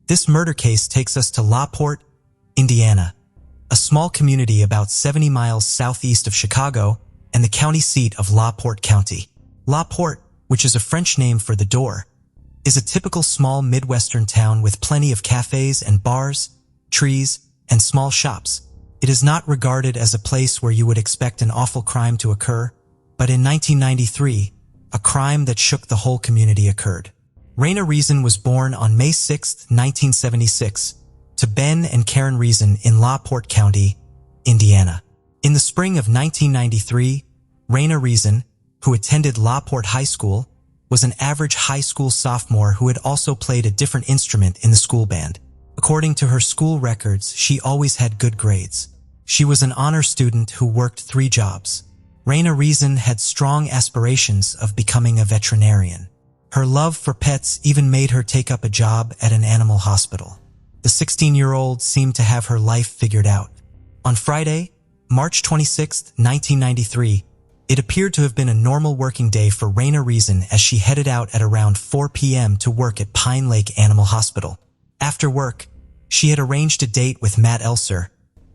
This murder case takes us to LaPorte, Indiana, a small community about 70 miles southeast of Chicago and the county seat of LaPorte County. LaPorte, which is a French name for the door, is a typical small Midwestern town with plenty of cafes and bars, trees, and small shops. It is not regarded as a place where you would expect an awful crime to occur, but in 1993, a crime that shook the whole community occurred. Raina Reason was born on May 6, 1976, to Ben and Karen Reason in LaPorte County, Indiana. In the spring of 1993, Raina Reason, who attended LaPorte High School, was an average high school sophomore who had also played a different instrument in the school band. According to her school records, she always had good grades. She was an honor student who worked 3 jobs. Raina Reason had strong aspirations of becoming a veterinarian. Her love for pets even made her take up a job at an animal hospital. The 16-year-old seemed to have her life figured out. On Friday, March 26, 1993, it appeared to have been a normal working day for Raina Reason as she headed out at around 4 p.m. to work at Pine Lake Animal Hospital. After work, she had arranged a date with Matt Elser,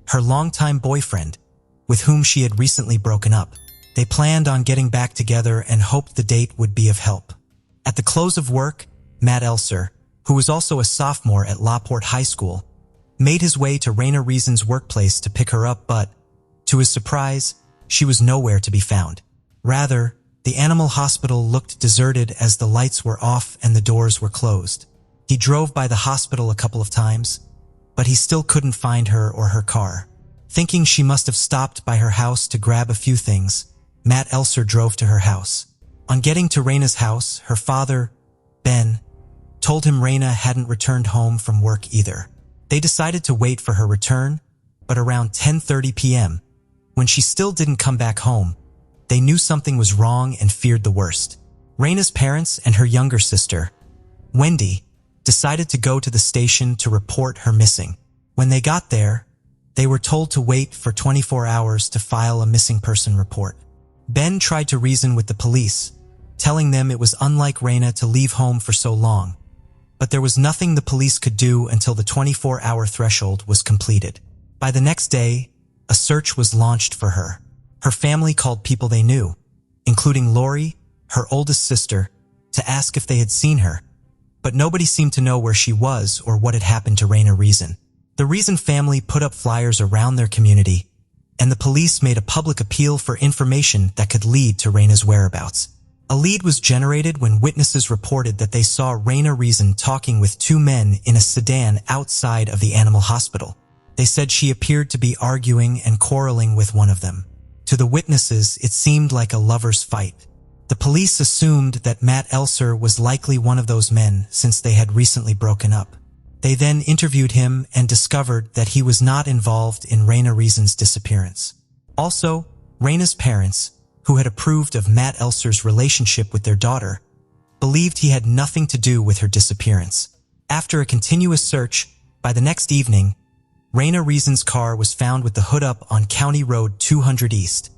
her longtime boyfriend, with whom she had recently broken up. They planned on getting back together and hoped the date would be of help. At the close of work, Matt Elser, who was also a sophomore at LaPorte High School, made his way to Raina Reason's workplace to pick her up, but, to his surprise, she was nowhere to be found. Rather, the animal hospital looked deserted as the lights were off and the doors were closed. He drove by the hospital a couple of times, but he still couldn't find her or her car. Thinking she must have stopped by her house to grab a few things, Matt Elser drove to her house. On getting to Raina's house, her father, Ben, told him Raina hadn't returned home from work either. They decided to wait for her return, but around 10:30 p.m., when she still didn't come back home, they knew something was wrong and feared the worst. Raina's parents and her younger sister, Wendy, decided to go to the station to report her missing. When they got there, they were told to wait for 24 hours to file a missing person report. Ben tried to reason with the police, telling them it was unlike Raina to leave home for so long, but there was nothing the police could do until the 24-hour threshold was completed. By the next day, a search was launched for her. Her family called people they knew, including Lori, her oldest sister, to ask if they had seen her, but nobody seemed to know where she was or what had happened to Raina Reason. The Reason family put up flyers around their community, and the police made a public appeal for information that could lead to Raina's whereabouts. A lead was generated when witnesses reported that they saw Raina Reason talking with 2 men in a sedan outside of the animal hospital. They said she appeared to be arguing and quarreling with one of them. To the witnesses, it seemed like a lover's fight. The police assumed that Matt Elser was likely one of those men since they had recently broken up. They then interviewed him and discovered that he was not involved in Raina Reason's disappearance. Also, Raina's parents, who had approved of Matt Elser's relationship with their daughter, believed he had nothing to do with her disappearance. After a continuous search, by the next evening, Raina Reason's car was found with the hood up on County Road 200 East,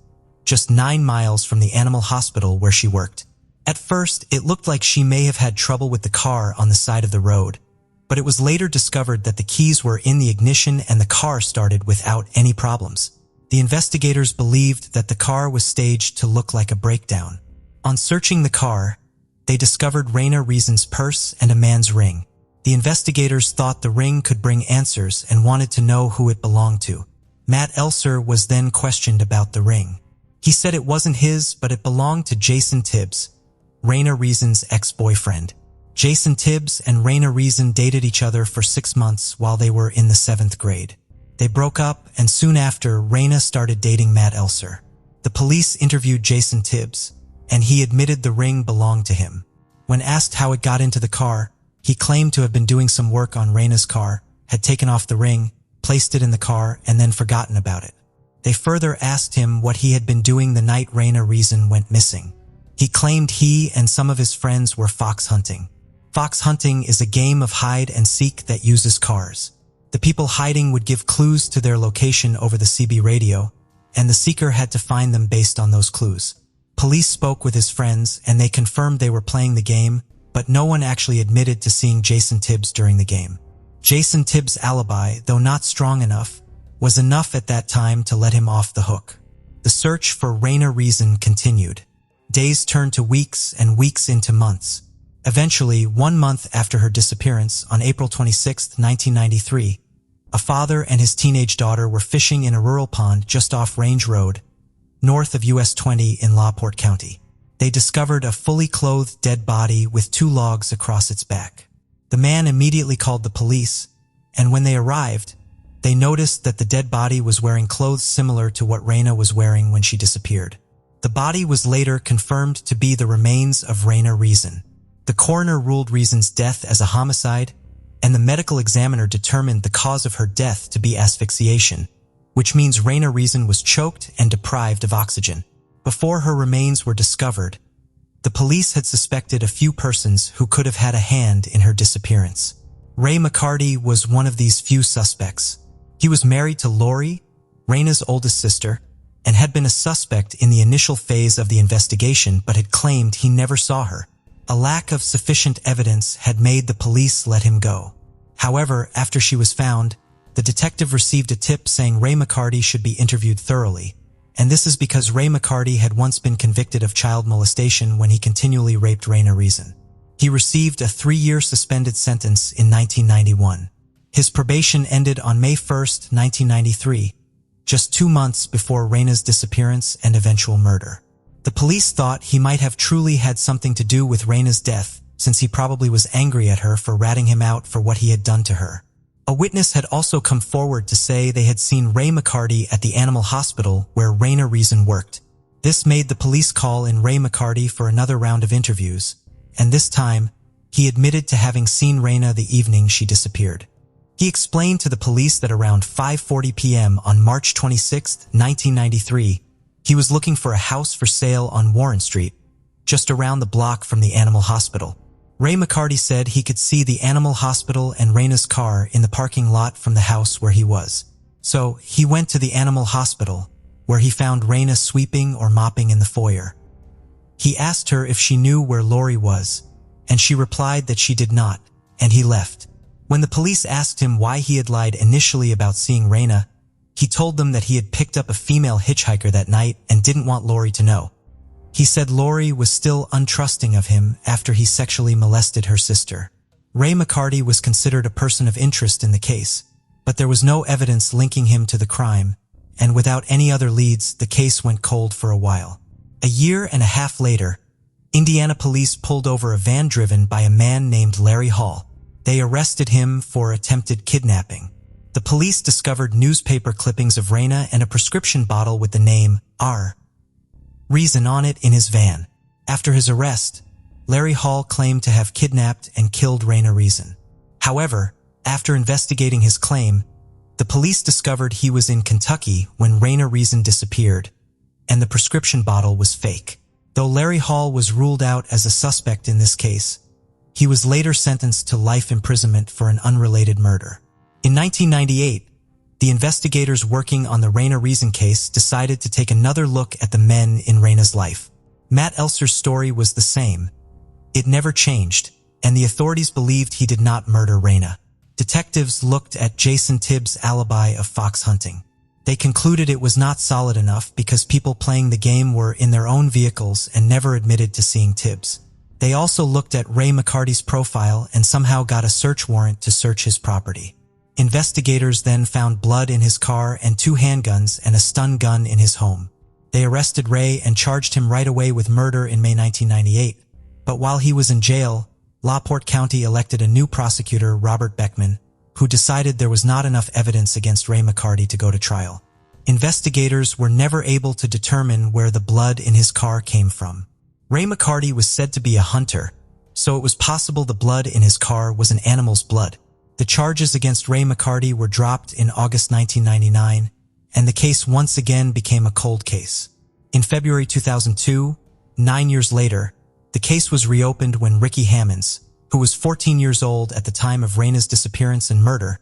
just 9 miles from the animal hospital where she worked. At first, it looked like she may have had trouble with the car on the side of the road, but it was later discovered that the keys were in the ignition and the car started without any problems. The investigators believed that the car was staged to look like a breakdown. On searching the car, they discovered Raina Reason's purse and a man's ring. The investigators thought the ring could bring answers and wanted to know who it belonged to. Matt Elser was then questioned about the ring. He said it wasn't his, but it belonged to Jason Tibbs, Raina Reason's ex-boyfriend. Jason Tibbs and Raina Reason dated each other for 6 months while they were in the 7th grade. They broke up, and soon after, Raina started dating Matt Elser. The police interviewed Jason Tibbs, and he admitted the ring belonged to him. When asked how it got into the car, he claimed to have been doing some work on Raina's car, had taken off the ring, placed it in the car, and then forgotten about it. They further asked him what he had been doing the night Raina Reason went missing. He claimed he and some of his friends were fox hunting. Fox hunting is a game of hide and seek that uses cars. The people hiding would give clues to their location over the CB radio, and the seeker had to find them based on those clues. Police spoke with his friends, and they confirmed they were playing the game, but no one actually admitted to seeing Jason Tibbs during the game. Jason Tibbs' alibi, though not strong enough, was enough at that time to let him off the hook. The search for Raina Reason continued. Days turned to weeks and weeks into months. Eventually, 1 month after her disappearance, on April 26, 1993, a father and his teenage daughter were fishing in a rural pond just off Range Road, north of US 20 in LaPorte County. They discovered a fully clothed dead body with 2 logs across its back. The man immediately called the police, and when they arrived, they noticed that the dead body was wearing clothes similar to what Raina was wearing when she disappeared. The body was later confirmed to be the remains of Raina Reason. The coroner ruled Reason's death as a homicide, and the medical examiner determined the cause of her death to be asphyxiation, which means Raina Reason was choked and deprived of oxygen. Before her remains were discovered, the police had suspected a few persons who could have had a hand in her disappearance. Ray McCarty was one of these few suspects. He was married to Lori, Raina's oldest sister, and had been a suspect in the initial phase of the investigation but had claimed he never saw her. A lack of sufficient evidence had made the police let him go. However, after she was found, the detective received a tip saying Ray McCarty should be interviewed thoroughly, and this is because Ray McCarty had once been convicted of child molestation when he continually raped Raina Reason. He received a 3-year suspended sentence in 1991. His probation ended on May 1, 1993, just 2 months before Raina's disappearance and eventual murder. The police thought he might have truly had something to do with Raina's death, since he probably was angry at her for ratting him out for what he had done to her. A witness had also come forward to say they had seen Ray McCarty at the animal hospital where Raina Reason worked. This made the police call in Ray McCarty for another round of interviews, and this time, he admitted to having seen Raina the evening she disappeared. He explained to the police that around 5:40 p.m. on March 26, 1993, he was looking for a house for sale on Warren Street, just around the block from the animal hospital. Ray McCarty said he could see the animal hospital and Raina's car in the parking lot from the house where he was. So, he went to the animal hospital, where he found Raina sweeping or mopping in the foyer. He asked her if she knew where Lori was, and she replied that she did not, and he left. When the police asked him why he had lied initially about seeing Raina, he told them that he had picked up a female hitchhiker that night and didn't want Lori to know. He said Lori was still untrusting of him after he sexually molested her sister. Ray McCarty was considered a person of interest in the case, but there was no evidence linking him to the crime, and without any other leads, the case went cold for a while. A year and a half later, Indiana police pulled over a van driven by a man named Larry Hall. They arrested him for attempted kidnapping. The police discovered newspaper clippings of Raina and a prescription bottle with the name R. Reason on it in his van. After his arrest, Larry Hall claimed to have kidnapped and killed Raina Reason. However, after investigating his claim, the police discovered he was in Kentucky when Raina Reason disappeared, and the prescription bottle was fake. Though Larry Hall was ruled out as a suspect in this case, he was later sentenced to life imprisonment for an unrelated murder. In 1998, the investigators working on the Raina Reason case decided to take another look at the men in Raina's life. Matt Elser's story was the same. It never changed, and the authorities believed he did not murder Raina. Detectives looked at Jason Tibbs' alibi of fox hunting. They concluded it was not solid enough because people playing the game were in their own vehicles and never admitted to seeing Tibbs. They also looked at Ray McCarty's profile and somehow got a search warrant to search his property. Investigators then found blood in his car and 2 handguns and a stun gun in his home. They arrested Ray and charged him right away with murder in May 1998. But while he was in jail, LaPorte County elected a new prosecutor, Robert Beckman, who decided there was not enough evidence against Ray McCarty to go to trial. Investigators were never able to determine where the blood in his car came from. Ray McCarty was said to be a hunter, so it was possible the blood in his car was an animal's blood. The charges against Ray McCarty were dropped in August 1999, and the case once again became a cold case. In February 2002, 9 years later, the case was reopened when Ricky Hammonds, who was 14 years old at the time of Raina's disappearance and murder,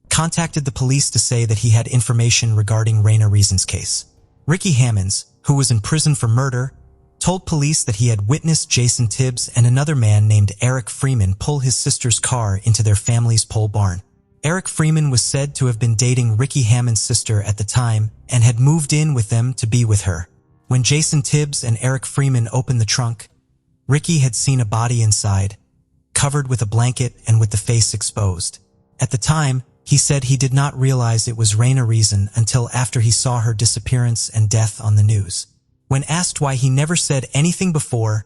contacted the police to say that he had information regarding Raina Reason's case. Ricky Hammonds, who was in prison for murder, told police that he had witnessed Jason Tibbs and another man named Eric Freeman pull his sister's car into their family's pole barn. Eric Freeman was said to have been dating Ricky Hammond's sister at the time and had moved in with them to be with her. When Jason Tibbs and Eric Freeman opened the trunk, Ricky had seen a body inside, covered with a blanket and with the face exposed. At the time, he said he did not realize it was Raina Reason until after he saw her disappearance and death on the news. When asked why he never said anything before,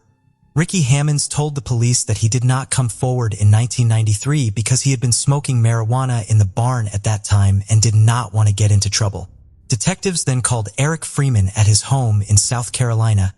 Ricky Hammonds told the police that he did not come forward in 1993 because he had been smoking marijuana in the barn at that time and did not want to get into trouble. Detectives then called Eric Freeman at his home in South Carolina,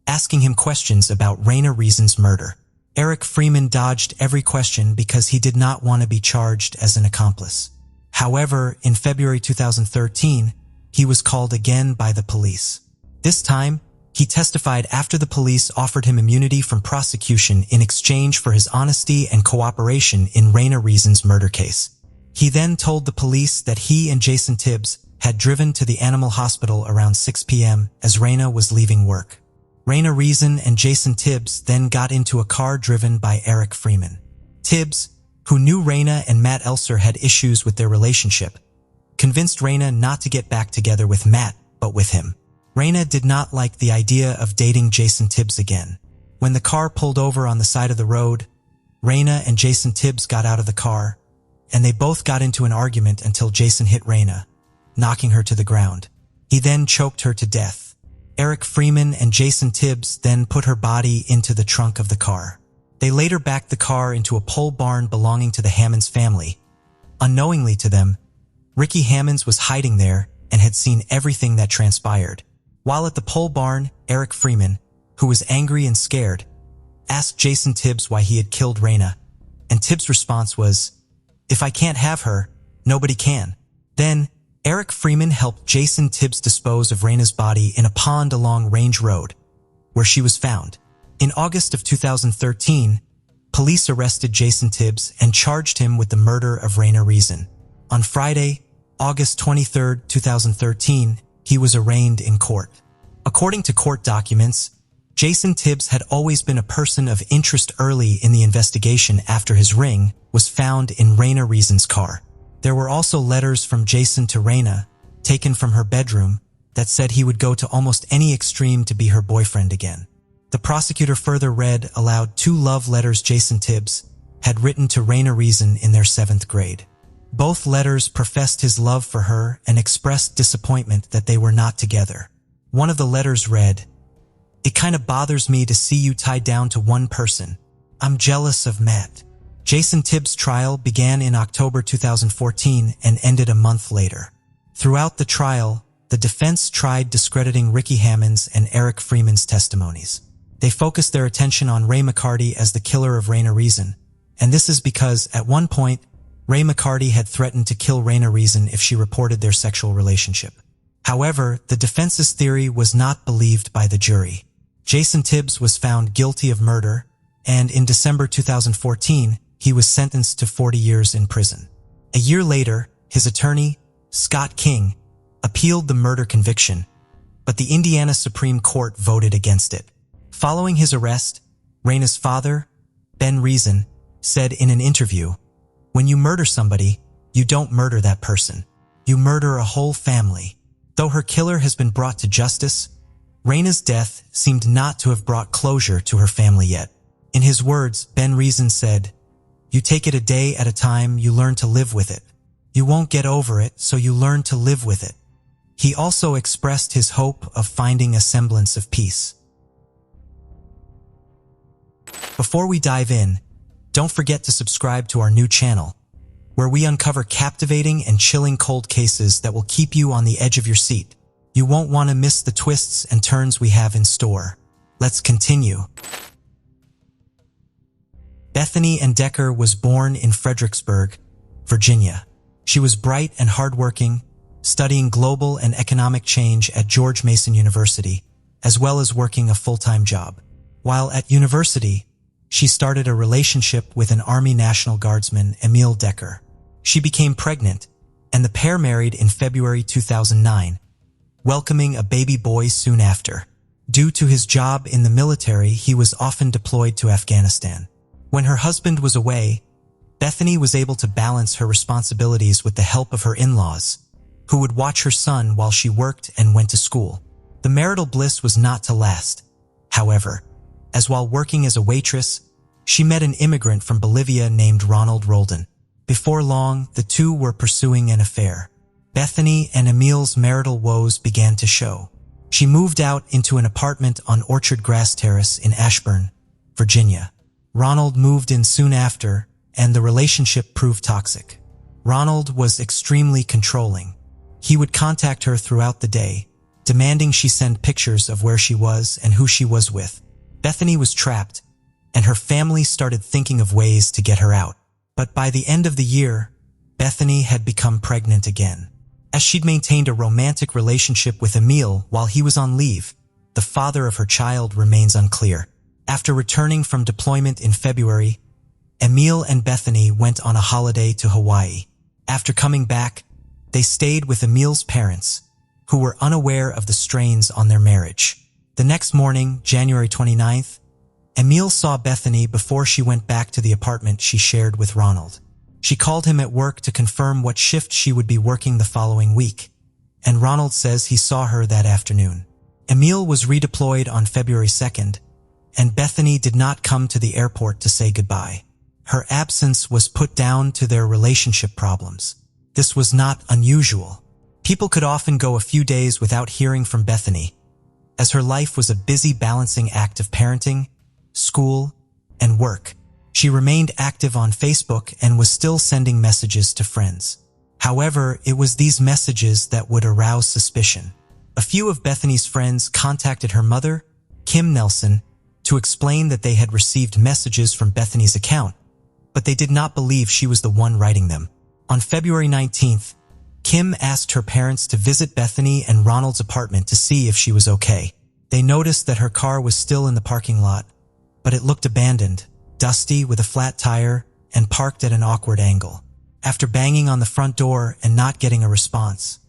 asking him questions about Raina Reason's murder. Eric Freeman dodged every question because he did not want to be charged as an accomplice. However, in February 2013, he was called again by the police. This time, he testified after the police offered him immunity from prosecution in exchange for his honesty and cooperation in Raina Reason's murder case. He then told the police that he and Jason Tibbs had driven to the animal hospital around 6 p.m. as Raina was leaving work. Raina Reason and Jason Tibbs then got into a car driven by Eric Freeman. Tibbs, who knew Raina and Matt Elser had issues with their relationship, convinced Raina not to get back together with Matt, but with him. Raina did not like the idea of dating Jason Tibbs again. When the car pulled over on the side of the road, Raina and Jason Tibbs got out of the car, and they both got into an argument until Jason hit Raina, knocking her to the ground. He then choked her to death. Eric Freeman and Jason Tibbs then put her body into the trunk of the car. They later backed the car into a pole barn belonging to the Hammonds family. Unknowingly to them, Ricky Hammonds was hiding there and had seen everything that transpired. While at the pole barn, Eric Freeman, who was angry and scared, asked Jason Tibbs why he had killed Raina, and Tibbs' response was, "If I can't have her, nobody can." Then, Eric Freeman helped Jason Tibbs dispose of Raina's body in a pond along Range Road, where she was found. In August of 2013, police arrested Jason Tibbs and charged him with the murder of Raina Reason. On Friday, August 23, 2013, he was arraigned in court. According to court documents, Jason Tibbs had always been a person of interest early in the investigation after his ring was found in Raina Reason's car. There were also letters from Jason to Raina, taken from her bedroom, that said he would go to almost any extreme to be her boyfriend again. The prosecutor further read aloud 2 love letters Jason Tibbs had written to Raina Reason in their 7th grade. Both letters professed his love for her and expressed disappointment that they were not together. One of the letters read, "It kind of bothers me to see you tied down to one person. I'm jealous of Matt." Jason Tibbs' trial began in October 2014 and ended a month later. Throughout the trial, the defense tried discrediting Ricky Hammonds and Eric Freeman's testimonies. They focused their attention on Ray McCarty as the killer of Raina Reason, and this is because, at one point, Ray McCarty had threatened to kill Raina Reason if she reported their sexual relationship. However, the defense's theory was not believed by the jury. Jason Tibbs was found guilty of murder, and in December 2014, he was sentenced to 40 years in prison. A year later, his attorney, Scott King, appealed the murder conviction, but the Indiana Supreme Court voted against it. Following his arrest, Raina's father, Ben Reason, said in an interview, "When you murder somebody, you don't murder that person. You murder a whole family." Though her killer has been brought to justice, Raina's death seemed not to have brought closure to her family yet. In his words, Ben Reason said, "You take it a day at a time, you learn to live with it. You won't get over it, so you learn to live with it." He also expressed his hope of finding a semblance of peace. Before we dive in, don't forget to subscribe to our new channel, where we uncover captivating and chilling cold cases that will keep you on the edge of your seat. You won't want to miss the twists and turns we have in store. Let's continue. Bethany Ann Decker was born in Fredericksburg, Virginia. She was bright and hardworking, studying global and economic change at George Mason University, as well as working a full-time job. While at university, she started a relationship with an Army National Guardsman, Emil Decker. She became pregnant, and the pair married in February 2009, welcoming a baby boy soon after. Due to his job in the military, he was often deployed to Afghanistan. When her husband was away, Bethany was able to balance her responsibilities with the help of her in-laws, who would watch her son while she worked and went to school. The marital bliss was not to last, however, as while working as a waitress, she met an immigrant from Bolivia named Ronald Roldan. Before long, the two were pursuing an affair. Bethany and Emil's marital woes began to show. She moved out into an apartment on Orchard Grass Terrace in Ashburn, Virginia. Ronald moved in soon after, and the relationship proved toxic. Ronald was extremely controlling. He would contact her throughout the day, demanding she send pictures of where she was and who she was with. Bethany was trapped, and her family started thinking of ways to get her out. But by the end of the year, Bethany had become pregnant again. As she'd maintained a romantic relationship with Emil while he was on leave, the father of her child remains unclear. After returning from deployment in February, Emil and Bethany went on a holiday to Hawaii. After coming back, they stayed with Emil's parents, who were unaware of the strains on their marriage. The next morning, January 29th, Emil saw Bethany before she went back to the apartment she shared with Ronald. She called him at work to confirm what shift she would be working the following week, and Ronald says he saw her that afternoon. Emil was redeployed on February 2nd, and Bethany did not come to the airport to say goodbye. Her absence was put down to their relationship problems. This was not unusual. People could often go a few days without hearing from Bethany, as her life was a busy balancing act of parenting, school, and work. She remained active on Facebook and was still sending messages to friends. However, it was these messages that would arouse suspicion. A few of Bethany's friends contacted her mother, Kim Nelson, to explain that they had received messages from Bethany's account, but they did not believe she was the one writing them. On February 19th, Kim asked her parents to visit Bethany and Ronald's apartment to see if she was okay. They noticed that her car was still in the parking lot, but it looked abandoned, dusty with a flat tire, and parked at an awkward angle. After banging on the front door and not getting a response,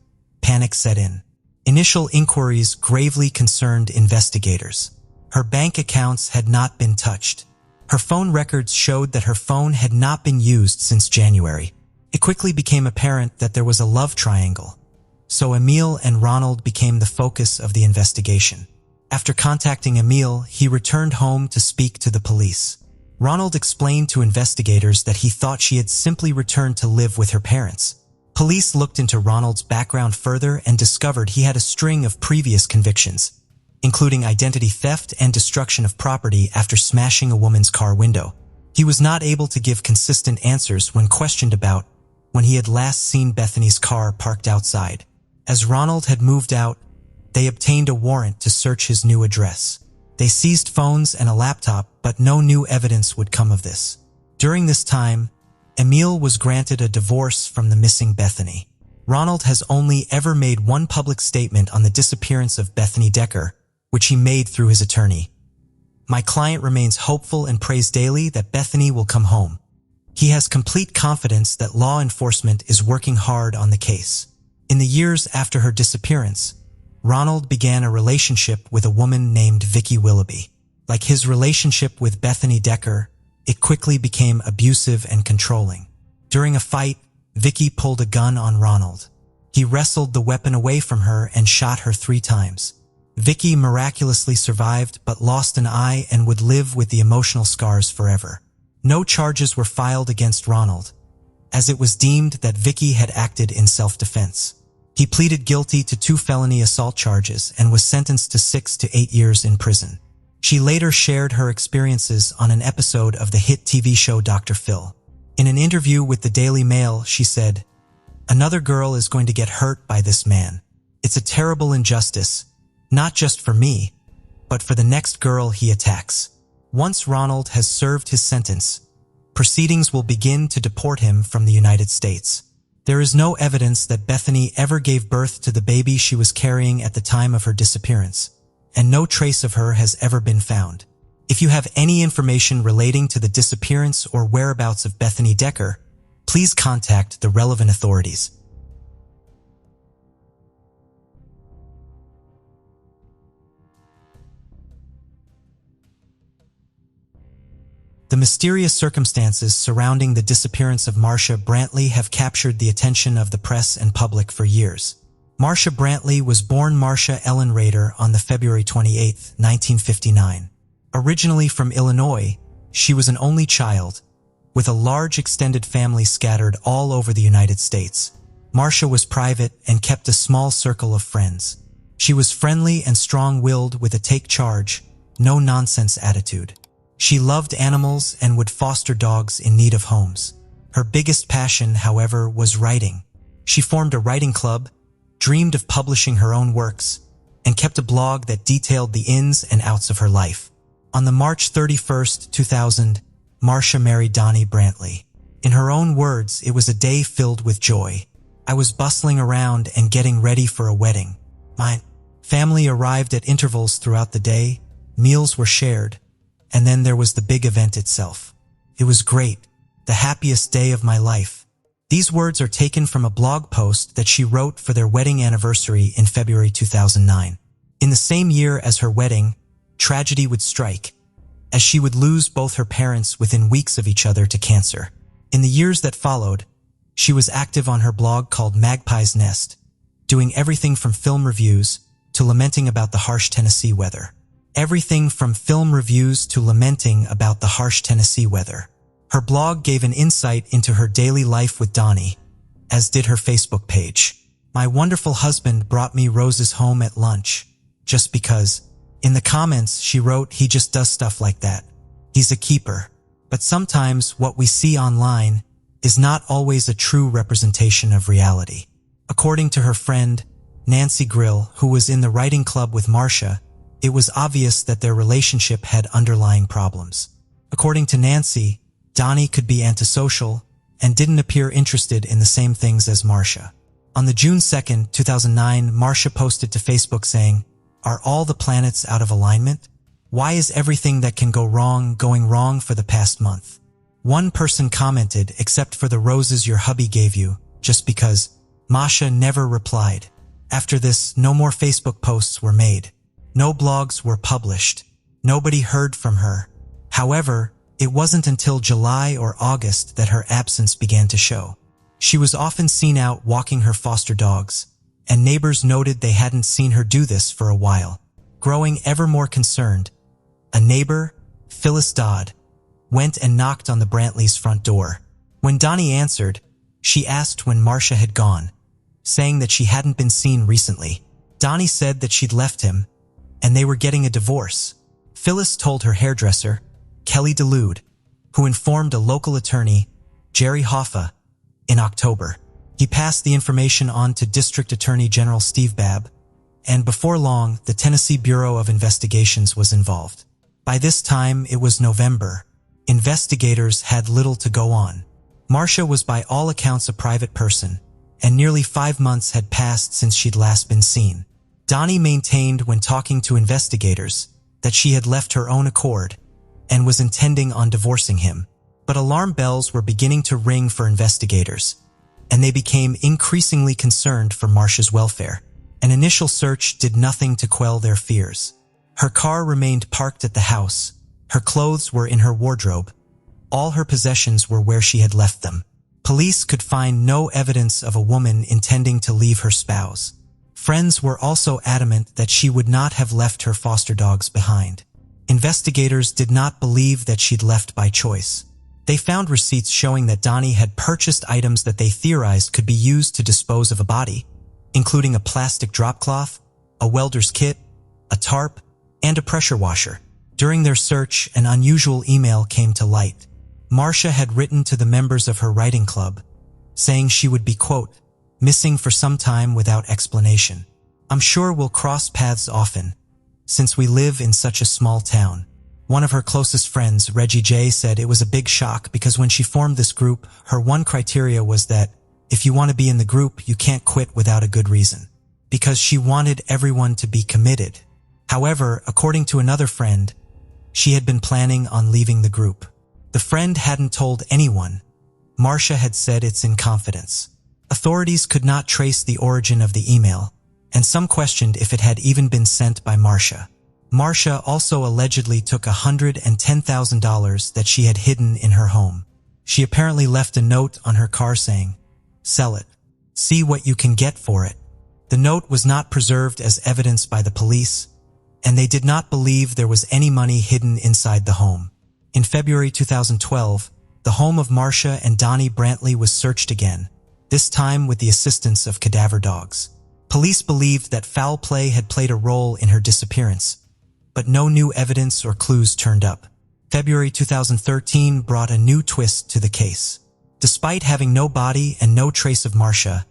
panic set in. Initial inquiries gravely concerned investigators. Her bank accounts had not been touched. Her phone records showed that her phone had not been used since January. It quickly became apparent that there was a love triangle, so Emil and Ronald became the focus of the investigation. After contacting Emil, he returned home to speak to the police. Ronald explained to investigators that he thought she had simply returned to live with her parents. Police looked into Ronald's background further and discovered he had a string of previous convictions, including identity theft and destruction of property after smashing a woman's car window. He was not able to give consistent answers when questioned about when he had last seen Bethany's car parked outside. As Ronald had moved out, they obtained a warrant to search his new address. They seized phones and a laptop, but no new evidence would come of this. During this time, Emil was granted a divorce from the missing Bethany. Ronald has only ever made one public statement on the disappearance of Bethany Decker, which he made through his attorney. "My client remains hopeful and prays daily that Bethany will come home. He has complete confidence that law enforcement is working hard on the case." In the years after her disappearance, Ronald began a relationship with a woman named Vicky Willoughby. Like his relationship with Bethany Decker, it quickly became abusive and controlling. During a fight, Vicky pulled a gun on Ronald. He wrestled the weapon away from her and shot her 3 times. Vicky miraculously survived but lost an eye and would live with the emotional scars forever. No charges were filed against Ronald, as it was deemed that Vicky had acted in self-defense. He pleaded guilty to 2 felony assault charges and was sentenced to 6 to 8 years in prison. She later shared her experiences on an episode of the hit TV show Dr. Phil. In an interview with the Daily Mail, she said, "Another girl is going to get hurt by this man. It's a terrible injustice, not just for me, but for the next girl he attacks." Once Ronald has served his sentence, proceedings will begin to deport him from the United States. There is no evidence that Bethany ever gave birth to the baby she was carrying at the time of her disappearance, and no trace of her has ever been found. If you have any information relating to the disappearance or whereabouts of Bethany Decker, please contact the relevant authorities. The mysterious circumstances surrounding the disappearance of Marcia Brantley have captured the attention of the press and public for years. Marcia Brantley was born Marcia Ellen Rader on February 28, 1959. Originally from Illinois, she was an only child, with a large extended family scattered all over the United States. Marcia was private and kept a small circle of friends. She was friendly and strong-willed with a take-charge, no-nonsense attitude. She loved animals and would foster dogs in need of homes. Her biggest passion, however, was writing. She formed a writing club, dreamed of publishing her own works, and kept a blog that detailed the ins and outs of her life. On March 31, 2000, Marcia married Donnie Brantley. In her own words, it was a day filled with joy. I was bustling around and getting ready for a wedding. My family arrived at intervals throughout the day, meals were shared, and then there was the big event itself. It was great, the happiest day of my life. These words are taken from a blog post that she wrote for their wedding anniversary in February 2009. In the same year as her wedding, tragedy would strike, as she would lose both her parents within weeks of each other to cancer. In the years that followed, she was active on her blog called Magpie's Nest, doing everything from film reviews to lamenting about the harsh Tennessee weather. Everything from film reviews to lamenting about the harsh Tennessee weather. Her blog gave an insight into her daily life with Donnie, as did her Facebook page. My wonderful husband brought me roses home at lunch, just because. In the comments, she wrote, he just does stuff like that. He's a keeper. But sometimes what we see online is not always a true representation of reality. According to her friend, Nancy Grill, who was in the writing club with Marcia, it was obvious that their relationship had underlying problems. According to Nancy, Donnie could be antisocial and didn't appear interested in the same things as Marcia. On June 2, 2009, Marcia posted to Facebook saying, "Are all the planets out of alignment? Why is everything that can go wrong going wrong for the past month?" One person commented, "Except for the roses your hubby gave you, just because." Marcia never replied. After this, no more Facebook posts were made. No blogs were published. Nobody heard from her. However, it wasn't until July or August that her absence began to show. She was often seen out walking her foster dogs, and neighbors noted they hadn't seen her do this for a while. Growing ever more concerned, a neighbor, Phyllis Dodd, went and knocked on the Brantleys' front door. When Donnie answered, she asked when Marcia had gone, saying that she hadn't been seen recently. Donnie said that she'd left him, and they were getting a divorce. Phyllis told her hairdresser, Kelly DeLude, who informed a local attorney, Jerry Hoffa, in October. He passed the information on to District Attorney General Steve Babb, and before long, the Tennessee Bureau of Investigations was involved. By this time, it was November. Investigators had little to go on. Marcia was by all accounts a private person, and nearly 5 months had passed since she'd last been seen. Donnie maintained when talking to investigators that she had left her own accord and was intending on divorcing him. But alarm bells were beginning to ring for investigators, and they became increasingly concerned for Marcia's welfare. An initial search did nothing to quell their fears. Her car remained parked at the house, her clothes were in her wardrobe, all her possessions were where she had left them. Police could find no evidence of a woman intending to leave her spouse. Friends were also adamant that she would not have left her foster dogs behind. Investigators did not believe that she'd left by choice. They found receipts showing that Donnie had purchased items that they theorized could be used to dispose of a body, including a plastic drop cloth, a welder's kit, a tarp, and a pressure washer. During their search, an unusual email came to light. Marcia had written to the members of her writing club, saying she would be, quote, missing for some time without explanation. I'm sure we'll cross paths often, since we live in such a small town. One of her closest friends, Reggie J., said it was a big shock because when she formed this group, her one criteria was that if you want to be in the group, you can't quit without a good reason, because she wanted everyone to be committed. However, according to another friend, she had been planning on leaving the group. The friend hadn't told anyone. Marcia had said it's in confidence. Authorities could not trace the origin of the email, and some questioned if it had even been sent by Marcia. Marcia also allegedly took $110,000 that she had hidden in her home. She apparently left a note on her car saying, "Sell it. See what you can get for it." The note was not preserved as evidence by the police, and they did not believe there was any money hidden inside the home. In February 2012, the home of Marcia and Donnie Brantley was searched again, this time with the assistance of cadaver dogs. Police believed that foul play had played a role in her disappearance, but no new evidence or clues turned up. February 2013 brought a new twist to the case. Despite having no body and no trace of Marcia,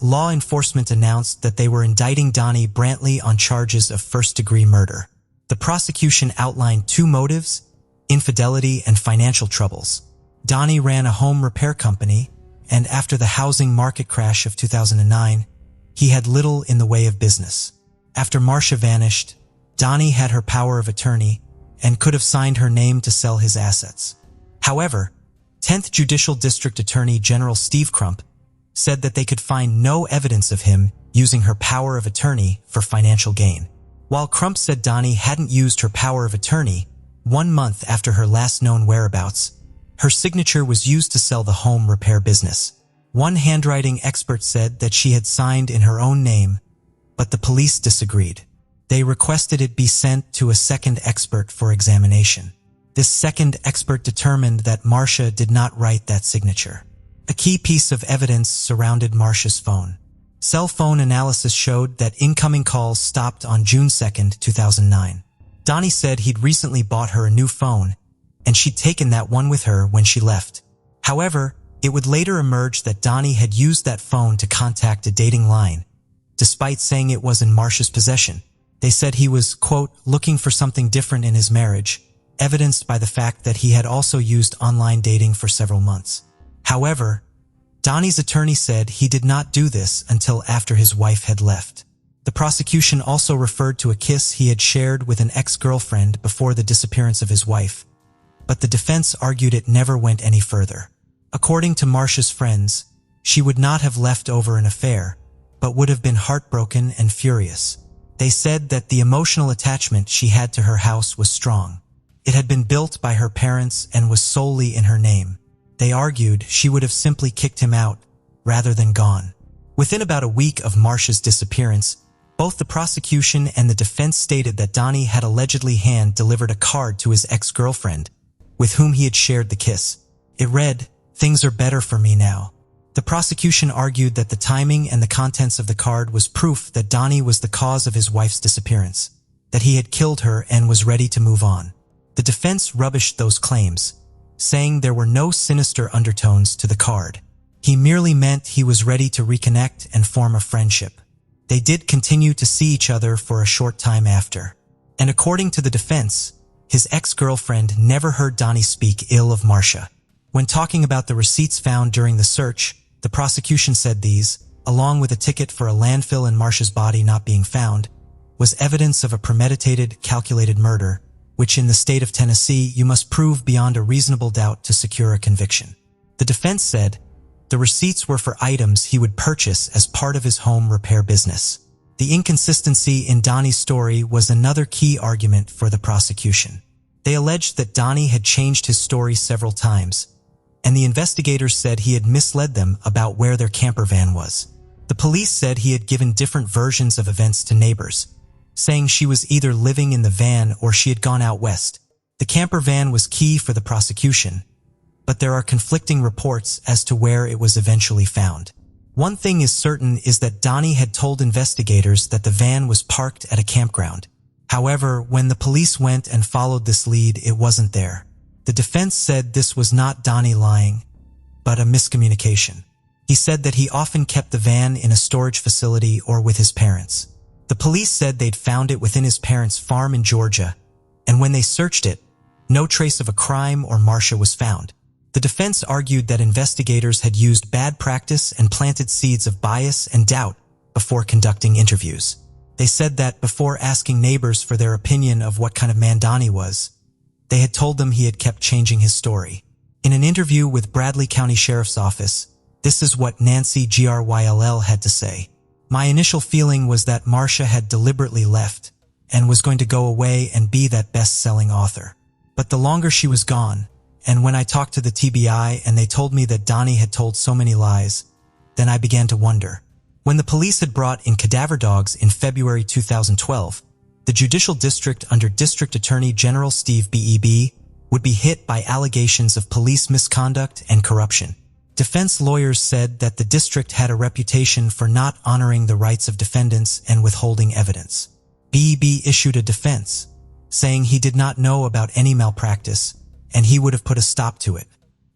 law enforcement announced that they were indicting Donnie Brantley on charges of first-degree murder. The prosecution outlined two motives: infidelity and financial troubles. Donnie ran a home repair company, and after the housing market crash of 2009, he had little in the way of business. After Marcia vanished, Donnie had her power of attorney and could have signed her name to sell his assets. However, 10th Judicial District Attorney General Steve Crump said that they could find no evidence of him using her power of attorney for financial gain. While Crump said Donnie hadn't used her power of attorney, 1 month after her last known whereabouts, her signature was used to sell the home repair business. One handwriting expert said that she had signed in her own name, but the police disagreed. They requested it be sent to a second expert for examination. This second expert determined that Marcia did not write that signature. A key piece of evidence surrounded Marcia's phone. Cell phone analysis showed that incoming calls stopped on June 2, 2009. Donnie said he'd recently bought her a new phone, and she'd taken that one with her when she left. However, it would later emerge that Donnie had used that phone to contact a dating line, despite saying it was in Marcia's possession. They said he was, quote, looking for something different in his marriage, evidenced by the fact that he had also used online dating for several months. However, Donnie's attorney said he did not do this until after his wife had left. The prosecution also referred to a kiss he had shared with an ex-girlfriend before the disappearance of his wife, but the defense argued it never went any further. According to Marcia's friends, she would not have left over an affair, but would have been heartbroken and furious. They said that the emotional attachment she had to her house was strong. It had been built by her parents and was solely in her name. They argued she would have simply kicked him out rather than gone. Within about a week of Marcia's disappearance, both the prosecution and the defense stated that Donnie had allegedly hand-delivered a card to his ex-girlfriend, with whom he had shared the kiss. It read, "Things are better for me now." The prosecution argued that the timing and the contents of the card was proof that Donnie was the cause of his wife's disappearance, that he had killed her and was ready to move on. The defense rubbished those claims, saying there were no sinister undertones to the card. He merely meant he was ready to reconnect and form a friendship. They did continue to see each other for a short time after. And according to the defense, his ex-girlfriend never heard Donnie speak ill of Marcia. When talking about the receipts found during the search, the prosecution said these, along with a ticket for a landfill and Marcia's body not being found, was evidence of a premeditated, calculated murder, which in the state of Tennessee you must prove beyond a reasonable doubt to secure a conviction. The defense said the receipts were for items he would purchase as part of his home repair business. The inconsistency in Donnie's story was another key argument for the prosecution. They alleged that Donnie had changed his story several times, and the investigators said he had misled them about where their camper van was. The police said he had given different versions of events to neighbors, saying she was either living in the van or she had gone out west. The camper van was key for the prosecution, but there are conflicting reports as to where it was eventually found. One thing is certain is that Donnie had told investigators that the van was parked at a campground. However, when the police went and followed this lead, it wasn't there. The defense said this was not Donnie lying, but a miscommunication. He said that he often kept the van in a storage facility or with his parents. The police said they'd found it within his parents' farm in Georgia, and when they searched it, no trace of a crime or Marcia was found. The defense argued that investigators had used bad practice and planted seeds of bias and doubt before conducting interviews. They said that before asking neighbors for their opinion of what kind of man Donnie was, they had told them he had kept changing his story. In an interview with Bradley County Sheriff's Office, this is what Nancy Gryll had to say. "My initial feeling was that Marcia had deliberately left, and was going to go away and be that best-selling author. But the longer she was gone, and when I talked to the TBI and they told me that Donnie had told so many lies, then I began to wonder. When the police had brought in cadaver dogs in February 2012, the judicial district under District Attorney General Steve Bebb would be hit by allegations of police misconduct and corruption. Defense lawyers said that the district had a reputation for not honoring the rights of defendants and withholding evidence. Bebb issued a defense, saying he did not know about any malpractice, and he would have put a stop to it.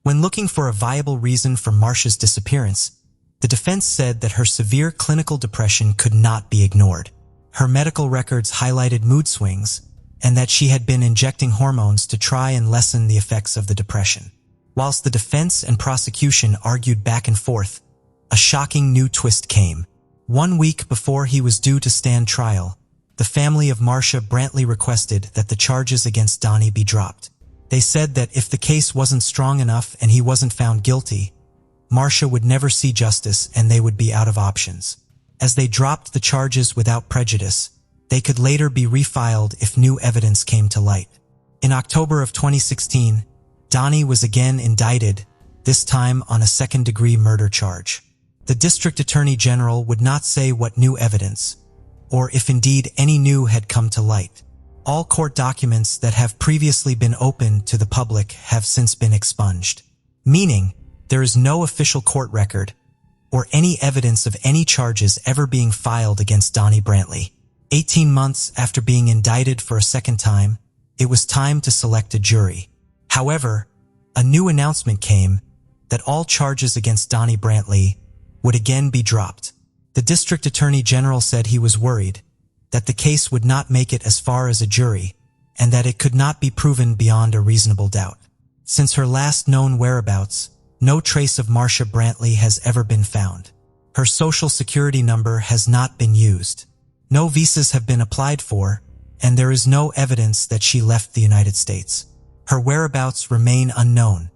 When looking for a viable reason for Marsha's disappearance, the defense said that her severe clinical depression could not be ignored. Her medical records highlighted mood swings, and that she had been injecting hormones to try and lessen the effects of the depression. Whilst the defense and prosecution argued back and forth, a shocking new twist came. 1 week before he was due to stand trial, the family of Marsha Brantley requested that the charges against Donnie be dropped. They said that if the case wasn't strong enough and he wasn't found guilty, Marsha would never see justice and they would be out of options. As they dropped the charges without prejudice, they could later be refiled if new evidence came to light. In October of 2016, Donnie was again indicted, this time on a second-degree murder charge. The District Attorney General would not say what new evidence, or if indeed any new had come to light. All court documents that have previously been open to the public have since been expunged, meaning there is no official court record or any evidence of any charges ever being filed against Donnie Brantley. 18 months after being indicted for a second time, it was time to select a jury. However, a new announcement came that all charges against Donnie Brantley would again be dropped. The District Attorney General said he was worried that the case would not make it as far as a jury and that it could not be proven beyond a reasonable doubt. Since her last known whereabouts, no trace of Marsha Brantley has ever been found. Her social security number has not been used. No visas have been applied for, and there is no evidence that she left the United States. Her whereabouts remain unknown.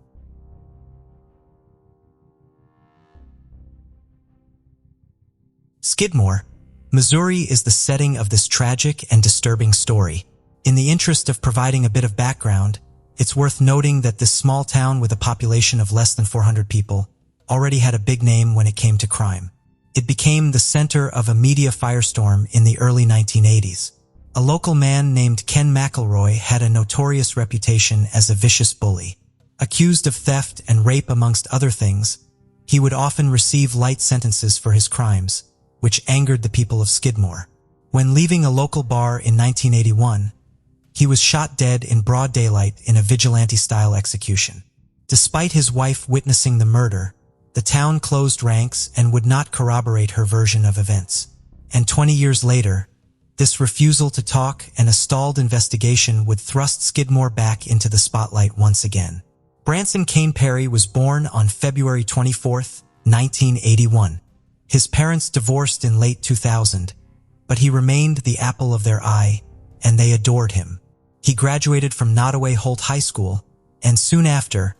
Skidmore, Missouri is the setting of this tragic and disturbing story. In the interest of providing a bit of background, it's worth noting that this small town with a population of less than 400 people already had a big name when it came to crime. It became the center of a media firestorm in the early 1980s. A local man named Ken McElroy had a notorious reputation as a vicious bully. Accused of theft and rape amongst other things, he would often receive light sentences for his crimes, which angered the people of Skidmore. When leaving a local bar in 1981, he was shot dead in broad daylight in a vigilante-style execution. Despite his wife witnessing the murder, the town closed ranks and would not corroborate her version of events. And 20 years later, this refusal to talk and a stalled investigation would thrust Skidmore back into the spotlight once again. Branson Kane Perry was born on February 24, 1981. His parents divorced in late 2000, but he remained the apple of their eye, and they adored him. He graduated from Nottoway Holt High School, and soon after,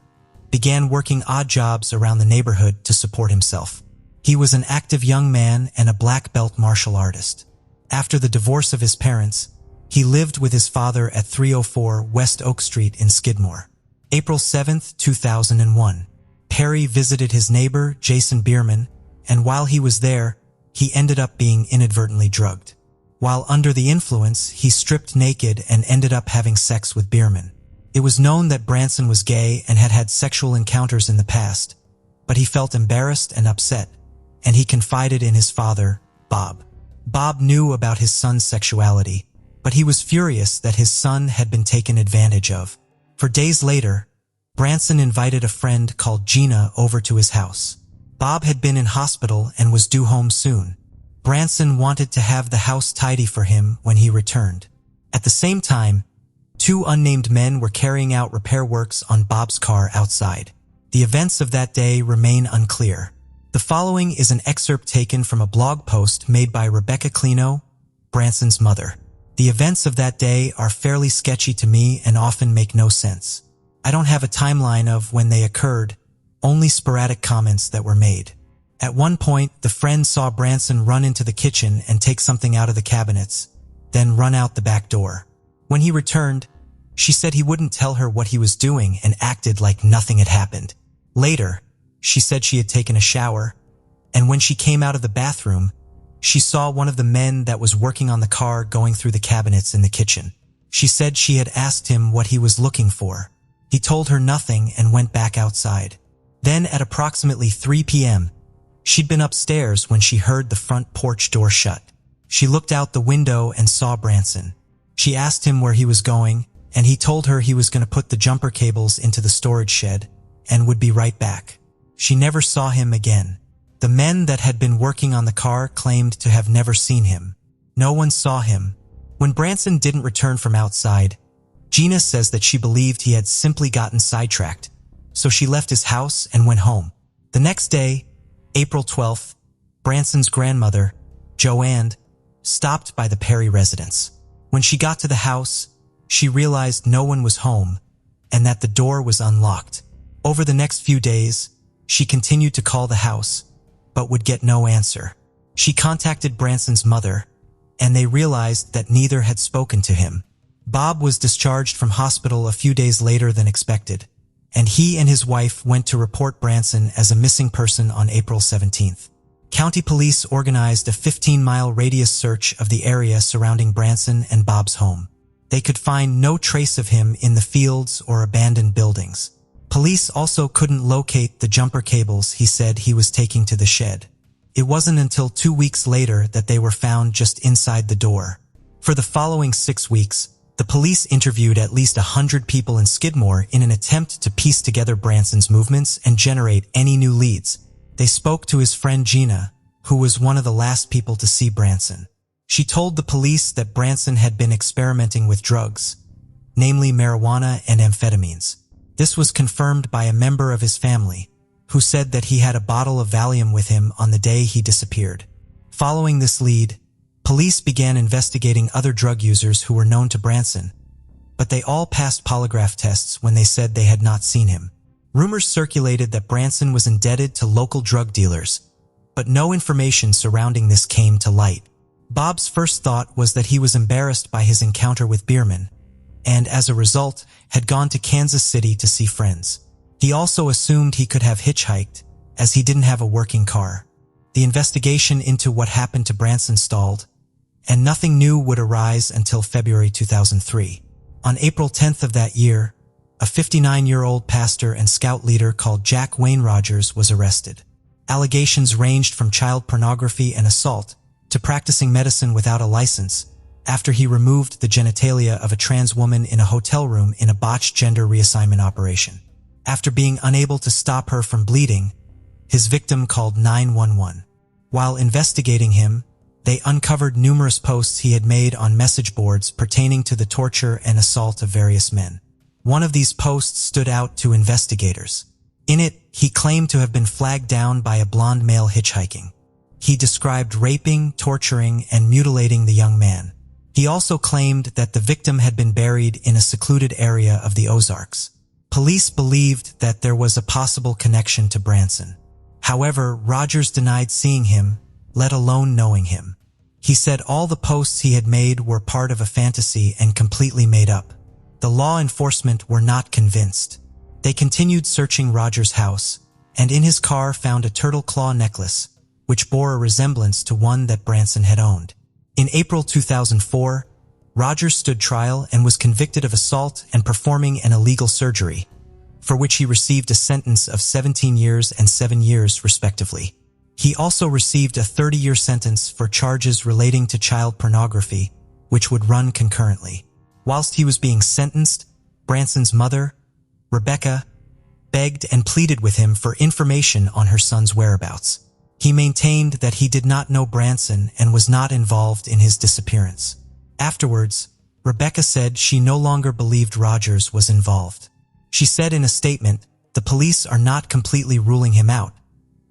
began working odd jobs around the neighborhood to support himself. He was an active young man and a black belt martial artist. After the divorce of his parents, he lived with his father at 304 West Oak Street in Skidmore. April 7, 2001, Perry visited his neighbor, Jason Bierman, and while he was there, he ended up being inadvertently drugged. While under the influence, he stripped naked and ended up having sex with Bierman. It was known that Branson was gay and had had sexual encounters in the past, but he felt embarrassed and upset, and he confided in his father, Bob. Bob knew about his son's sexuality, but he was furious that his son had been taken advantage of. For days later, Branson invited a friend called Gina over to his house. Bob had been in hospital and was due home soon. Branson wanted to have the house tidy for him when he returned. At the same time, 2 unnamed men were carrying out repair works on Bob's car outside. The events of that day remain unclear. The following is an excerpt taken from a blog post made by Rebecca Clino, Branson's mother. The events of that day are fairly sketchy to me and often make no sense. I don't have a timeline of when they occurred, only sporadic comments that were made. At one point, the friend saw Branson run into the kitchen and take something out of the cabinets, then run out the back door. When he returned, she said he wouldn't tell her what he was doing and acted like nothing had happened. Later, she said she had taken a shower, and when she came out of the bathroom, she saw one of the men that was working on the car going through the cabinets in the kitchen. She said she had asked him what he was looking for. He told her nothing and went back outside. Then at approximately 3 p.m., she'd been upstairs when she heard the front porch door shut. She looked out the window and saw Branson. She asked him where he was going, and he told her he was going to put the jumper cables into the storage shed and would be right back. She never saw him again. The men that had been working on the car claimed to have never seen him. No one saw him. When Branson didn't return from outside, Gina says that she believed he had simply gotten sidetracked, so she left his house and went home. The next day, April 12th, Branson's grandmother, Joanne, stopped by the Perry residence. When she got to the house, she realized no one was home and that the door was unlocked. Over the next few days, she continued to call the house, but would get no answer. She contacted Branson's mother, and they realized that neither had spoken to him. Bob was discharged from hospital a few days later than expected, and he and his wife went to report Branson as a missing person on April 17th. County police organized a 15-mile radius search of the area surrounding Branson and Bob's home. They could find no trace of him in the fields or abandoned buildings. Police also couldn't locate the jumper cables he said he was taking to the shed. It wasn't until 2 weeks later that they were found just inside the door. For the following 6 weeks, the police interviewed at least 100 people in Skidmore in an attempt to piece together Branson's movements and generate any new leads. They spoke to his friend Gina, who was one of the last people to see Branson. She told the police that Branson had been experimenting with drugs, namely marijuana and amphetamines. This was confirmed by a member of his family, who said that he had a bottle of Valium with him on the day he disappeared. Following this lead, police began investigating other drug users who were known to Branson, but they all passed polygraph tests when they said they had not seen him. Rumors circulated that Branson was indebted to local drug dealers, but no information surrounding this came to light. Bob's first thought was that he was embarrassed by his encounter with Bierman, and as a result, had gone to Kansas City to see friends. He also assumed he could have hitchhiked, as he didn't have a working car. The investigation into what happened to Branson stalled, and nothing new would arise until February 2003. On April 10th of that year, a 59-year-old pastor and scout leader called Jack Wayne Rogers was arrested. Allegations ranged from child pornography and assault to practicing medicine without a license after he removed the genitalia of a trans woman in a hotel room in a botched gender reassignment operation. After being unable to stop her from bleeding, his victim called 911. While investigating him, they uncovered numerous posts he had made on message boards pertaining to the torture and assault of various men. One of these posts stood out to investigators. In it, he claimed to have been flagged down by a blonde male hitchhiking. He described raping, torturing, and mutilating the young man. He also claimed that the victim had been buried in a secluded area of the Ozarks. Police believed that there was a possible connection to Branson. However, Rogers denied seeing him, let alone knowing him. He said all the posts he had made were part of a fantasy and completely made up. The law enforcement were not convinced. They continued searching Rogers' house, and in his car found a turtle claw necklace, which bore a resemblance to one that Branson had owned. In April 2004, Rogers stood trial and was convicted of assault and performing an illegal surgery, for which he received a sentence of 17 years and 7 years respectively. He also received a 30-year sentence for charges relating to child pornography, which would run concurrently. Whilst he was being sentenced, Branson's mother, Rebecca, begged and pleaded with him for information on her son's whereabouts. He maintained that he did not know Branson and was not involved in his disappearance. Afterwards, Rebecca said she no longer believed Rogers was involved. She said in a statement, "The police are not completely ruling him out,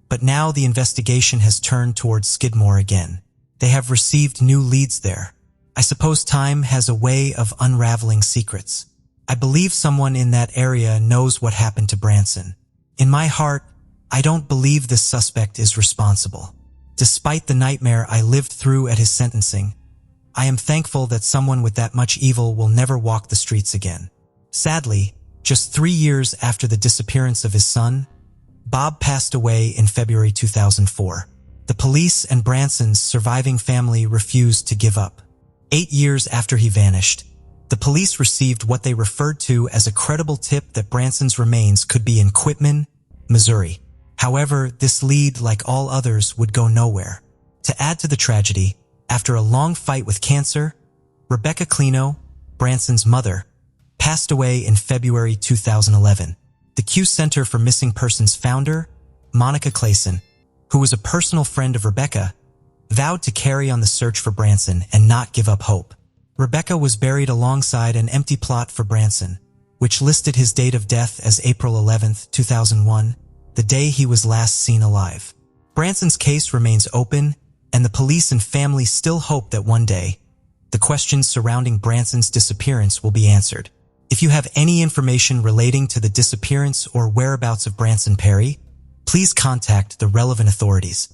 but now the investigation has turned towards Skidmore again. They have received new leads there. I suppose time has a way of unraveling secrets. I believe someone in that area knows what happened to Branson. In my heart, I don't believe this suspect is responsible. Despite the nightmare I lived through at his sentencing, I am thankful that someone with that much evil will never walk the streets again. Sadly, just 3 years after the disappearance of his son, Bob passed away in February 2004. The police and Branson's surviving family refused to give up. 8 years after he vanished, the police received what they referred to as a credible tip that Branson's remains could be in Quitman, Missouri. However, this lead, like all others, would go nowhere. To add to the tragedy, after a long fight with cancer, Rebecca Clino, Branson's mother, passed away in February 2011. The Q Center for Missing Persons founder, Monica Clayson, who was a personal friend of Rebecca, vowed to carry on the search for Branson and not give up hope. Rebecca was buried alongside an empty plot for Branson, which listed his date of death as April 11, 2001, the day he was last seen alive. Branson's case remains open, and the police and family still hope that one day, the questions surrounding Branson's disappearance will be answered. If you have any information relating to the disappearance or whereabouts of Branson Perry, please contact the relevant authorities.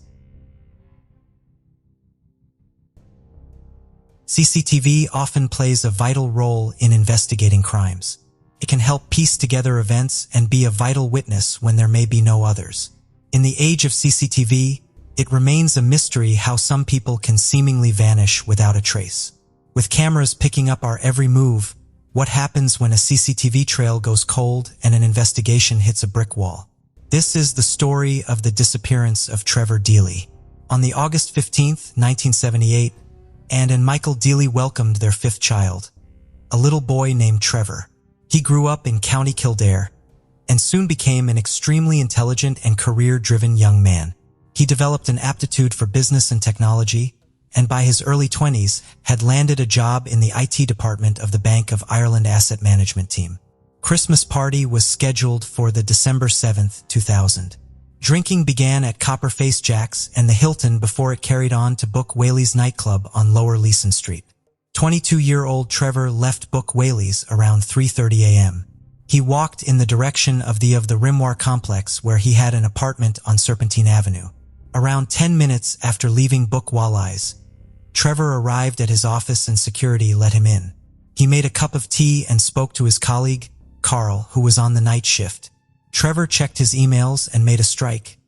CCTV often plays a vital role in investigating crimes. It can help piece together events and be a vital witness when there may be no others. In the age of CCTV, it remains a mystery how some people can seemingly vanish without a trace. With cameras picking up our every move, what happens when a CCTV trail goes cold and an investigation hits a brick wall? This is the story of the disappearance of Trevor Deely. On the August 15, 1978, Anne and Michael Deely welcomed their 5th child, a little boy named Trevor. He grew up in County Kildare and soon became an extremely intelligent and career-driven young man. He developed an aptitude for business and technology, and by his early 20s had landed a job in the IT department of the Bank of Ireland Asset Management team. Christmas party was scheduled for the December 7, 2000. Drinking began at Copperface Jack's and the Hilton before it carried on to Book Whaley's nightclub on Lower Leeson Street. 22-year-old Trevor left Book Whaley's around 3:30 a.m. He walked in the direction of the Rimwar complex where he had an apartment on Serpentine Avenue. Around 10 minutes after leaving Book Whaley's, Trevor arrived at his office and security let him in. He made a cup of tea and spoke to his colleague, Carl, who was on the night shift. Trevor checked his emails and made a strike.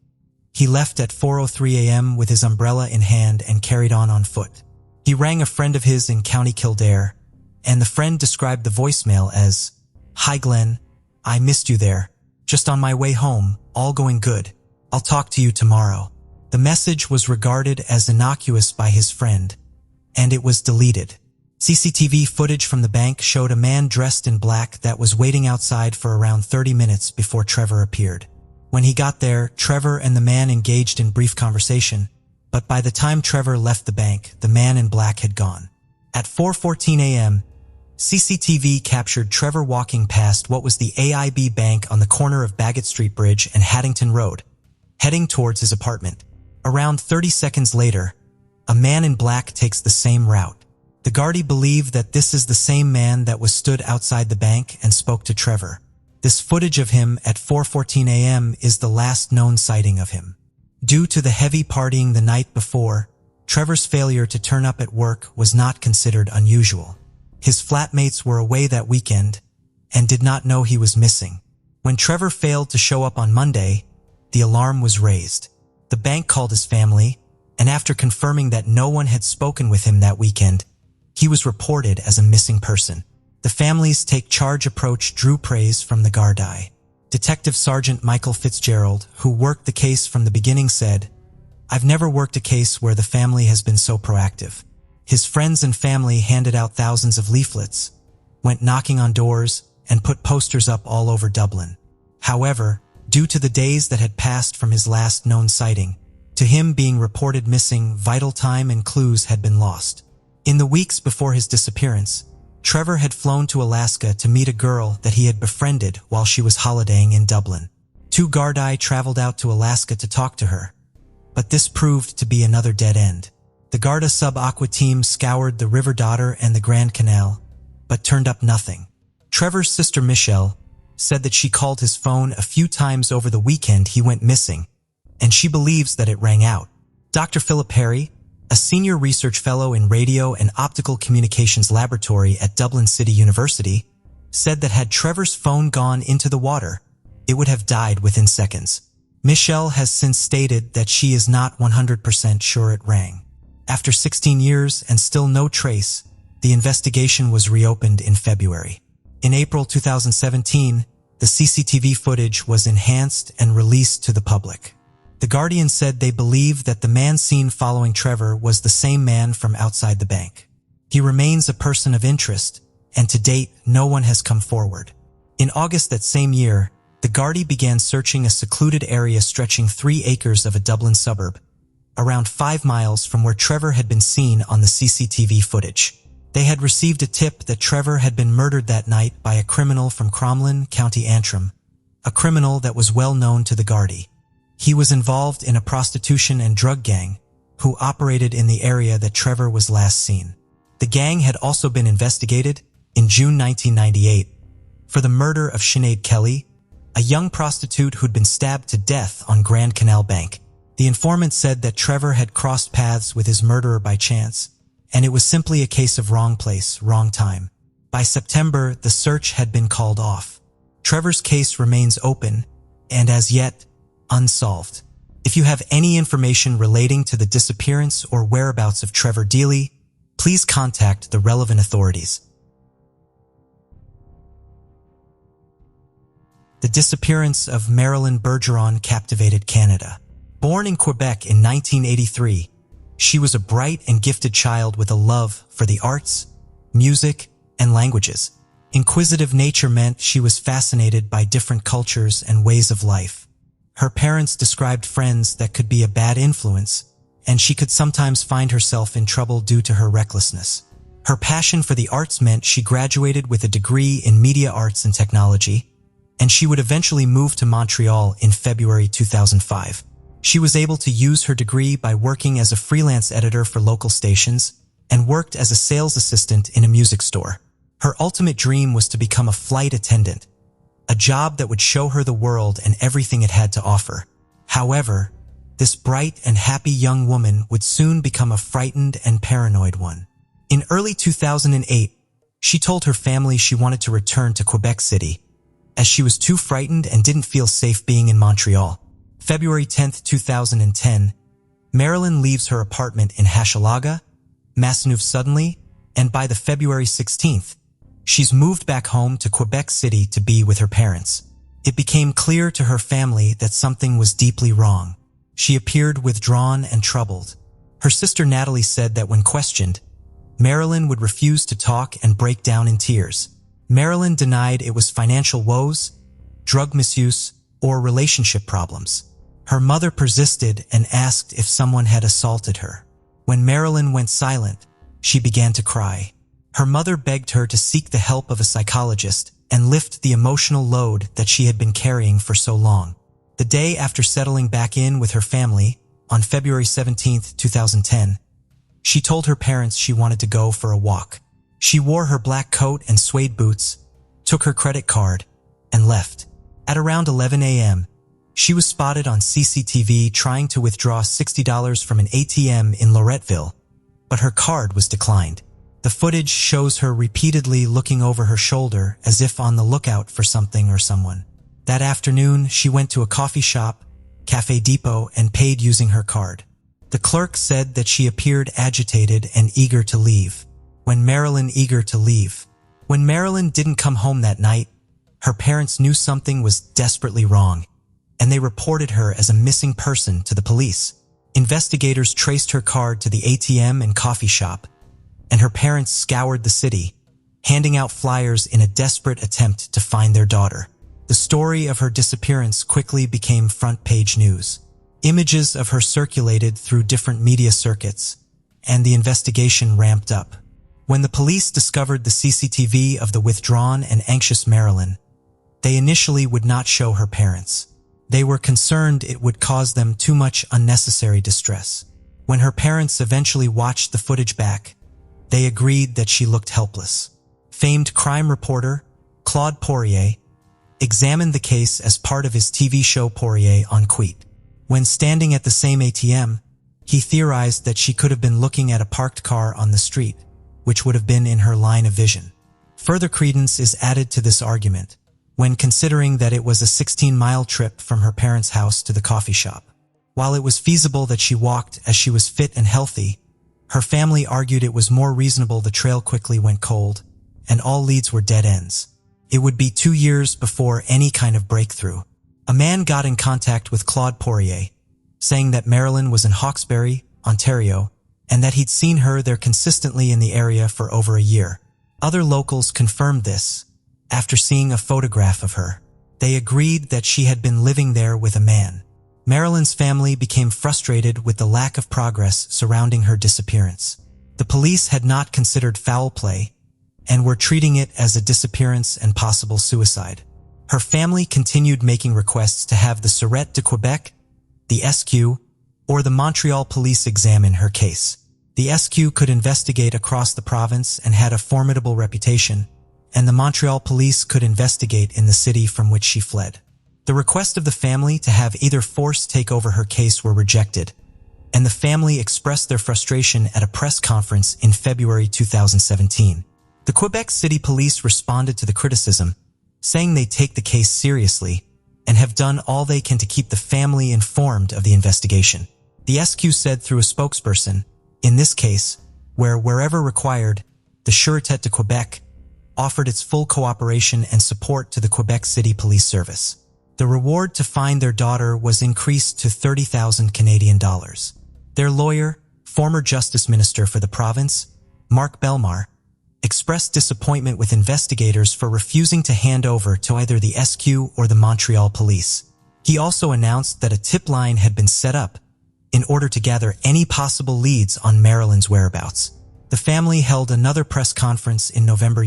He left at 4:03 a.m. with his umbrella in hand and carried on foot. He rang a friend of his in County Kildare, and the friend described the voicemail as, "Hi Glenn, I missed you there. Just on my way home, all going good. I'll talk to you tomorrow." The message was regarded as innocuous by his friend, and it was deleted. CCTV footage from the bank showed a man dressed in black that was waiting outside for around 30 minutes before Trevor appeared. When he got there, Trevor and the man engaged in brief conversation, but by the time Trevor left the bank, the man in black had gone. At 4:14 a.m., CCTV captured Trevor walking past what was the AIB Bank on the corner of Bagot Street Bridge and Haddington Road, heading towards his apartment. Around 30 seconds later, a man in black takes the same route. The Gardaí believe that this is the same man that was stood outside the bank and spoke to Trevor. This footage of him at 4:14 a.m. is the last known sighting of him. Due to the heavy partying the night before, Trevor's failure to turn up at work was not considered unusual. His flatmates were away that weekend and did not know he was missing. When Trevor failed to show up on Monday, the alarm was raised. The bank called his family, and after confirming that no one had spoken with him that weekend, he was reported as a missing person. The family's take-charge approach drew praise from the Gardaí. Detective Sergeant Michael Fitzgerald, who worked the case from the beginning, said, "I've never worked a case where the family has been so proactive. His friends and family handed out thousands of leaflets, went knocking on doors, and put posters up all over Dublin. However, due to the days that had passed from his last known sighting, to him being reported missing, vital time and clues had been lost. In the weeks before his disappearance, Trevor had flown to Alaska to meet a girl that he had befriended while she was holidaying in Dublin. 2 Gardaí traveled out to Alaska to talk to her, but this proved to be another dead end. The Garda sub-aqua team scoured the River Dodder and the Grand Canal, but turned up nothing. Trevor's sister Michelle said that she called his phone a few times over the weekend he went missing, and she believes that it rang out. Dr. Philip Perry, a senior research fellow in radio and optical communications laboratory at Dublin City University, said that had Trevor's phone gone into the water, it would have died within seconds. Michelle has since stated that she is not 100% sure it rang. After 16 years and still no trace, the investigation was reopened in February. In April 2017, the CCTV footage was enhanced and released to the public. The Guardian said they believe that the man seen following Trevor was the same man from outside the bank. He remains a person of interest, and to date, no one has come forward. In August that same year, the Gardaí began searching a secluded area stretching 3 acres of a Dublin suburb, around 5 miles from where Trevor had been seen on the CCTV footage. They had received a tip that Trevor had been murdered that night by a criminal from Cromlin, County Antrim, a criminal that was well known to the Gardaí. He was involved in a prostitution and drug gang who operated in the area that Trevor was last seen. The gang had also been investigated in June 1998 for the murder of Sinead Kelly, a young prostitute who'd been stabbed to death on Grand Canal Bank. The informant said that Trevor had crossed paths with his murderer by chance, and it was simply a case of wrong place, wrong time. By September, the search had been called off. Trevor's case remains open, and as yet, unsolved. If you have any information relating to the disappearance or whereabouts of Trevor Deely, please contact the relevant authorities. The disappearance of Marilyn Bergeron captivated Canada. Born in Quebec in 1983, she was a bright and gifted child with a love for the arts, music, and languages. Inquisitive nature meant she was fascinated by different cultures and ways of life. Her parents described friends that could be a bad influence, and she could sometimes find herself in trouble due to her recklessness. Her passion for the arts meant she graduated with a degree in media arts and technology, and she would eventually move to Montreal in February 2005. She was able to use her degree by working as a freelance editor for local stations and worked as a sales assistant in a music store. Her ultimate dream was to become a flight attendant, a job that would show her the world and everything it had to offer. However, this bright and happy young woman would soon become a frightened and paranoid one. In early 2008, she told her family she wanted to return to Quebec City, as she was too frightened and didn't feel safe being in Montreal. February 10, 2010, Marilyn leaves her apartment in Hochelaga, Maisonneuve suddenly, and by the February 16th, she's moved back home to Quebec City to be with her parents. It became clear to her family that something was deeply wrong. She appeared withdrawn and troubled. Her sister Natalie said that when questioned, Marilyn would refuse to talk and break down in tears. Marilyn denied it was financial woes, drug misuse, or relationship problems. Her mother persisted and asked if someone had assaulted her. When Marilyn went silent, she began to cry. Her mother begged her to seek the help of a psychologist and lift the emotional load that she had been carrying for so long. The day after settling back in with her family, on February 17, 2010, she told her parents she wanted to go for a walk. She wore her black coat and suede boots, took her credit card, and left. At around 11 a.m., she was spotted on CCTV trying to withdraw $60 from an ATM in Loretteville, but her card was declined. The footage shows her repeatedly looking over her shoulder as if on the lookout for something or someone. That afternoon, she went to a coffee shop, Café Depot, and paid using her card. The clerk said that she appeared agitated and eager to leave. When Marilyn didn't come home that night, her parents knew something was desperately wrong, and they reported her as a missing person to the police. Investigators traced her card to the ATM and coffee shop, and her parents scoured the city, handing out flyers in a desperate attempt to find their daughter. The story of her disappearance quickly became front-page news. Images of her circulated through different media circuits, and the investigation ramped up. When the police discovered the CCTV of the withdrawn and anxious Marilyn, they initially would not show her parents. They were concerned it would cause them too much unnecessary distress. When her parents eventually watched the footage back, they agreed that she looked helpless. Famed crime reporter Claude Poirier examined the case as part of his TV show Poirier on Queet. When standing at the same ATM, He theorized that she could have been looking at a parked car on the street, which would have been in her line of vision. Further credence is added to this argument when considering that it was a 16-mile trip from her parents' house to the coffee shop. While it was feasible that she walked as she was fit and healthy, her family argued it was more reasonable the trail quickly went cold, and all leads were dead ends. It would be 2 years before any kind of breakthrough. A man got in contact with Claude Poirier, saying that Marilyn was in Hawkesbury, Ontario, and that he'd seen her there consistently in the area for over a year. Other locals confirmed this after seeing a photograph of her. They agreed that she had been living there with a man. Marilyn's family became frustrated with the lack of progress surrounding her disappearance. The police had not considered foul play and were treating it as a disappearance and possible suicide. Her family continued making requests to have the Sûreté de Quebec, the SQ, or the Montreal police examine her case. The SQ could investigate across the province and had a formidable reputation, and the Montreal police could investigate in the city from which she fled. The request of the family to have either force take over her case were rejected, and the family expressed their frustration at a press conference in February 2017. The Quebec City Police responded to the criticism, saying they take the case seriously and have done all they can to keep the family informed of the investigation. The SQ said through a spokesperson, in this case, wherever required, the Sûreté de Quebec offered its full cooperation and support to the Quebec City Police Service. The reward to find their daughter was increased to 30,000 Canadian dollars. Their lawyer, former Justice Minister for the province, Marc Bellemare, expressed disappointment with investigators for refusing to hand over to either the SQ or the Montreal police. He also announced that a tip line had been set up in order to gather any possible leads on Marilyn's whereabouts. The family held another press conference in November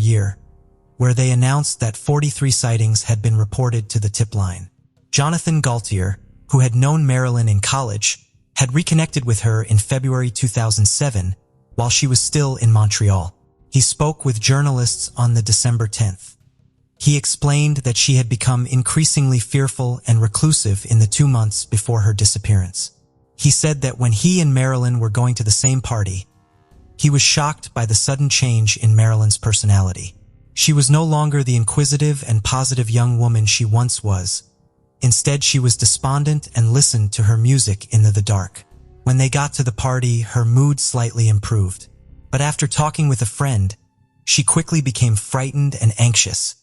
where they announced that 43 sightings had been reported to the tip line. Jonathan Gaultier, who had known Marilyn in college, had reconnected with her in February 2007 while she was still in Montreal. He spoke with journalists on the December 10th. He explained that she had become increasingly fearful and reclusive in the 2 months before her disappearance. He said that when he and Marilyn were going to the same party, he was shocked by the sudden change in Marilyn's personality. She was no longer the inquisitive and positive young woman she once was. Instead, she was despondent and listened to her music in the dark. When they got to the party, her mood slightly improved. But after talking with a friend, she quickly became frightened and anxious,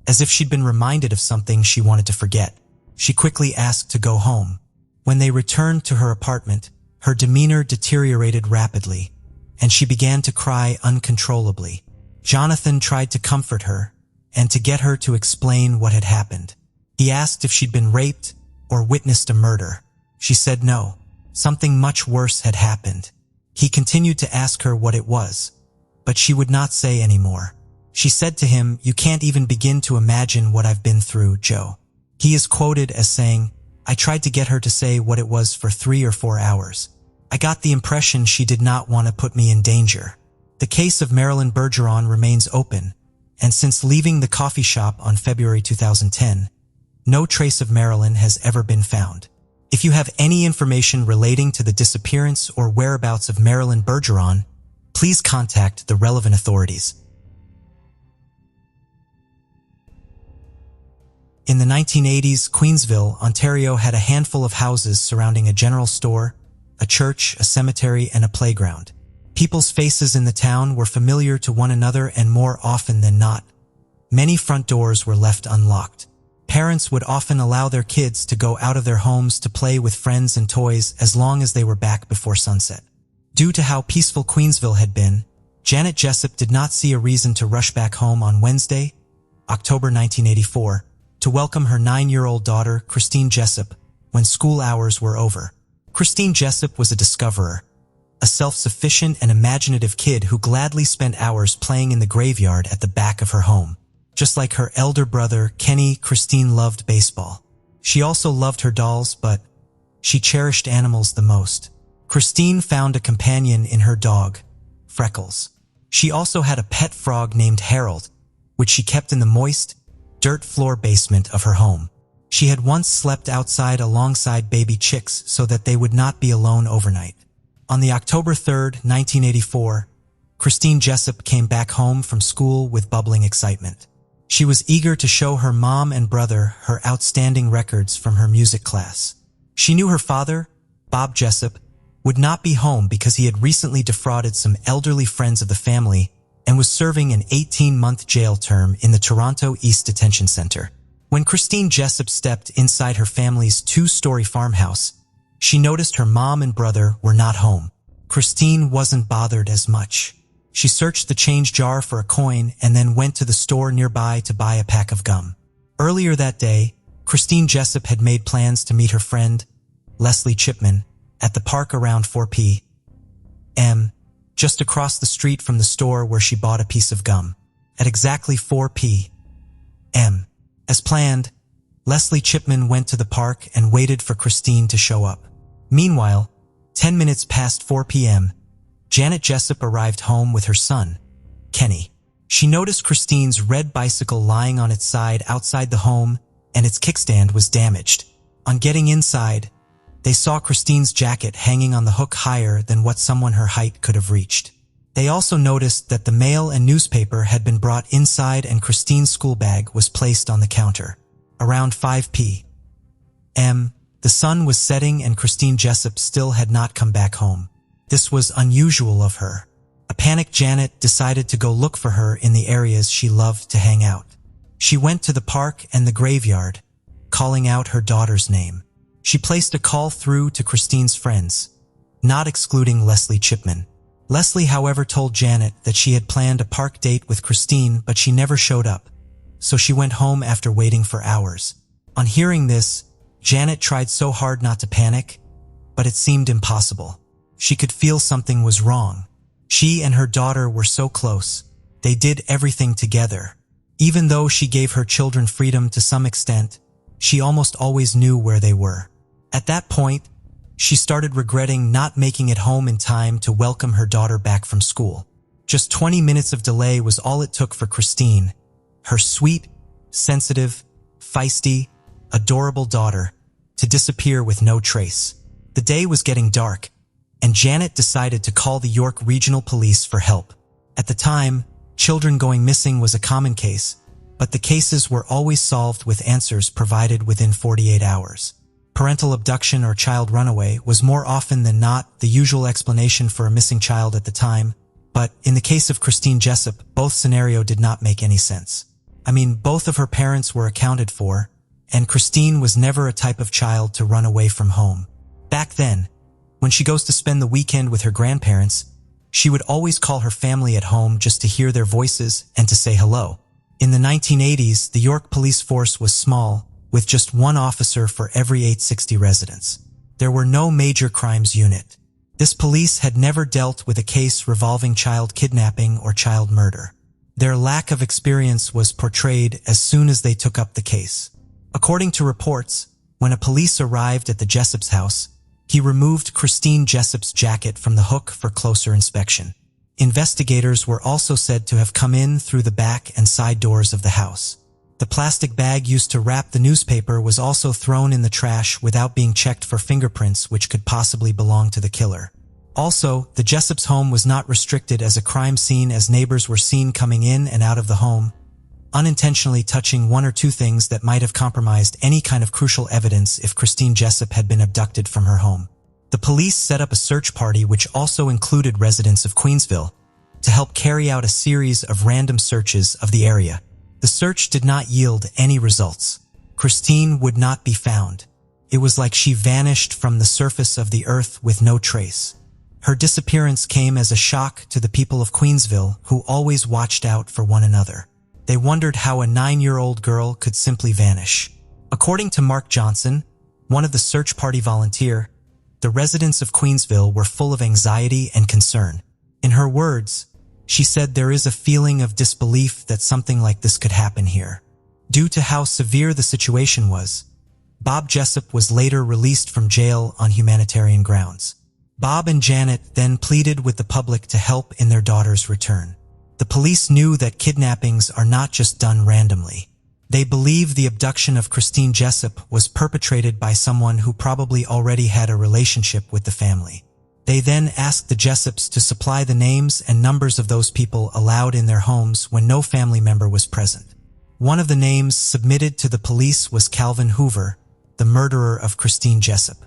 as if she'd been reminded of something she wanted to forget. She quickly asked to go home. When they returned to her apartment, her demeanor deteriorated rapidly, and she began to cry uncontrollably. Jonathan tried to comfort her and to get her to explain what had happened. He asked if she'd been raped or witnessed a murder. She said no, something much worse had happened. He continued to ask her what it was, but she would not say any more. She said to him, "You can't even begin to imagine what I've been through, Joe." He is quoted as saying, "I tried to get her to say what it was for 3 or 4 hours. I got the impression she did not want to put me in danger." The case of Marilyn Bergeron remains open, and since leaving the coffee shop on February 2010, no trace of Marilyn has ever been found. If you have any information relating to the disappearance or whereabouts of Marilyn Bergeron, please contact the relevant authorities. In the 1980s, Queensville, Ontario had a handful of houses surrounding a general store, a church, a cemetery, and a playground. People's faces in the town were familiar to one another, and more often than not, many front doors were left unlocked. Parents would often allow their kids to go out of their homes to play with friends and toys as long as they were back before sunset. Due to how peaceful Queensville had been, Janet Jessup did not see a reason to rush back home on Wednesday, October 1984, to welcome her 9-year-old daughter, Christine Jessup, when school hours were over. Christine Jessup was a discoverer, a self-sufficient and imaginative kid who gladly spent hours playing in the graveyard at the back of her home. Just like her elder brother, Kenny, Christine loved baseball. She also loved her dolls, but she cherished animals the most. Christine found a companion in her dog, Freckles. She also had a pet frog named Harold, which she kept in the moist, dirt floor basement of her home. She had once slept outside alongside baby chicks so that they would not be alone overnight. On the October 3, 1984, Christine Jessup came back home from school with bubbling excitement. She was eager to show her mom and brother her outstanding records from her music class. She knew her father, Bob Jessup, would not be home because he had recently defrauded some elderly friends of the family and was serving an 18-month jail term in the Toronto East Detention Center. When Christine Jessup stepped inside her family's two-story farmhouse, she noticed her mom and brother were not home. Christine wasn't bothered as much. She searched the change jar for a coin and then went to the store nearby to buy a pack of gum. Earlier that day, Christine Jessup had made plans to meet her friend, Leslie Chipman, at the park around 4 p.m., just across the street from the store where she bought a piece of gum. At exactly 4 p.m., as planned, Leslie Chipman went to the park and waited for Christine to show up. Meanwhile, 10 minutes past 4 p.m., Janet Jessup arrived home with her son, Kenny. She noticed Christine's red bicycle lying on its side outside the home, and its kickstand was damaged. On getting inside, they saw Christine's jacket hanging on the hook higher than what someone her height could have reached. They also noticed that the mail and newspaper had been brought inside and Christine's school bag was placed on the counter. Around 5 p.m., the sun was setting and Christine Jessup still had not come back home. This was unusual of her. A panicked Janet decided to go look for her in the areas she loved to hang out. She went to the park and the graveyard, calling out her daughter's name. She placed a call through to Christine's friends, not excluding Leslie Chipman. Leslie, however, told Janet that she had planned a park date with Christine, but she never showed up, so she went home after waiting for hours. On hearing this, Janet tried so hard not to panic, but it seemed impossible. She could feel something was wrong. She and her daughter were so close. They did everything together. Even though she gave her children freedom to some extent, she almost always knew where they were. At that point, she started regretting not making it home in time to welcome her daughter back from school. Just 20 minutes of delay was all it took for Christine, her sweet, sensitive, feisty, adorable daughter, to disappear with no trace. The day was getting dark, and Janet decided to call the York Regional Police for help. At the time, children going missing was a common case, but the cases were always solved with answers provided within 48 hours. Parental abduction or child runaway was more often than not the usual explanation for a missing child at the time, but in the case of Christine Jessup, both scenarios did not make any sense. I mean, both of her parents were accounted for, and Christine was never a type of child to run away from home. Back then, when she goes to spend the weekend with her grandparents, she would always call her family at home just to hear their voices and to say hello. In the 1980s, the York police force was small, with just one officer for every 860 residents. There were no major crimes unit. This police had never dealt with a case revolving child kidnapping or child murder. Their lack of experience was portrayed as soon as they took up the case. According to reports, when a police arrived at the Jessup's house, he removed Christine Jessup's jacket from the hook for closer inspection. Investigators were also said to have come in through the back and side doors of the house. The plastic bag used to wrap the newspaper was also thrown in the trash without being checked for fingerprints which could possibly belong to the killer. Also, the Jessup's home was not restricted as a crime scene as neighbors were seen coming in and out of the home, unintentionally touching one or two things that might have compromised any kind of crucial evidence if Christine Jessup had been abducted from her home. The police set up a search party which also included residents of Queensville to help carry out a series of random searches of the area. The search did not yield any results. Christine would not be found. It was like she vanished from the surface of the earth with no trace. Her disappearance came as a shock to the people of Queensville who always watched out for one another. They wondered how a 9-year-old girl could simply vanish. According to Mark Johnson, one of the search party volunteers, the residents of Queensville were full of anxiety and concern. In her words, she said there is a feeling of disbelief that something like this could happen here. Due to how severe the situation was, Bob Jessup was later released from jail on humanitarian grounds. Bob and Janet then pleaded with the public to help in their daughter's return. The police knew that kidnappings are not just done randomly. They believe the abduction of Christine Jessup was perpetrated by someone who probably already had a relationship with the family. They then asked the Jessups to supply the names and numbers of those people allowed in their homes when no family member was present. One of the names submitted to the police was Calvin Hoover, the murderer of Christine Jessup.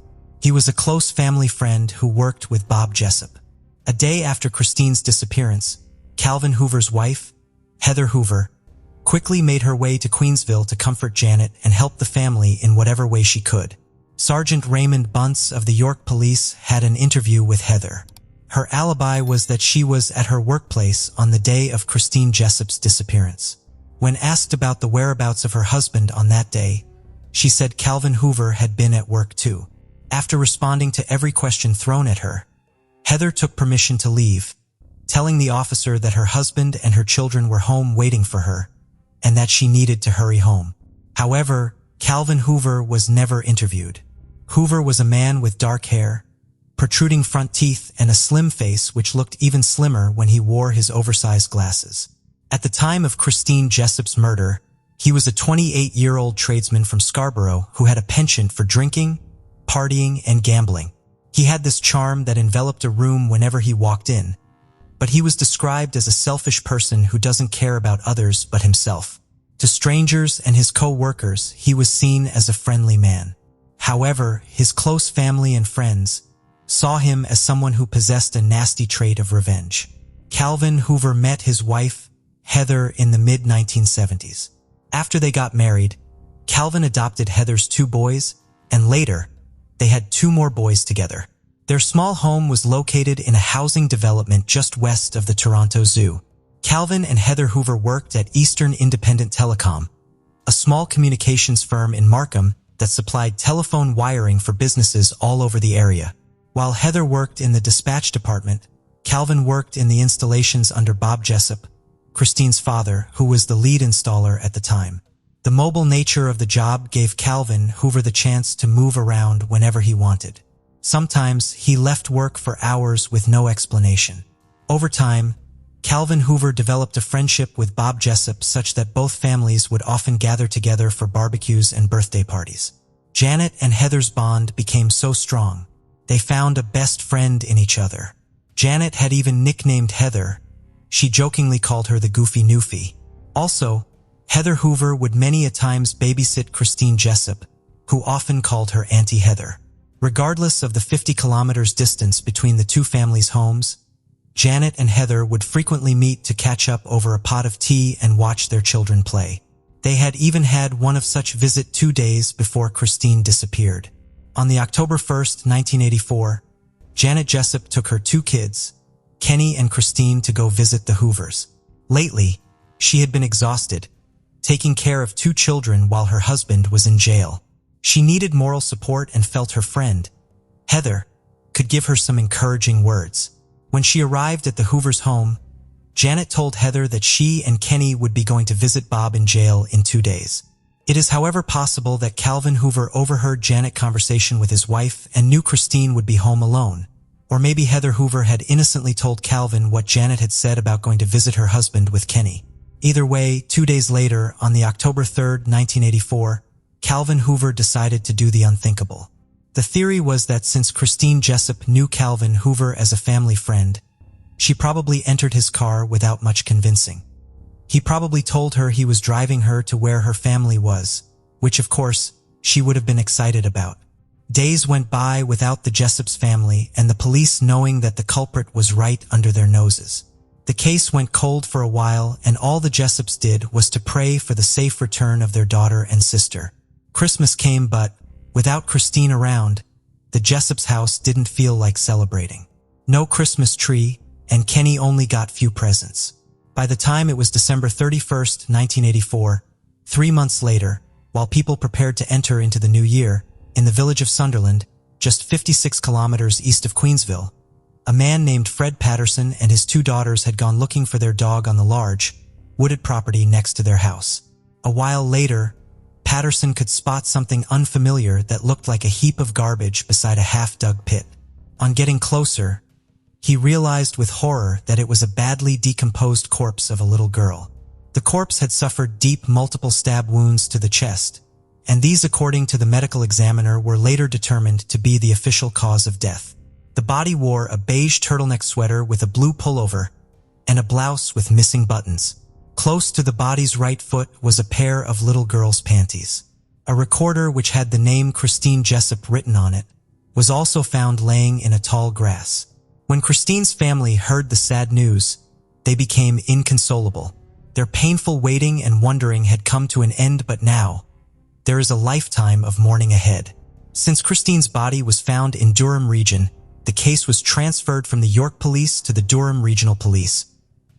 He was a close family friend who worked with Bob Jessup. A day after Christine's disappearance, Calvin Hoover's wife, Heather Hoover, quickly made her way to Queensville to comfort Janet and help the family in whatever way she could. Sergeant Raymond Bunce of the York Police had an interview with Heather. Her alibi was that she was at her workplace on the day of Christine Jessup's disappearance. When asked about the whereabouts of her husband on that day, she said Calvin Hoover had been at work too. After responding to every question thrown at her, Heather took permission to leave, telling the officer that her husband and her children were home waiting for her, and that she needed to hurry home. However, Calvin Hoover was never interviewed. Hoover was a man with dark hair, protruding front teeth, and a slim face which looked even slimmer when he wore his oversized glasses. At the time of Christine Jessup's murder, he was a 28-year-old tradesman from Scarborough who had a penchant for drinking, partying, and gambling. He had this charm that enveloped a room whenever he walked in, but he was described as a selfish person who doesn't care about others but himself. To strangers and his co-workers, he was seen as a friendly man. However, his close family and friends saw him as someone who possessed a nasty trait of revenge. Calvin Hoover met his wife, Heather, in the mid-1970s. After they got married, Calvin adopted Heather's 2 boys, and later, they had 2 more boys together. Their small home was located in a housing development just west of the Toronto Zoo. Calvin and Heather Hoover worked at Eastern Independent Telecom, a small communications firm in Markham that supplied telephone wiring for businesses all over the area. While Heather worked in the dispatch department, Calvin worked in the installations under Bob Jessup, Christine's father, who was the lead installer at the time. The mobile nature of the job gave Calvin Hoover the chance to move around whenever he wanted. Sometimes he left work for hours with no explanation. Over time, Calvin Hoover developed a friendship with Bob Jessup such that both families would often gather together for barbecues and birthday parties. Janet and Heather's bond became so strong, they found a best friend in each other. Janet had even nicknamed Heather. She jokingly called her the Goofy Newfie. Also, Heather Hoover would many a times babysit Christine Jessup, who often called her Auntie Heather. Regardless of the 50 kilometers distance between the 2 families' homes, Janet and Heather would frequently meet to catch up over a pot of tea and watch their children play. They had even had one of such visit 2 days before Christine disappeared. On the October 1st, 1984, Janet Jessup took her 2 kids, Kenny and Christine, to go visit the Hoovers. Lately, she had been exhausted, taking care of 2 children while her husband was in jail. She needed moral support and felt her friend, Heather, could give her some encouraging words. When she arrived at the Hoovers' home, Janet told Heather that she and Kenny would be going to visit Bob in jail in 2 days. It is, however, possible that Calvin Hoover overheard Janet's conversation with his wife and knew Christine would be home alone. Or maybe Heather Hoover had innocently told Calvin what Janet had said about going to visit her husband with Kenny. Either way, 2 days later, on the October 3rd, 1984, Calvin Hoover decided to do the unthinkable. The theory was that since Christine Jessup knew Calvin Hoover as a family friend, she probably entered his car without much convincing. He probably told her he was driving her to where her family was, which of course, she would have been excited about. Days went by without the Jessup's family and the police knowing that the culprit was right under their noses. The case went cold for a while, and all the Jessups did was to pray for the safe return of their daughter and sister. Christmas came, but without Christine around, the Jessup's house didn't feel like celebrating. No Christmas tree, and Kenny only got few presents. By the time it was December 31st, 1984, 3 months later, while people prepared to enter into the new year, in the village of Sunderland, just 56 kilometers east of Queensville, a man named Fred Patterson and his 2 daughters had gone looking for their dog on the large, wooded property next to their house. A while later, Patterson could spot something unfamiliar that looked like a heap of garbage beside a half-dug pit. On getting closer, he realized with horror that it was a badly decomposed corpse of a little girl. The corpse had suffered deep multiple stab wounds to the chest, and these, according to the medical examiner, were later determined to be the official cause of death. The body wore a beige turtleneck sweater with a blue pullover and a blouse with missing buttons. Close to the body's right foot was a pair of little girl's panties. A recorder which had the name Christine Jessup written on it was also found laying in a tall grass. When Christine's family heard the sad news, they became inconsolable. Their painful waiting and wondering had come to an end, but now there is a lifetime of mourning ahead. Since Christine's body was found in Durham region, the case was transferred from the York Police to the Durham Regional Police,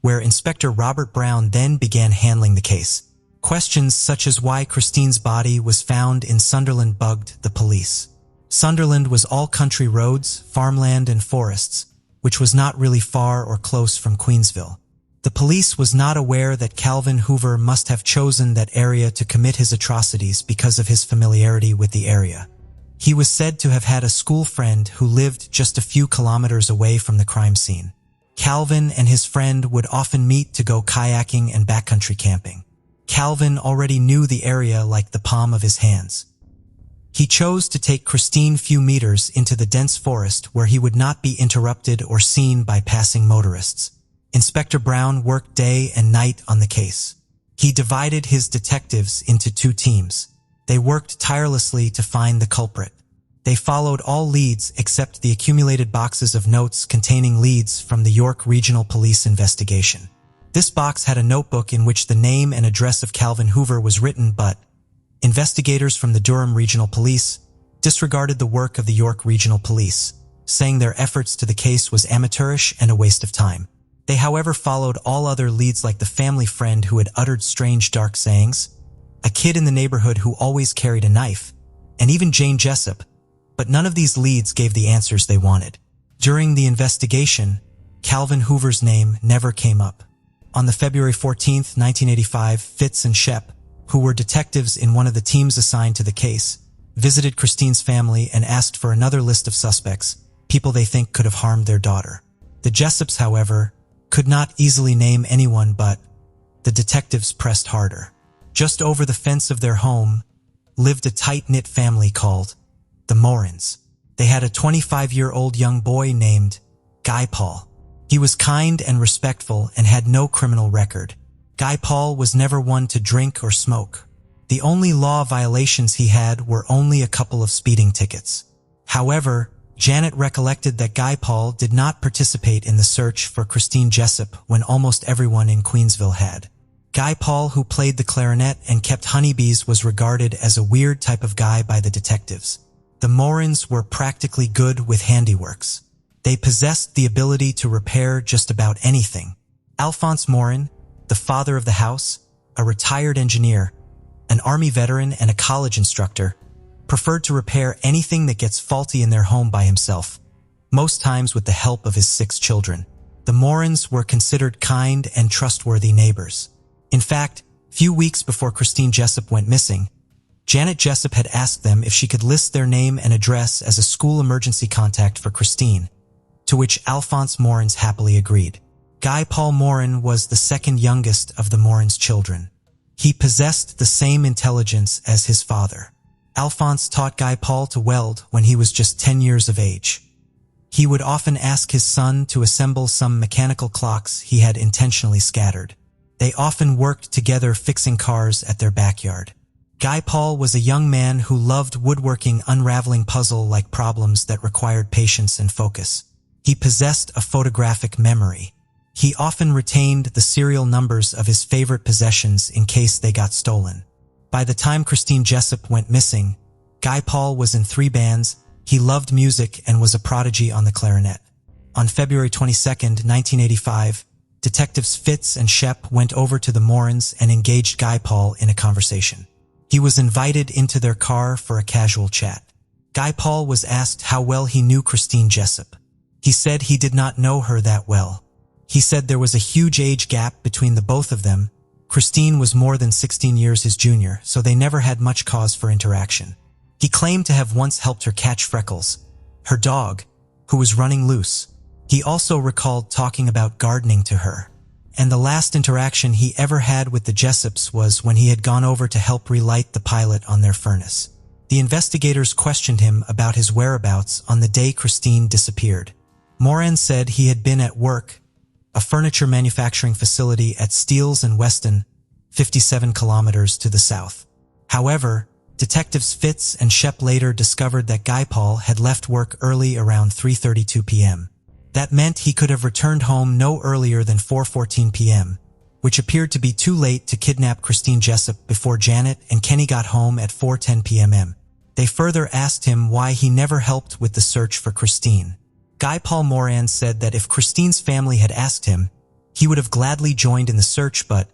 where Inspector Robert Brown then began handling the case. Questions such as why Christine's body was found in Sunderland bugged the police. Sunderland was all country roads, farmland and forests, which was not really far or close from Queensville. The police was not aware that Calvin Hoover must have chosen that area to commit his atrocities because of his familiarity with the area. He was said to have had a school friend who lived just a few kilometers away from the crime scene. Calvin and his friend would often meet to go kayaking and backcountry camping. Calvin already knew the area like the palm of his hands. He chose to take Christine few meters into the dense forest where he would not be interrupted or seen by passing motorists. Inspector Brown worked day and night on the case. He divided his detectives into 2 teams. They worked tirelessly to find the culprit. They followed all leads except the accumulated boxes of notes containing leads from the York Regional Police investigation. This box had a notebook in which the name and address of Calvin Hoover was written, but investigators from the Durham Regional Police disregarded the work of the York Regional Police, saying their efforts to the case was amateurish and a waste of time. They, however, followed all other leads like the family friend who had uttered strange dark sayings, a kid in the neighborhood who always carried a knife, and even Jane Jessup, but none of these leads gave the answers they wanted. During the investigation, Calvin Hoover's name never came up. On the February 14, 1985, Fitz and Shep, who were detectives in one of the teams assigned to the case, visited Christine's family and asked for another list of suspects, people they think could have harmed their daughter. The Jessups, however, could not easily name anyone, but the detectives pressed harder. Just over the fence of their home lived a tight-knit family called the Morans. They had a 25-year-old young boy named Guy Paul. He was kind and respectful and had no criminal record. Guy Paul was never one to drink or smoke. The only law violations he had were only a couple of speeding tickets. However, Janet recollected that Guy Paul did not participate in the search for Christine Jessup when almost everyone in Queensville had. Guy Paul, who played the clarinet and kept honeybees, was regarded as a weird type of guy by the detectives. The Morans were practically good with handiworks. They possessed the ability to repair just about anything. Alphonse Morin, the father of the house, a retired engineer, an army veteran and a college instructor, preferred to repair anything that gets faulty in their home by himself, most times with the help of his 6 children. The Morans were considered kind and trustworthy neighbors. In fact, few weeks before Christine Jessup went missing, Janet Jessup had asked them if she could list their name and address as a school emergency contact for Christine, to which Alphonse Morans happily agreed. Guy Paul Morin was the second youngest of the Morans' children. He possessed the same intelligence as his father. Alphonse taught Guy Paul to weld when he was just 10 years of age. He would often ask his son to assemble some mechanical clocks he had intentionally scattered. They often worked together fixing cars at their backyard. Guy Paul was a young man who loved woodworking, unraveling puzzle-like problems that required patience and focus. He possessed a photographic memory. He often retained the serial numbers of his favorite possessions in case they got stolen. By the time Christine Jessup went missing, Guy Paul was in 3 bands, he loved music and was a prodigy on the clarinet. On February 22, 1985, Detectives Fitz and Shep went over to the Morans and engaged Guy Paul in a conversation. He was invited into their car for a casual chat. Guy Paul was asked how well he knew Christine Jessup. He said he did not know her that well. He said there was a huge age gap between the both of them. Christine was more than 16 years his junior, so they never had much cause for interaction. He claimed to have once helped her catch Freckles, her dog, who was running loose. He also recalled talking about gardening to her. And the last interaction he ever had with the Jessups was when he had gone over to help relight the pilot on their furnace. The investigators questioned him about his whereabouts on the day Christine disappeared. Moran said he had been at work, a furniture manufacturing facility at Steeles and Weston, 57 kilometers to the south. However, detectives Fitz and Shep later discovered that Guy Paul had left work early around 3:32 p.m. That meant he could have returned home no earlier than 4:14 p.m., which appeared to be too late to kidnap Christine Jessup before Janet and Kenny got home at 4:10 p.m. They further asked him why he never helped with the search for Christine. Guy Paul Moran said that if Christine's family had asked him, he would have gladly joined in the search, but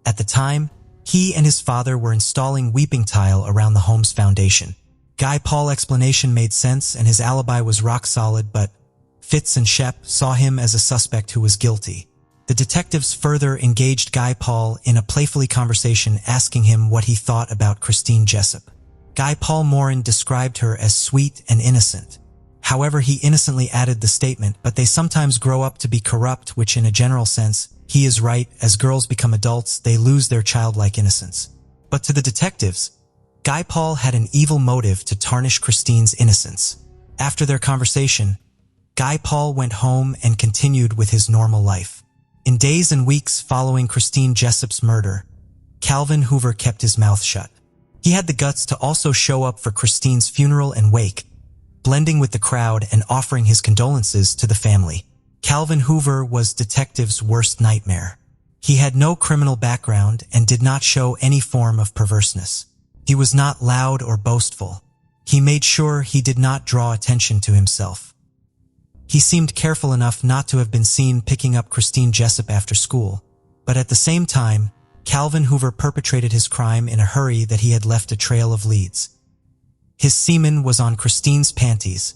at the time, he and his father were installing weeping tile around the home's foundation. Guy Paul's explanation made sense and his alibi was rock solid, but Fitz and Shep saw him as a suspect who was guilty. The detectives further engaged Guy Paul in a playfully conversation, asking him what he thought about Christine Jessup. Guy Paul Moran described her as sweet and innocent. However, he innocently added the statement, but they sometimes grow up to be corrupt, which in a general sense, he is right. As girls become adults, they lose their childlike innocence. But to the detectives, Guy Paul had an evil motive to tarnish Christine's innocence. After their conversation, Guy Paul went home and continued with his normal life. In days and weeks following Christine Jessup's murder, Calvin Hoover kept his mouth shut. He had the guts to also show up for Christine's funeral and wake, blending with the crowd and offering his condolences to the family. Calvin Hoover was detectives' worst nightmare. He had no criminal background and did not show any form of perverseness. He was not loud or boastful. He made sure he did not draw attention to himself. He seemed careful enough not to have been seen picking up Christine Jessup after school, but at the same time, Calvin Hoover perpetrated his crime in a hurry that he had left a trail of leads. His semen was on Christine's panties,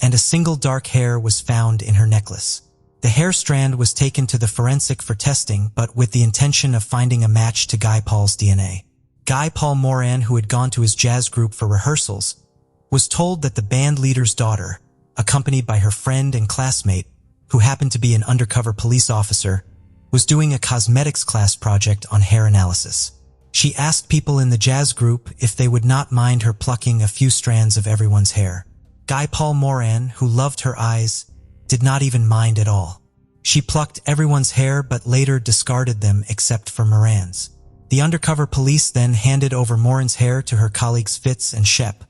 and a single dark hair was found in her necklace. The hair strand was taken to the forensic for testing, but with the intention of finding a match to Guy Paul's DNA. Guy Paul Moran, who had gone to his jazz group for rehearsals, was told that the band leader's daughter, accompanied by her friend and classmate, who happened to be an undercover police officer, was doing a cosmetics class project on hair analysis. She asked people in the jazz group if they would not mind her plucking a few strands of everyone's hair. Guy Paul Moran, who loved her eyes, did not even mind at all. She plucked everyone's hair but later discarded them except for Moran's. The undercover police then handed over Moran's hair to her colleagues Fitz and Shep,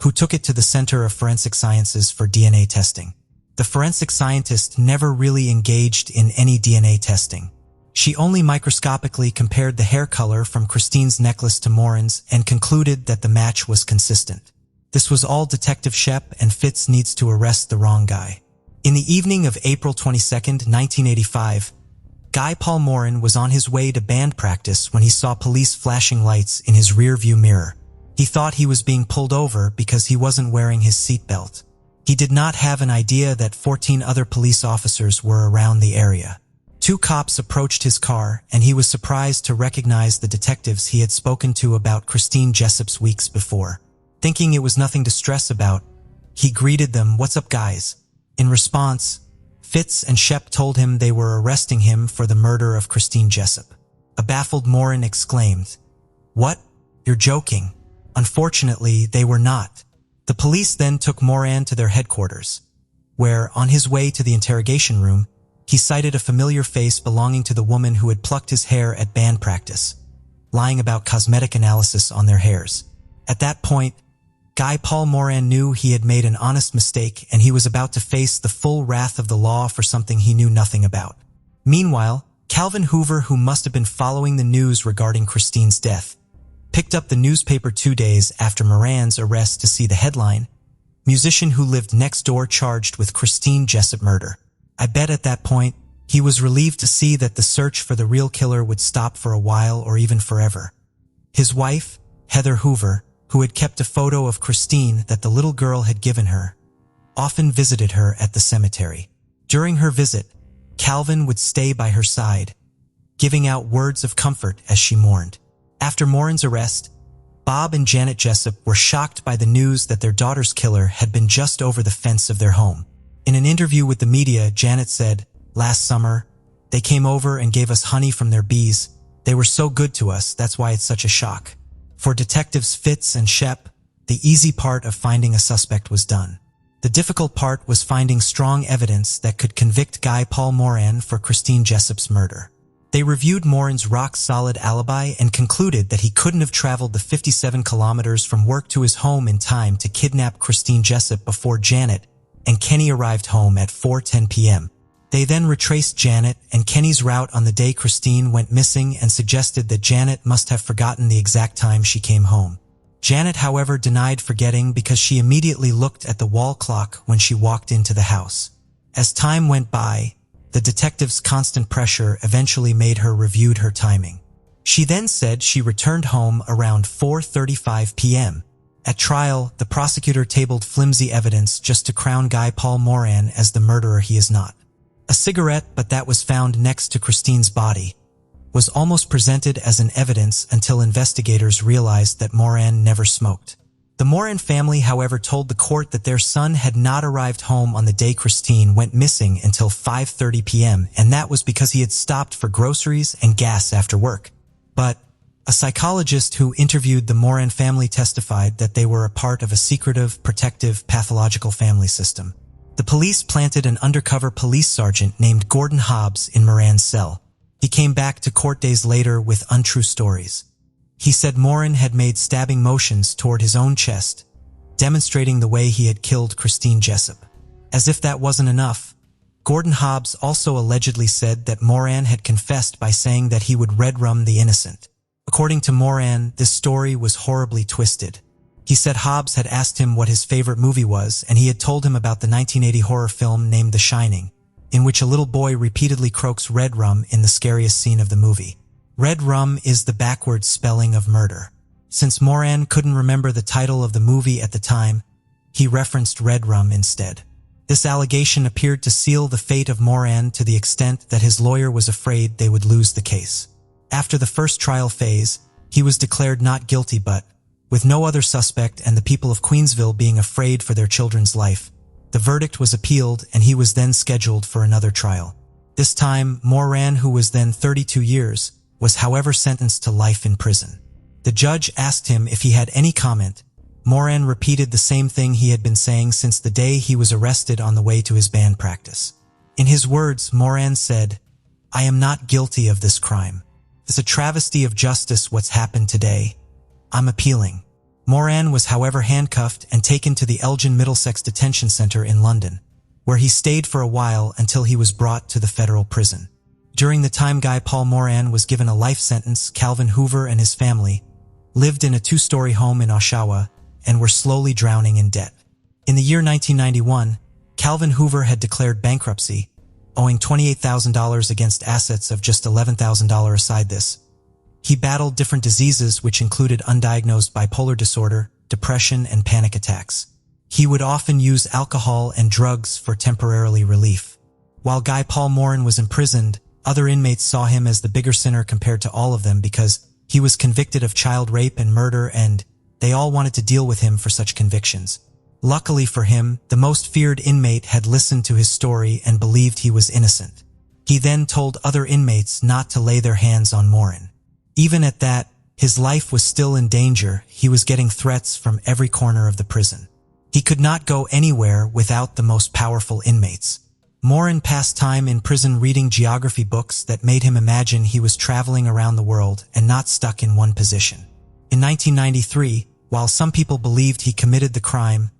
who took it to the Center of Forensic Sciences for DNA testing. The forensic scientist never really engaged in any DNA testing. She only microscopically compared the hair color from Christine's necklace to Moran's and concluded that the match was consistent. This was all Detective Shep, and Fitz needs to arrest the wrong guy. In the evening of April 22, 1985, Guy Paul Moran was on his way to band practice when he saw police flashing lights in his rearview mirror. He thought he was being pulled over because he wasn't wearing his seatbelt. He did not have an idea that 14 other police officers were around the area. 2 cops approached his car, and he was surprised to recognize the detectives he had spoken to about Christine Jessup's weeks before. Thinking it was nothing to stress about, he greeted them, "What's up, guys?" In response, Fitz and Shep told him they were arresting him for the murder of Christine Jessup. A baffled Moran exclaimed, "What? You're joking." Unfortunately, they were not. The police then took Moran to their headquarters, where, on his way to the interrogation room, he sighted a familiar face belonging to the woman who had plucked his hair at band practice, lying about cosmetic analysis on their hairs. At that point, Guy Paul Moran knew he had made an honest mistake, and he was about to face the full wrath of the law for something he knew nothing about. Meanwhile, Calvin Hoover, who must have been following the news regarding Christine's death, picked up the newspaper 2 days after Moran's arrest to see the headline, "Musician who lived next door charged with Christine Jessup murder." I bet at that point, he was relieved to see that the search for the real killer would stop for a while or even forever. His wife, Heather Hoover, who had kept a photo of Christine that the little girl had given her, often visited her at the cemetery. During her visit, Calvin would stay by her side, giving out words of comfort as she mourned. After Moran's arrest, Bob and Janet Jessup were shocked by the news that their daughter's killer had been just over the fence of their home. In an interview with the media, Janet said, "Last summer, they came over and gave us honey from their bees. They were so good to us, that's why it's such a shock." For detectives Fitz and Shep, the easy part of finding a suspect was done. The difficult part was finding strong evidence that could convict Guy Paul Moran for Christine Jessup's murder. They reviewed Moran's rock-solid alibi and concluded that he couldn't have traveled the 57 kilometers from work to his home in time to kidnap Christine Jessup before Janet and Kenny arrived home at 4:10 p.m. They then retraced Janet and Kenny's route on the day Christine went missing and suggested that Janet must have forgotten the exact time she came home. Janet, however, denied forgetting because she immediately looked at the wall clock when she walked into the house. As time went by, the detective's constant pressure eventually made her review her timing. She then said she returned home around 4:35 p.m. At trial, the prosecutor tabled flimsy evidence just to crown Guy Paul Moran as the murderer he is not. A cigarette, but that was found next to Christine's body, was almost presented as an evidence until investigators realized that Moran never smoked. The Moran family, however, told the court that their son had not arrived home on the day Christine went missing until 5:30 p.m., and that was because he had stopped for groceries and gas after work. But a psychologist who interviewed the Moran family testified that they were a part of a secretive, protective, pathological family system. The police planted an undercover police sergeant named Gordon Hobbs in Moran's cell. He came back to court days later with untrue stories. He said Moran had made stabbing motions toward his own chest, demonstrating the way he had killed Christine Jessup. As if that wasn't enough, Gordon Hobbs also allegedly said that Moran had confessed by saying that he would red rum the innocent. According to Moran, this story was horribly twisted. He said Hobbs had asked him what his favorite movie was, and he had told him about the 1980 horror film named The Shining, in which a little boy repeatedly croaks red rum in the scariest scene of the movie. Red rum is the backwards spelling of murder. Since Moran couldn't remember the title of the movie at the time, he referenced red rum instead. This allegation appeared to seal the fate of Moran to the extent that his lawyer was afraid they would lose the case. After the first trial phase, he was declared not guilty, but, with no other suspect and the people of Queensville being afraid for their children's life, the verdict was appealed and he was then scheduled for another trial. This time, Moran, who was then 32 years, was however sentenced to life in prison. The judge asked him if he had any comment. Moran repeated the same thing he had been saying since the day he was arrested on the way to his band practice. In his words, Moran said, "I am not guilty of this crime. It's a travesty of justice what's happened today. I'm appealing." Moran was however handcuffed and taken to the Elgin Middlesex Detention Center in London, where he stayed for a while until he was brought to the federal prison. During the time Guy Paul Moran was given a life sentence, Calvin Hoover and his family lived in a 2-story home in Oshawa and were slowly drowning in debt. In the year 1991, Calvin Hoover had declared bankruptcy, owing $28,000 against assets of just $11,000 aside this. He battled different diseases which included undiagnosed bipolar disorder, depression, and panic attacks. He would often use alcohol and drugs for temporary relief. While Guy Paul Moran was imprisoned, other inmates saw him as the bigger sinner compared to all of them because he was convicted of child rape and murder, and they all wanted to deal with him for such convictions. Luckily for him, the most feared inmate had listened to his story and believed he was innocent. He then told other inmates not to lay their hands on Moran. Even at that, his life was still in danger. He was getting threats from every corner of the prison. He could not go anywhere without the most powerful inmates. Moran passed time in prison reading geography books that made him imagine he was traveling around the world and not stuck in one position. In 1993, while some people believed he committed the crime,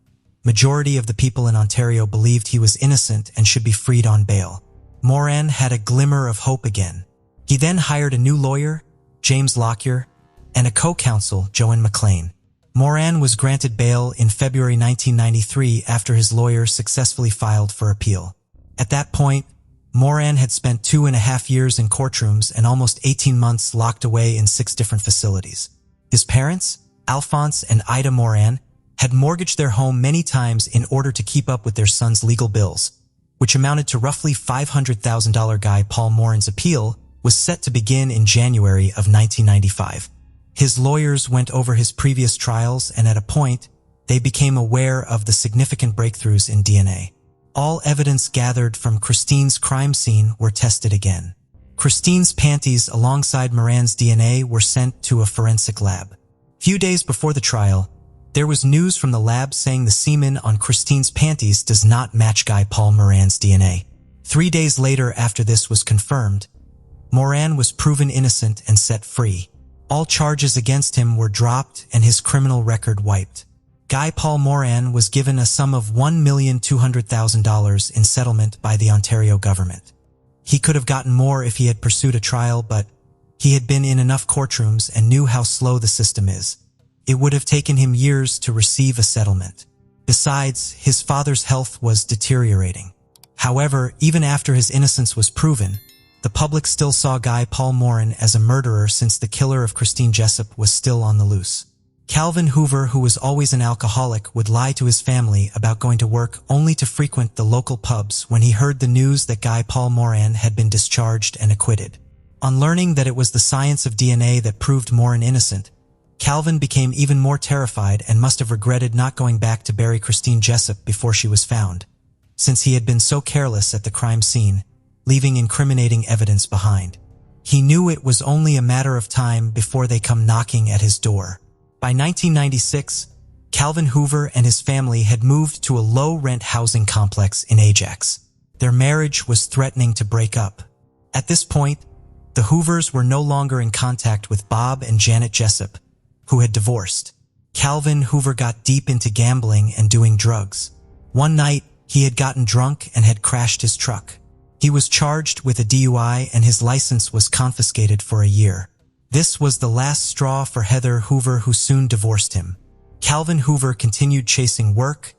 majority of the people in Ontario believed he was innocent and should be freed on bail. Moran had a glimmer of hope again. He then hired a new lawyer, James Lockyer, and a co-counsel, Joanne McLean. Moran was granted bail in February 1993 after his lawyer successfully filed for appeal. At that point, Moran had spent 2.5 years in courtrooms and almost 18 months locked away in 6 different facilities. His parents, Alphonse and Ida Moran, had mortgaged their home many times in order to keep up with their son's legal bills, which amounted to roughly $500,000. Guy Paul Moran's appeal was set to begin in January of 1995. His lawyers went over his previous trials, and at a point, they became aware of the significant breakthroughs in DNA. All evidence gathered from Christine's crime scene were tested again. Christine's panties alongside Moran's DNA were sent to a forensic lab. Few days before the trial, There was news from the lab saying the semen on Christine's panties does not match Guy Paul Moran's DNA. 3 days later, after this was confirmed, Moran was proven innocent and set free. All charges against him were dropped and his criminal record wiped. Guy Paul Moran was given a sum of $1,200,000 in settlement by the Ontario government. He could have gotten more if he had pursued a trial, but he had been in enough courtrooms and knew how slow the system is. It would have taken him years to receive a settlement. Besides, his father's health was deteriorating. However, even after his innocence was proven, the public still saw Guy Paul Moran as a murderer since the killer of Christine Jessup was still on the loose. Calvin Hoover, who was always an alcoholic, would lie to his family about going to work only to frequent the local pubs when he heard the news that Guy Paul Moran had been discharged and acquitted. On learning that it was the science of DNA that proved Moran innocent, Calvin became even more terrified and must have regretted not going back to bury Christine Jessup before she was found, since he had been so careless at the crime scene, leaving incriminating evidence behind. He knew it was only a matter of time before they come knocking at his door. By 1996, Calvin Hoover and his family had moved to a low-rent housing complex in Ajax. Their marriage was threatening to break up. At this point, the Hoovers were no longer in contact with Bob and Janet Jessup, who had divorced. Calvin Hoover got deep into gambling and doing drugs. One night, he had gotten drunk and had crashed his truck. He was charged with a DUI and his license was confiscated for a year. This was the last straw for Heather Hoover, who soon divorced him. Calvin Hoover continued chasing work,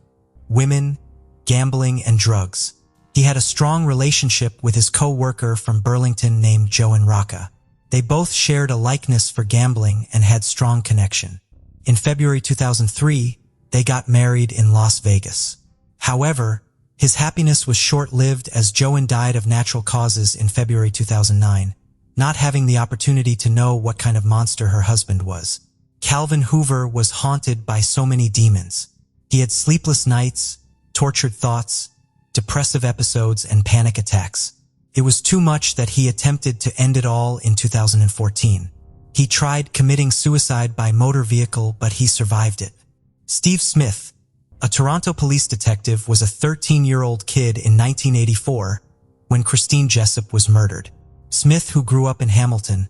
women, gambling, and drugs. He had a strong relationship with his co-worker from Burlington named Joan Rocca. They both shared a likeness for gambling and had strong connection. In February 2003, they got married in Las Vegas. However, his happiness was short-lived as Joan died of natural causes in February 2009, not having the opportunity to know what kind of monster her husband was. Calvin Hoover was haunted by so many demons. He had sleepless nights, tortured thoughts, depressive episodes, and panic attacks. It was too much that he attempted to end it all in 2014. He tried committing suicide by motor vehicle, but he survived it. Steve Smith, a Toronto police detective, was a 13-year-old kid in 1984 when Christine Jessup was murdered. Smith, who grew up in Hamilton,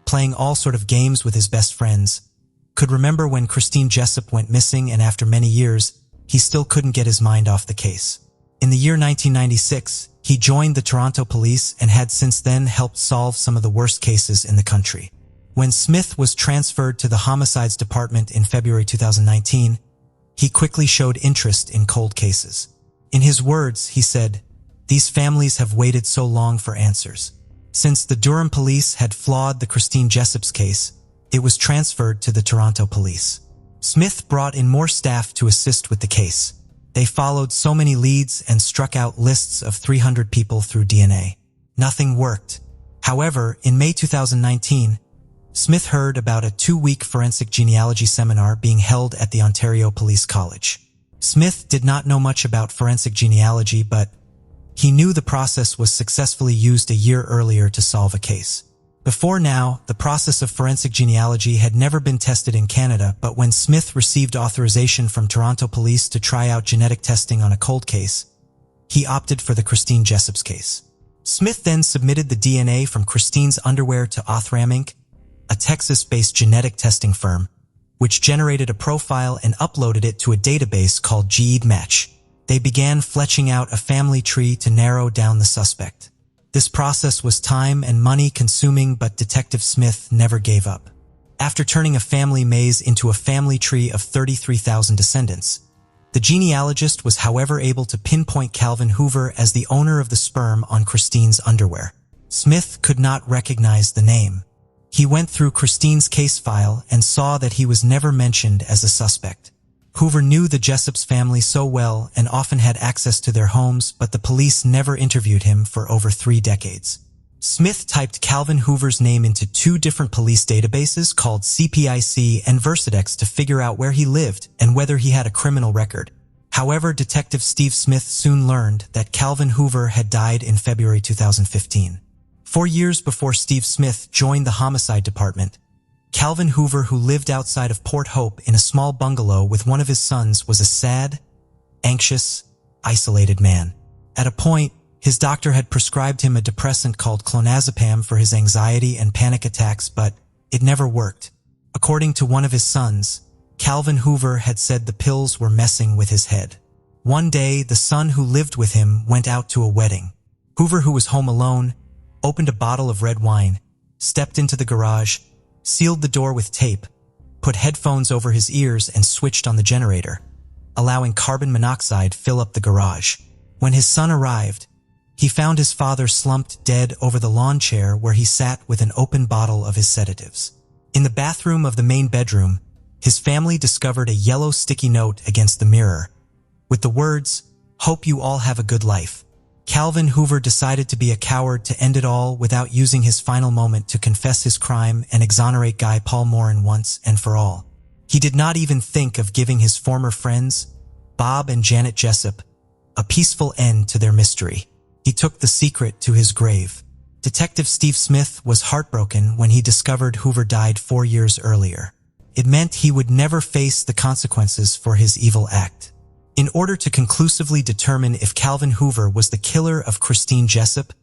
playing all sort of games with his best friends, could remember when Christine Jessup went missing, and after many years, he still couldn't get his mind off the case. In the year 1996, he joined the Toronto police and had since then helped solve some of the worst cases in the country. When Smith was transferred to the homicides department in February 2019, he quickly showed interest in cold cases. In his words, he said, "These families have waited so long for answers." Since the Durham police had flawed the Christine Jessup's case, it was transferred to the Toronto police. Smith brought in more staff to assist with the case. They followed so many leads and struck out lists of 300 people through DNA. Nothing worked. However, in May 2019, Smith heard about a 2-week forensic genealogy seminar being held at the Ontario Police College. Smith did not know much about forensic genealogy, but he knew the process was successfully used a year earlier to solve a case. Before now, the process of forensic genealogy had never been tested in Canada, but when Smith received authorization from Toronto Police to try out genetic testing on a cold case, he opted for the Christine Jessup's case. Smith then submitted the DNA from Christine's underwear to Othram Inc., a Texas-based genetic testing firm, which generated a profile and uploaded it to a database called GEDmatch. They began fletching out a family tree to narrow down the suspect. This process was time and money consuming, but Detective Smith never gave up. After turning a family maze into a family tree of 33,000 descendants, the genealogist was however able to pinpoint Calvin Hoover as the owner of the sperm on Christine's underwear. Smith could not recognize the name. He went through Christine's case file and saw that he was never mentioned as a suspect. Hoover knew the Jessup's family so well and often had access to their homes, but the police never interviewed him for over 3 decades. Smith typed Calvin Hoover's name into 2 different police databases called CPIC and Versadex to figure out where he lived and whether he had a criminal record. However, Detective Steve Smith soon learned that Calvin Hoover had died in February 2015. 4 years before Steve Smith joined the homicide department, Calvin Hoover, who lived outside of Port Hope in a small bungalow with one of his sons, was a sad, anxious, isolated man. At a point, his doctor had prescribed him a depressant called clonazepam for his anxiety and panic attacks, but it never worked. According to one of his sons, Calvin Hoover had said the pills were messing with his head. One day, the son who lived with him went out to a wedding. Hoover, who was home alone, opened a bottle of red wine, stepped into the garage, sealed the door with tape, put headphones over his ears and switched on the generator, allowing carbon monoxide fill up the garage. When his son arrived, he found his father slumped dead over the lawn chair where he sat with an open bottle of his sedatives. In the bathroom of the main bedroom, his family discovered a yellow sticky note against the mirror, with the words, "Hope you all have a good life." Calvin Hoover decided to be a coward to end it all without using his final moment to confess his crime and exonerate Guy Paul Morin once and for all. He did not even think of giving his former friends, Bob and Janet Jessup, a peaceful end to their mystery. He took the secret to his grave. Detective Steve Smith was heartbroken when he discovered Hoover died 4 years earlier. It meant he would never face the consequences for his evil act. In order to conclusively determine if Calvin Hoover was the killer of Christine Jessup,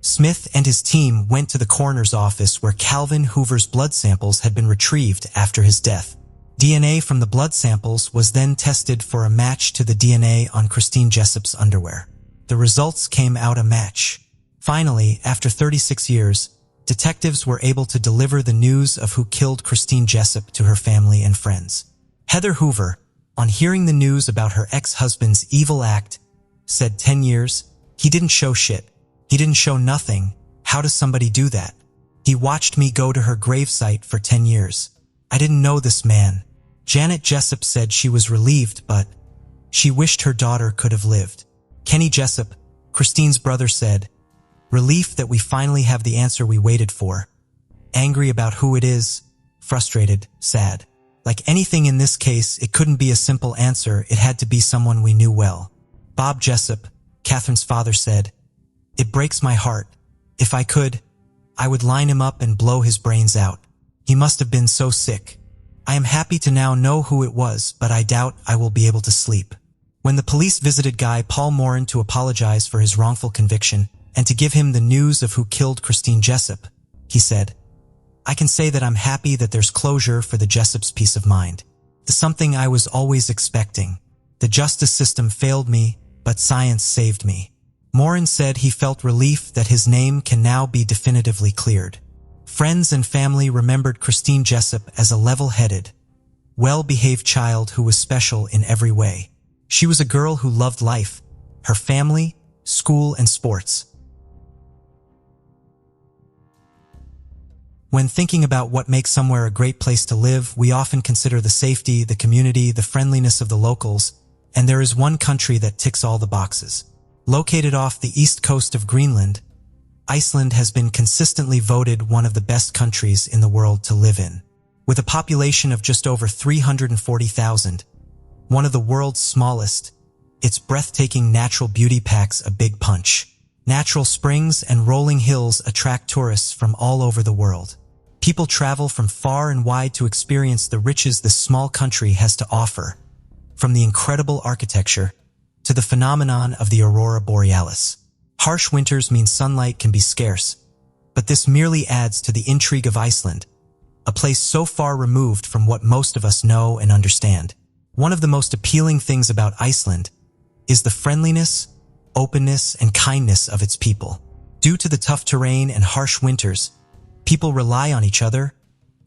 Smith and his team went to the coroner's office where Calvin Hoover's blood samples had been retrieved after his death. DNA from the blood samples was then tested for a match to the DNA on Christine Jessup's underwear. The results came out a match. Finally, after 36 years, detectives were able to deliver the news of who killed Christine Jessup to her family and friends. Heather Hoover, on hearing the news about her ex-husband's evil act, said 10 years, "He didn't show shit. He didn't show nothing. How does somebody do that? He watched me go to her gravesite for 10 years. I didn't know this man." Janet Jessup said she was relieved, but she wished her daughter could have lived. Kenny Jessup, Christine's brother, said, "Relief that we finally have the answer we waited for. Angry about who it is, frustrated, sad. Like anything in this case, it couldn't be a simple answer. It had to be someone we knew well." Bob Jessup, Catherine's father, said, "It breaks my heart. If I could, I would line him up and blow his brains out. He must have been so sick. I am happy to now know who it was, but I doubt I will be able to sleep." When the police visited Guy Paul Morin to apologize for his wrongful conviction and to give him the news of who killed Christine Jessup, he said, "I can say that I'm happy that there's closure for the Jessup's peace of mind. It's something I was always expecting. The justice system failed me, but science saved me." Morin said he felt relief that his name can now be definitively cleared. Friends and family remembered Christine Jessup as a level-headed, well-behaved child who was special in every way. She was a girl who loved life, her family, school, and sports. When thinking about what makes somewhere a great place to live, we often consider the safety, the community, the friendliness of the locals, and there is one country that ticks all the boxes. Located off the east coast of Greenland, Iceland has been consistently voted one of the best countries in the world to live in. With a population of just over 340,000, one of the world's smallest, its breathtaking natural beauty packs a big punch. Natural springs and rolling hills attract tourists from all over the world. People travel from far and wide to experience the riches this small country has to offer, from the incredible architecture to the phenomenon of the aurora borealis. Harsh winters mean sunlight can be scarce, but this merely adds to the intrigue of Iceland, a place so far removed from what most of us know and understand. One of the most appealing things about Iceland is the friendliness, openness, and kindness of its people. Due to the tough terrain and harsh winters, people rely on each other,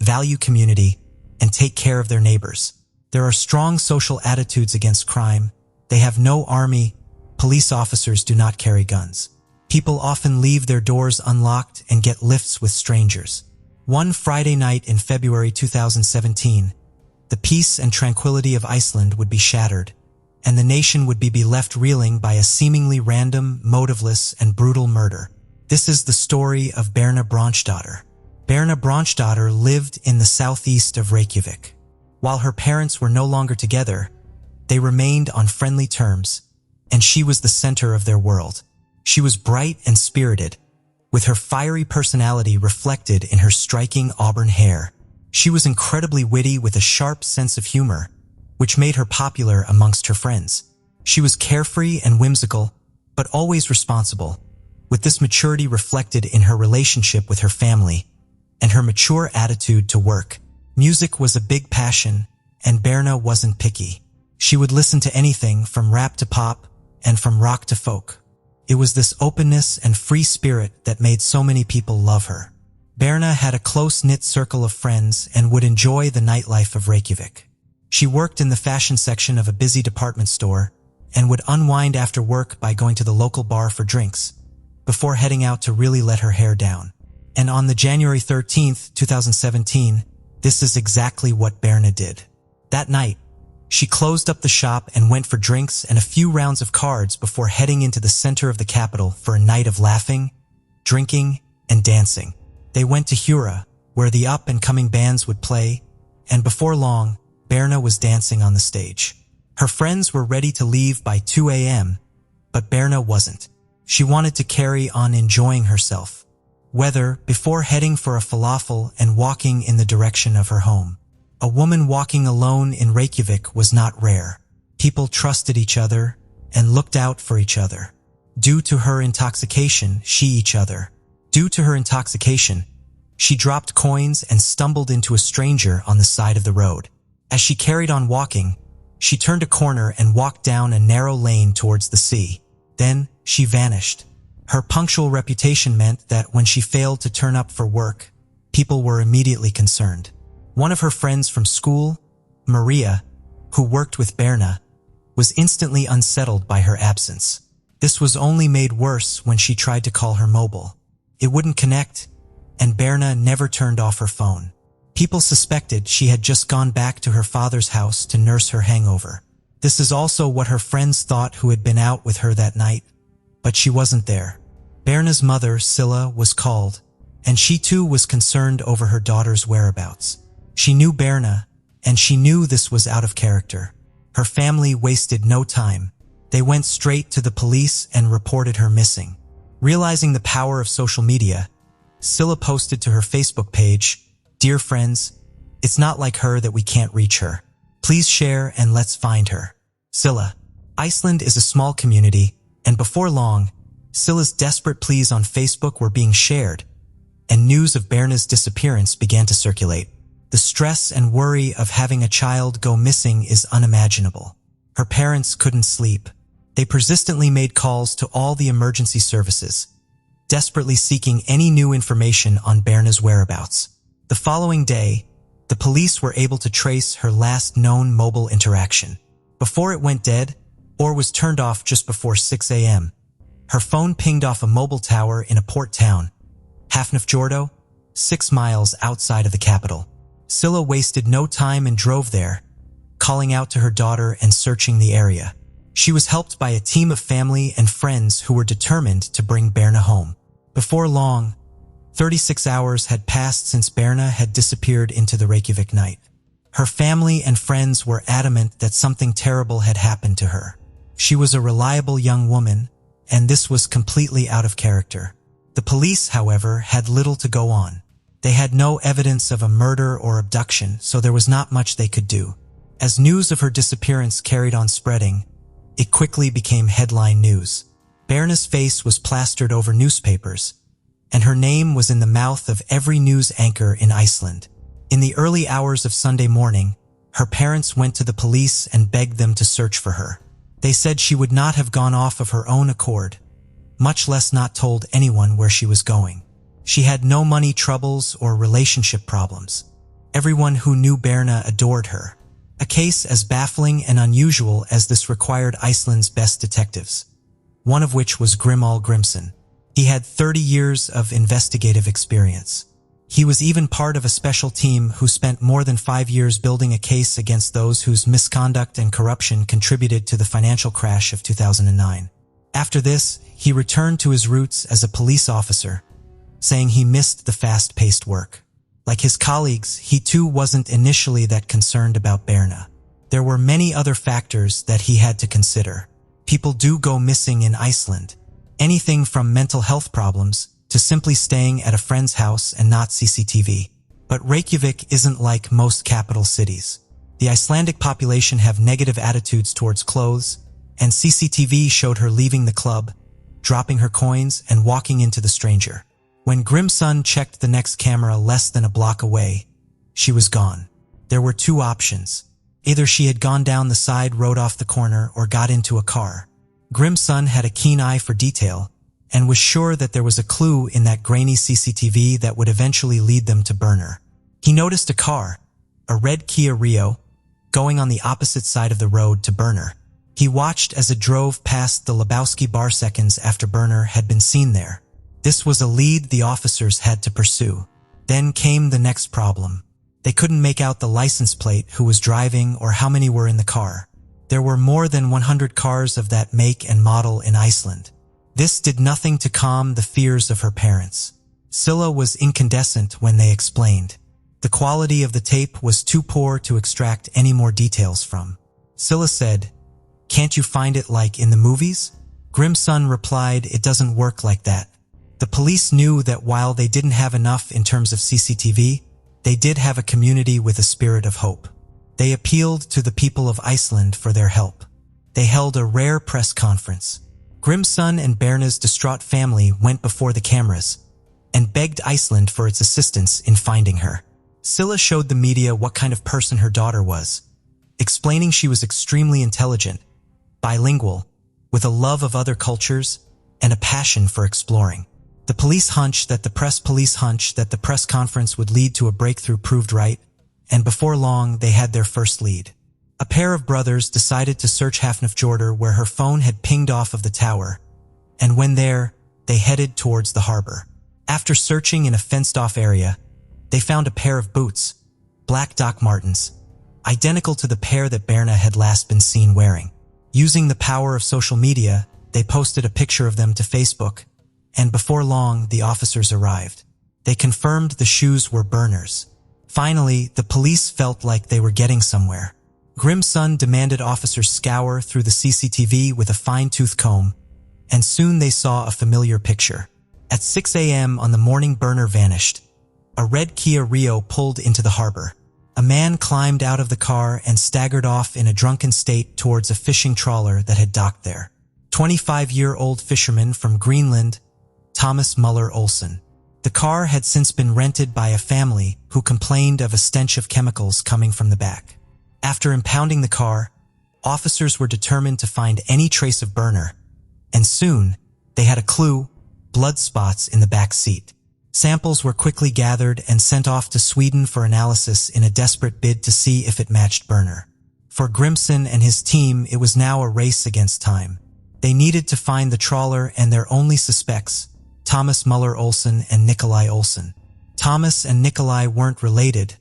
value community, and take care of their neighbors. There are strong social attitudes against crime. They have no army. Police officers do not carry guns. People often leave their doors unlocked and get lifts with strangers. One Friday night in February 2017, the peace and tranquility of Iceland would be shattered, and the nation would be left reeling by a seemingly random, motiveless, and brutal murder. This is the story of Berna Bronsdottir. Berna Bronsdottir lived in the southeast of Reykjavik. While her parents were no longer together, they remained on friendly terms, and she was the center of their world. She was bright and spirited, with her fiery personality reflected in her striking auburn hair. She was incredibly witty with a sharp sense of humor, which made her popular amongst her friends. She was carefree and whimsical, but always responsible, with this maturity reflected in her relationship with her family and her mature attitude to work. Music was a big passion, and Berna wasn't picky. She would listen to anything from rap to pop and from rock to folk. It was this openness and free spirit that made so many people love her. Berna had a close-knit circle of friends and would enjoy the nightlife of Reykjavik. She worked in the fashion section of a busy department store and would unwind after work by going to the local bar for drinks, before heading out to really let her hair down. And on the January 13th, 2017, this is exactly what Berna did. That night, she closed up the shop and went for drinks and a few rounds of cards before heading into the center of the capital for a night of laughing, drinking, and dancing. They went to Hura, where the up-and-coming bands would play, and before long, Berna was dancing on the stage. Her friends were ready to leave by 2 a.m., but Berna wasn't. She wanted to carry on enjoying herself, whether before heading for a falafel and walking in the direction of her home. A woman walking alone in Reykjavik was not rare. People trusted each other and looked out for each other. Due to her intoxication, she dropped coins and stumbled into a stranger on the side of the road. As she carried on walking, she turned a corner and walked down a narrow lane towards the sea. Then she vanished. Her punctual reputation meant that when she failed to turn up for work, people were immediately concerned. One of her friends from school, Maria, who worked with Berna, was instantly unsettled by her absence. This was only made worse when she tried to call her mobile. It wouldn't connect, and Berna never turned off her phone. People suspected she had just gone back to her father's house to nurse her hangover. This is also what her friends thought who had been out with her that night, but she wasn't there. Berna's mother, Silla, was called, and she too was concerned over her daughter's whereabouts. She knew Berna, and she knew this was out of character. Her family wasted no time. They went straight to the police and reported her missing. Realizing the power of social media, Silla posted to her Facebook page, "Dear friends, it's not like her that we can't reach her. Please share and let's find her." Silla. Iceland is a small community, and before long, Silla's desperate pleas on Facebook were being shared, and news of Berna's disappearance began to circulate. The stress and worry of having a child go missing is unimaginable. Her parents couldn't sleep. They persistently made calls to all the emergency services, desperately seeking any new information on Berna's whereabouts. The following day, the police were able to trace her last known mobile interaction. Before it went dead, or was turned off just before 6 a.m., her phone pinged off a mobile tower in a port town, Hafnarfjordur, 6 miles outside of the capital. Silla wasted no time and drove there, calling out to her daughter and searching the area. She was helped by a team of family and friends who were determined to bring Berna home. Before long, 36 hours had passed since Berna had disappeared into the Reykjavik night. Her family and friends were adamant that something terrible had happened to her. She was a reliable young woman, and this was completely out of character. The police, however, had little to go on. They had no evidence of a murder or abduction, so there was not much they could do. As news of her disappearance carried on spreading, it quickly became headline news. Berna's face was plastered over newspapers, and her name was in the mouth of every news anchor in Iceland. In the early hours of Sunday morning, her parents went to the police and begged them to search for her. They said she would not have gone off of her own accord, much less not told anyone where she was going. She had no money troubles or relationship problems. Everyone who knew Berna adored her. A case as baffling and unusual as this required Iceland's best detectives, one of which was Grimald Grimsson. He had 30 years of investigative experience. He was even part of a special team who spent more than 5 years building a case against those whose misconduct and corruption contributed to the financial crash of 2009. After this, he returned to his roots as a police officer, saying he missed the fast-paced work. Like his colleagues, he too wasn't initially that concerned about Berna. There were many other factors that he had to consider. People do go missing in Iceland. Anything from mental health problems to simply staying at a friend's house and not CCTV. But Reykjavik isn't like most capital cities. The Icelandic population have negative attitudes towards clothes, and CCTV showed her leaving the club, dropping her coins, and walking into the stranger. When Grimson checked the next camera less than a block away, she was gone. There were two options. Either she had gone down the side road off the corner or got into a car. Grimson had a keen eye for detail and was sure that there was a clue in that grainy CCTV that would eventually lead them to Burner. He noticed a car, a red Kia Rio, going on the opposite side of the road to Burner. He watched as it drove past the Lebowski bar seconds after Burner had been seen there. This was a lead the officers had to pursue. Then came the next problem. They couldn't make out the license plate, who was driving, or how many were in the car. There were more than 100 cars of that make and model in Iceland. This did nothing to calm the fears of her parents. Scylla was incandescent when they explained. The quality of the tape was too poor to extract any more details from. Scylla said, "Can't you find it like in the movies?" Grimson replied, "It doesn't work like that." The police knew that while they didn't have enough in terms of CCTV, they did have a community with a spirit of hope. They appealed to the people of Iceland for their help. They held a rare press conference. Grimson and Berna's distraught family went before the cameras and begged Iceland for its assistance in finding her. Scylla showed the media what kind of person her daughter was, explaining she was extremely intelligent, bilingual, with a love of other cultures and a passion for exploring. The police hunch that the press conference would lead to a breakthrough proved right, and before long they had their first lead. A pair of brothers decided to search Hafnarfjordur, where her phone had pinged off of the tower, and when there, they headed towards the harbor. After searching in a fenced-off area, they found a pair of boots, black Doc Martens, identical to the pair that Berna had last been seen wearing. Using the power of social media, they posted a picture of them to Facebook, and before long, the officers arrived. They confirmed the shoes were Berners. Finally, the police felt like they were getting somewhere. Grimson demanded officers scour through the CCTV with a fine-tooth comb, and soon they saw a familiar picture. At 6 a.m. on the morning Berner vanished, a red Kia Rio pulled into the harbor. A man climbed out of the car and staggered off in a drunken state towards a fishing trawler that had docked there. 25-year-old fisherman from Greenland, Thomas Muller Olsen. The car had since been rented by a family who complained of a stench of chemicals coming from the back. After impounding the car, officers were determined to find any trace of Berner, and soon they had a clue: blood spots in the back seat. Samples were quickly gathered and sent off to Sweden for analysis in a desperate bid to see if it matched Berner. For Grimson and his team, it was now a race against time. They needed to find the trawler and their only suspects, Thomas Muller Olsen and Nikolai Olsen. Thomas and Nikolai weren't related,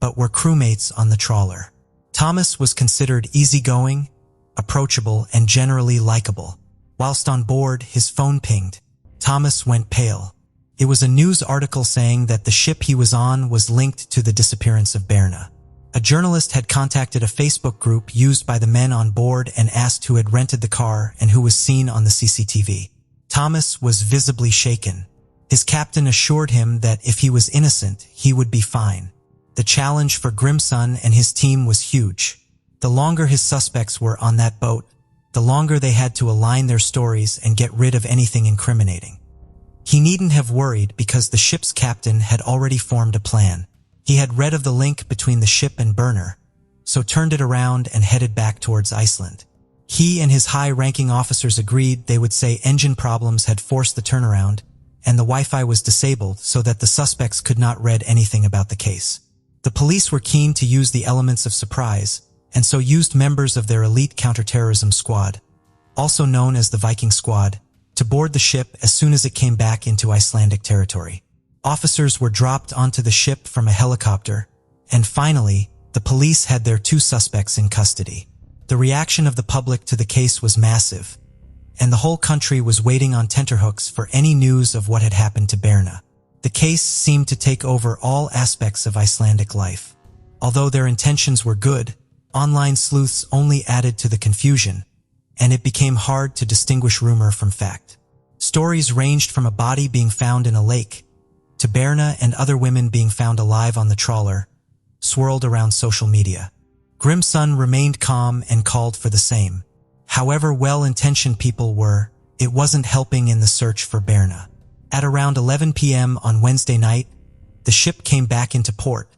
but were crewmates on the trawler. Thomas was considered easygoing, approachable, and generally likable. Whilst on board, his phone pinged. Thomas went pale. It was a news article saying that the ship he was on was linked to the disappearance of Berna. A journalist had contacted a Facebook group used by the men on board and asked who had rented the car and who was seen on the CCTV. Thomas was visibly shaken. His captain assured him that if he was innocent, he would be fine. The challenge for Grimson and his team was huge. The longer his suspects were on that boat, the longer they had to align their stories and get rid of anything incriminating. He needn't have worried because the ship's captain had already formed a plan. He had read of the link between the ship and Berner, so turned it around and headed back towards Iceland. He and his high-ranking officers agreed they would say engine problems had forced the turnaround, and the Wi-Fi was disabled so that the suspects could not read anything about the case. The police were keen to use the elements of surprise, and so used members of their elite counterterrorism squad, also known as the Viking Squad, to board the ship as soon as it came back into Icelandic territory. Officers were dropped onto the ship from a helicopter, and finally, the police had their two suspects in custody. The reaction of the public to the case was massive, and the whole country was waiting on tenterhooks for any news of what had happened to Berna. The case seemed to take over all aspects of Icelandic life. Although their intentions were good, online sleuths only added to the confusion, and it became hard to distinguish rumor from fact. Stories ranged from a body being found in a lake, to Berna and other women being found alive on the trawler, swirled around social media. Grimson remained calm and called for the same. However well-intentioned people were, it wasn't helping in the search for Berna. At around 11 p.m. on Wednesday night, the ship came back into port,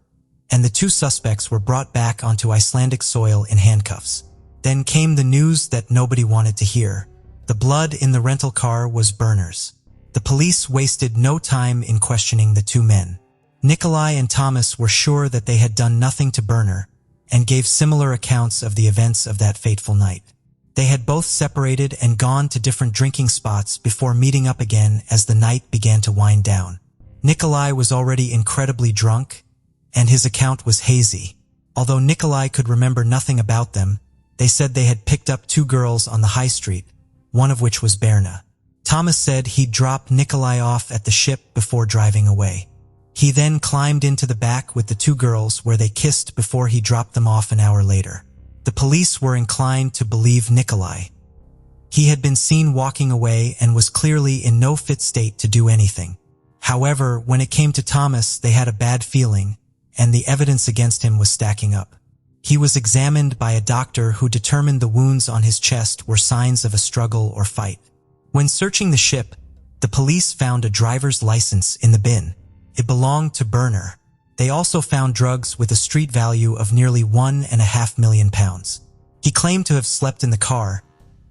and the two suspects were brought back onto Icelandic soil in handcuffs. Then came the news that nobody wanted to hear. The blood in the rental car was Berna's. The police wasted no time in questioning the two men. Nikolai and Thomas were sure that they had done nothing to Berna and gave similar accounts of the events of that fateful night. They had both separated and gone to different drinking spots before meeting up again as the night began to wind down. Nikolai was already incredibly drunk, and his account was hazy. Although Nikolai could remember nothing about them, they said they had picked up two girls on the high street, one of which was Berna. Thomas said he'd dropped Nikolai off at the ship before driving away. He then climbed into the back with the two girls where they kissed before he dropped them off an hour later. The police were inclined to believe Nikolai. He had been seen walking away and was clearly in no fit state to do anything. However, when it came to Thomas, they had a bad feeling, and the evidence against him was stacking up. He was examined by a doctor who determined the wounds on his chest were signs of a struggle or fight. When searching the ship, the police found a driver's license in the bin. It belonged to Berna. They also found drugs with a street value of nearly £1.5 million. He claimed to have slept in the car,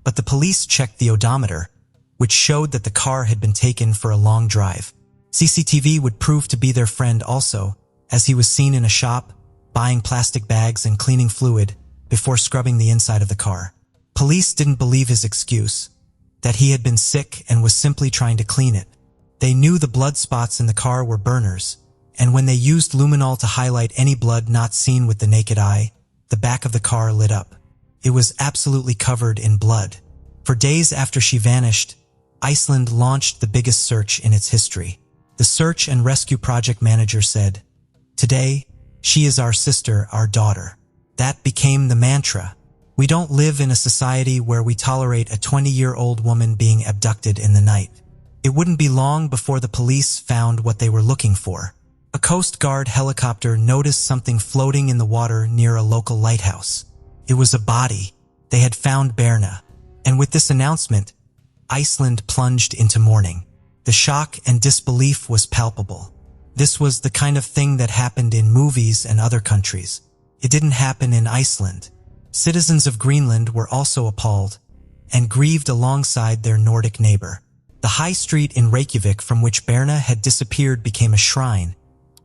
but the police checked the odometer, which showed that the car had been taken for a long drive. CCTV would prove to be their friend also, as he was seen in a shop, buying plastic bags and cleaning fluid before scrubbing the inside of the car. Police didn't believe his excuse, that he had been sick and was simply trying to clean it. They knew the blood spots in the car were Berna's, and when they used luminol to highlight any blood not seen with the naked eye, the back of the car lit up. It was absolutely covered in blood. For days after she vanished, Iceland launched the biggest search in its history. The search and rescue project manager said, "Today, she is our sister, our daughter." That became the mantra. We don't live in a society where we tolerate a 20-year-old woman being abducted in the night. It wouldn't be long before the police found what they were looking for. A Coast Guard helicopter noticed something floating in the water near a local lighthouse. It was a body. They had found Berna. And with this announcement, Iceland plunged into mourning. The shock and disbelief was palpable. This was the kind of thing that happened in movies and other countries. It didn't happen in Iceland. Citizens of Greenland were also appalled and grieved alongside their Nordic neighbor. The high street in Reykjavik from which Berna had disappeared became a shrine,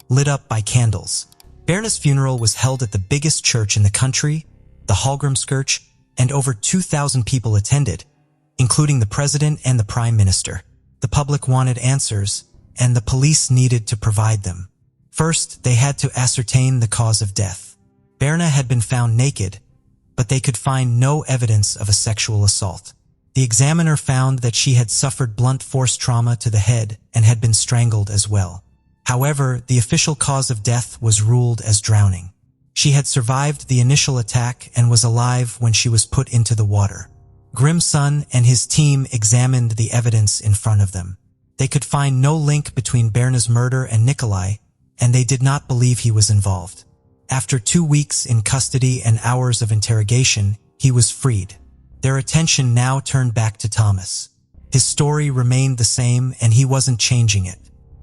lit up by candles. Berna's funeral was held at the biggest church in the country, the Hallgrímskirkja, and over 2,000 people attended, including the president and the prime minister. The public wanted answers, and the police needed to provide them. First, they had to ascertain the cause of death. Berna had been found naked, but they could find no evidence of a sexual assault. The examiner found that she had suffered blunt force trauma to the head and had been strangled as well. However, the official cause of death was ruled as drowning. She had survived the initial attack and was alive when she was put into the water. Grimson and his team examined the evidence in front of them. They could find no link between Berna's murder and Nikolai, and they did not believe he was involved. After 2 weeks in custody and hours of interrogation, he was freed. Their attention now turned back to Thomas. His story remained the same, and he wasn't changing it.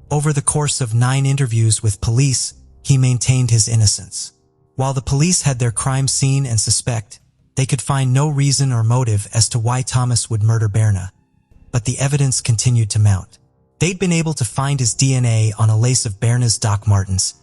Over the course of 9 interviews with police, he maintained his innocence. While the police had their crime scene and suspect, they could find no reason or motive as to why Thomas would murder Berna. But the evidence continued to mount. They'd been able to find his DNA on a lace of Berna's Doc Martens,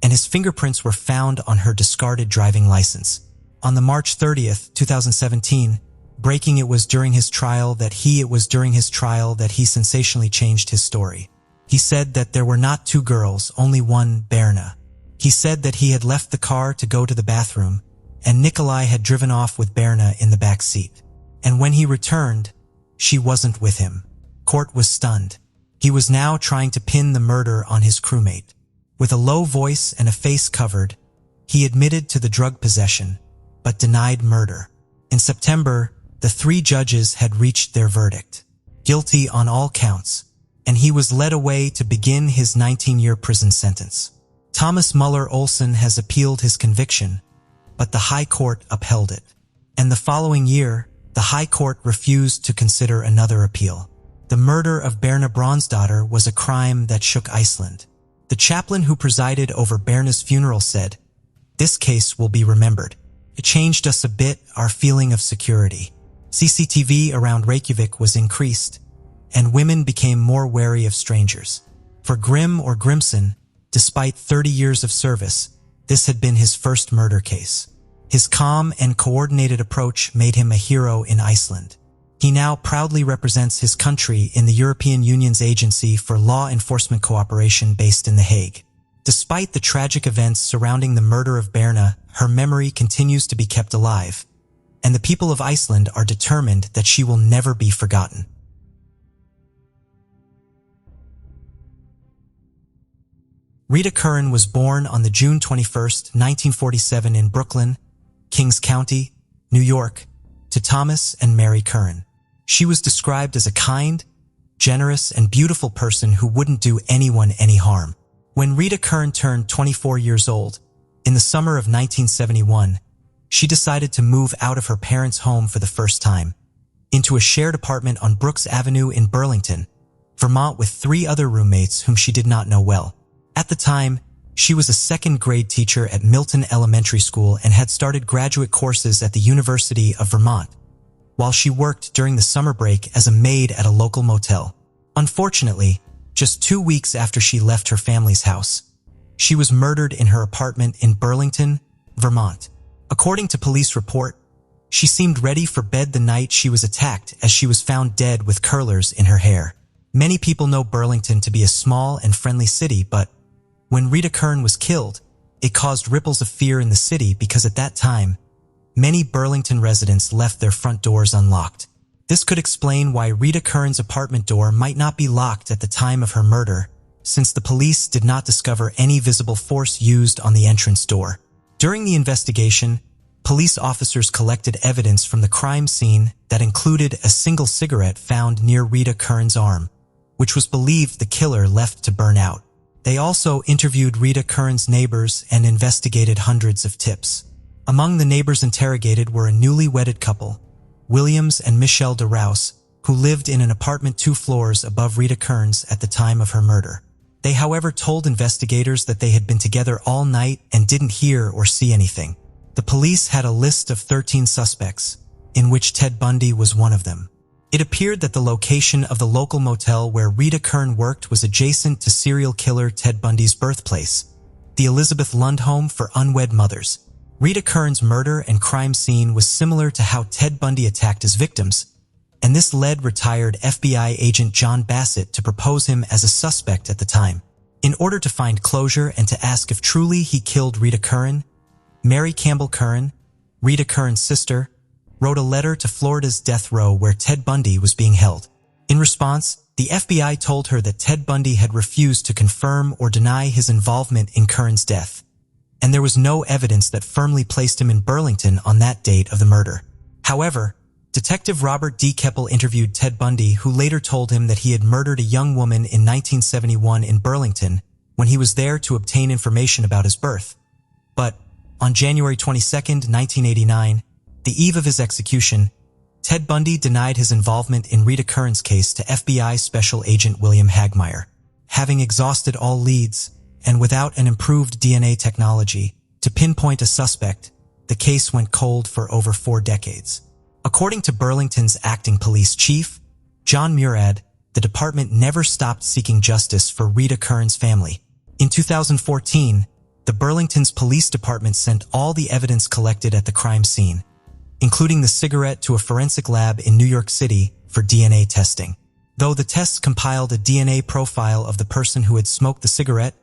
and his fingerprints were found on her discarded driving license. On the March 30th, 2017, breaking it was during his trial that he sensationally changed his story. He said that there were not 2 girls, only one, Berna. He said that he had left the car to go to the bathroom, and Nikolai had driven off with Berna in the back seat. And when he returned, she wasn't with him. Court was stunned. He was now trying to pin the murder on his crewmate. With a low voice and a face covered, he admitted to the drug possession, but denied murder. In September, the 3 judges had reached their verdict. Guilty on all counts. and he was led away to begin his 19-year prison sentence. Thomas Muller Olson has appealed his conviction, but the High Court upheld it. And the following year, the High Court refused to consider another appeal. The murder of Berna Bronsdottir was a crime that shook Iceland. The chaplain who presided over Berna's funeral said, "This case will be remembered. It changed us a bit, our feeling of security." CCTV around Reykjavik was increased, and women became more wary of strangers. For Grim or Grimson, despite 30 years of service, this had been his first murder case. His calm and coordinated approach made him a hero in Iceland. He now proudly represents his country in the European Union's Agency for Law Enforcement Cooperation based in The Hague. Despite the tragic events surrounding the murder of Berna, her memory continues to be kept alive, and the people of Iceland are determined that she will never be forgotten. Rita Curran was born on June 21, 1947 in Brooklyn, Kings County, New York, to Thomas and Mary Curran. She was described as a kind, generous, and beautiful person who wouldn't do anyone any harm. When Rita Curran turned 24 years old, in the summer of 1971, she decided to move out of her parents' home for the first time, into a shared apartment on Brooks Avenue in Burlington, Vermont, with 3 other roommates whom she did not know well. At the time, she was a second-grade teacher at Milton Elementary School and had started graduate courses at the University of Vermont, while she worked during the summer break as a maid at a local motel. Unfortunately, just 2 weeks after she left her family's house, she was murdered in her apartment in Burlington, Vermont. According to police report, she seemed ready for bed the night she was attacked, as she was found dead with curlers in her hair. Many people know Burlington to be a small and friendly city, but when Rita Curran was killed, it caused ripples of fear in the city because at that time, many Burlington residents left their front doors unlocked. This could explain why Rita Curran's apartment door might not be locked at the time of her murder, since the police did not discover any visible force used on the entrance door. During the investigation, police officers collected evidence from the crime scene that included a single cigarette found near Rita Curran's arm, which was believed the killer left to burn out. They also interviewed Rita Curran's neighbors and investigated hundreds of tips. Among the neighbors interrogated were a newly wedded couple, Williams and Michelle DeRouse, who lived in an apartment 2 floors above Rita Curran's at the time of her murder. They, however, told investigators that they had been together all night and didn't hear or see anything. The police had a list of 13 suspects, in which Ted Bundy was one of them. It appeared that the location of the local motel where Rita Curran worked was adjacent to serial killer Ted Bundy's birthplace, the Elizabeth Lund Home for Unwed Mothers. Rita Curran's murder and crime scene was similar to how Ted Bundy attacked his victims, and this led retired FBI agent John Bassett to propose him as a suspect at the time. In order to find closure and to ask if truly he killed Rita Curran, Mary Campbell Curran, Rita Curran's sister, wrote a letter to Florida's death row where Ted Bundy was being held. In response, the FBI told her that Ted Bundy had refused to confirm or deny his involvement in Curran's death, and there was no evidence that firmly placed him in Burlington on that date of the murder. However, Detective Robert D. Keppel interviewed Ted Bundy, who later told him that he had murdered a young woman in 1971 in Burlington when he was there to obtain information about his birth. But on January 22, 1989, the eve of his execution, Ted Bundy denied his involvement in Rita Curran's case to FBI Special Agent William Hagmeyer. Having exhausted all leads, and without an improved DNA technology to pinpoint a suspect, the case went cold for over 4 decades. According to Burlington's acting police chief, John Murad, the department never stopped seeking justice for Rita Curran's family. In 2014, the Burlington's police department sent all the evidence collected at the crime scene, including the cigarette, to a forensic lab in New York City for DNA testing. Though the tests compiled a DNA profile of the person who had smoked the cigarette,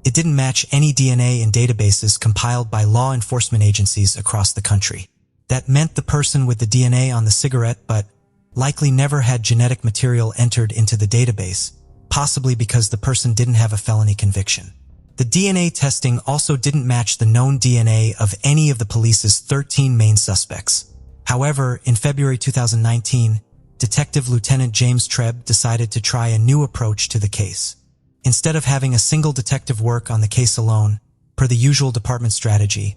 it didn't match any DNA in databases compiled by law enforcement agencies across the country. That meant the person with the DNA on the cigarette but likely never had genetic material entered into the database, possibly because the person didn't have a felony conviction. The DNA testing also didn't match the known DNA of any of the police's 13 main suspects. However, in February 2019, Detective Lieutenant James Trebb decided to try a new approach to the case. Instead of having a single detective work on the case alone, per the usual department strategy,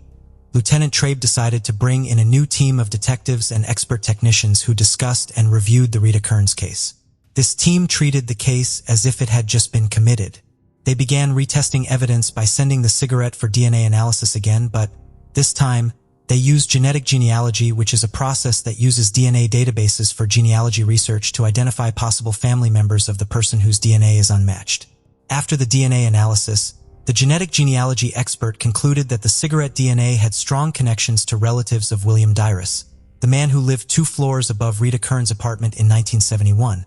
Lieutenant Trebb decided to bring in a new team of detectives and expert technicians who discussed and reviewed the Rita Kearns case. This team treated the case as if it had just been committed. They began retesting evidence by sending the cigarette for DNA analysis again, but this time, they used genetic genealogy, which is a process that uses DNA databases for genealogy research to identify possible family members of the person whose DNA is unmatched. After the DNA analysis, the genetic genealogy expert concluded that the cigarette DNA had strong connections to relatives of William Dyrus, the man who lived 2 floors above Rita Kearns' apartment in 1971,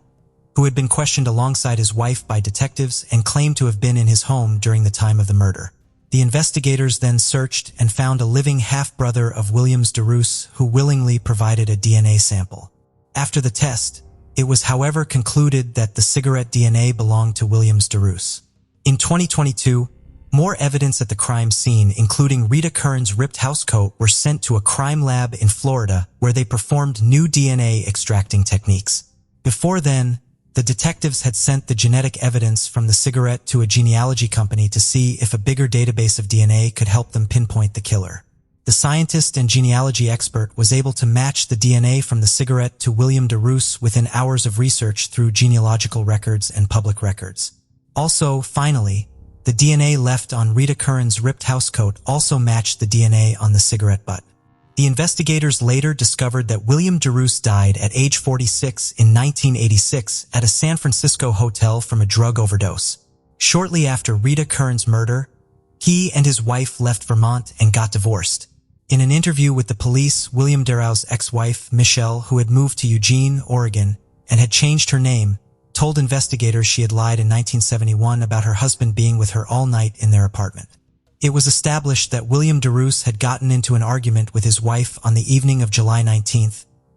who had been questioned alongside his wife by detectives and claimed to have been in his home during the time of the murder. The investigators then searched and found a living half-brother of Williams Dyrus who willingly provided a DNA sample. After the test, it was however concluded that the cigarette DNA belonged to Williams Dyrus. In 2022, more evidence at the crime scene, including Rita Kearns' ripped housecoat, were sent to a crime lab in Florida where they performed new DNA extracting techniques. Before then, the detectives had sent the genetic evidence from the cigarette to a genealogy company to see if a bigger database of DNA could help them pinpoint the killer. The scientist and genealogy expert was able to match the DNA from the cigarette to William Dyrus within hours of research through genealogical records and public records. Also, finally, the DNA left on Rita Kearns' ripped housecoat also matched the DNA on the cigarette butt. The investigators later discovered that William Dyrus died at age 46 in 1986 at a San Francisco hotel from a drug overdose. Shortly after Rita Kearns' murder, he and his wife left Vermont and got divorced. In an interview with the police, William Dyrus' ex-wife, Michelle, who had moved to Eugene, Oregon, and had changed her name, told investigators she had lied in 1971 about her husband being with her all night in their apartment. It was established that William Dyrus had gotten into an argument with his wife on the evening of July 19,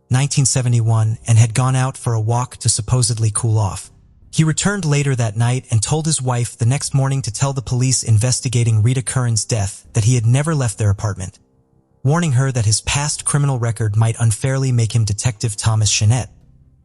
1971, and had gone out for a walk to supposedly cool off. He returned later that night and told his wife the next morning to tell the police investigating Rita Kearns' death that he had never left their apartment, warning her that his past criminal record might unfairly make him Detective Thomas Chenette,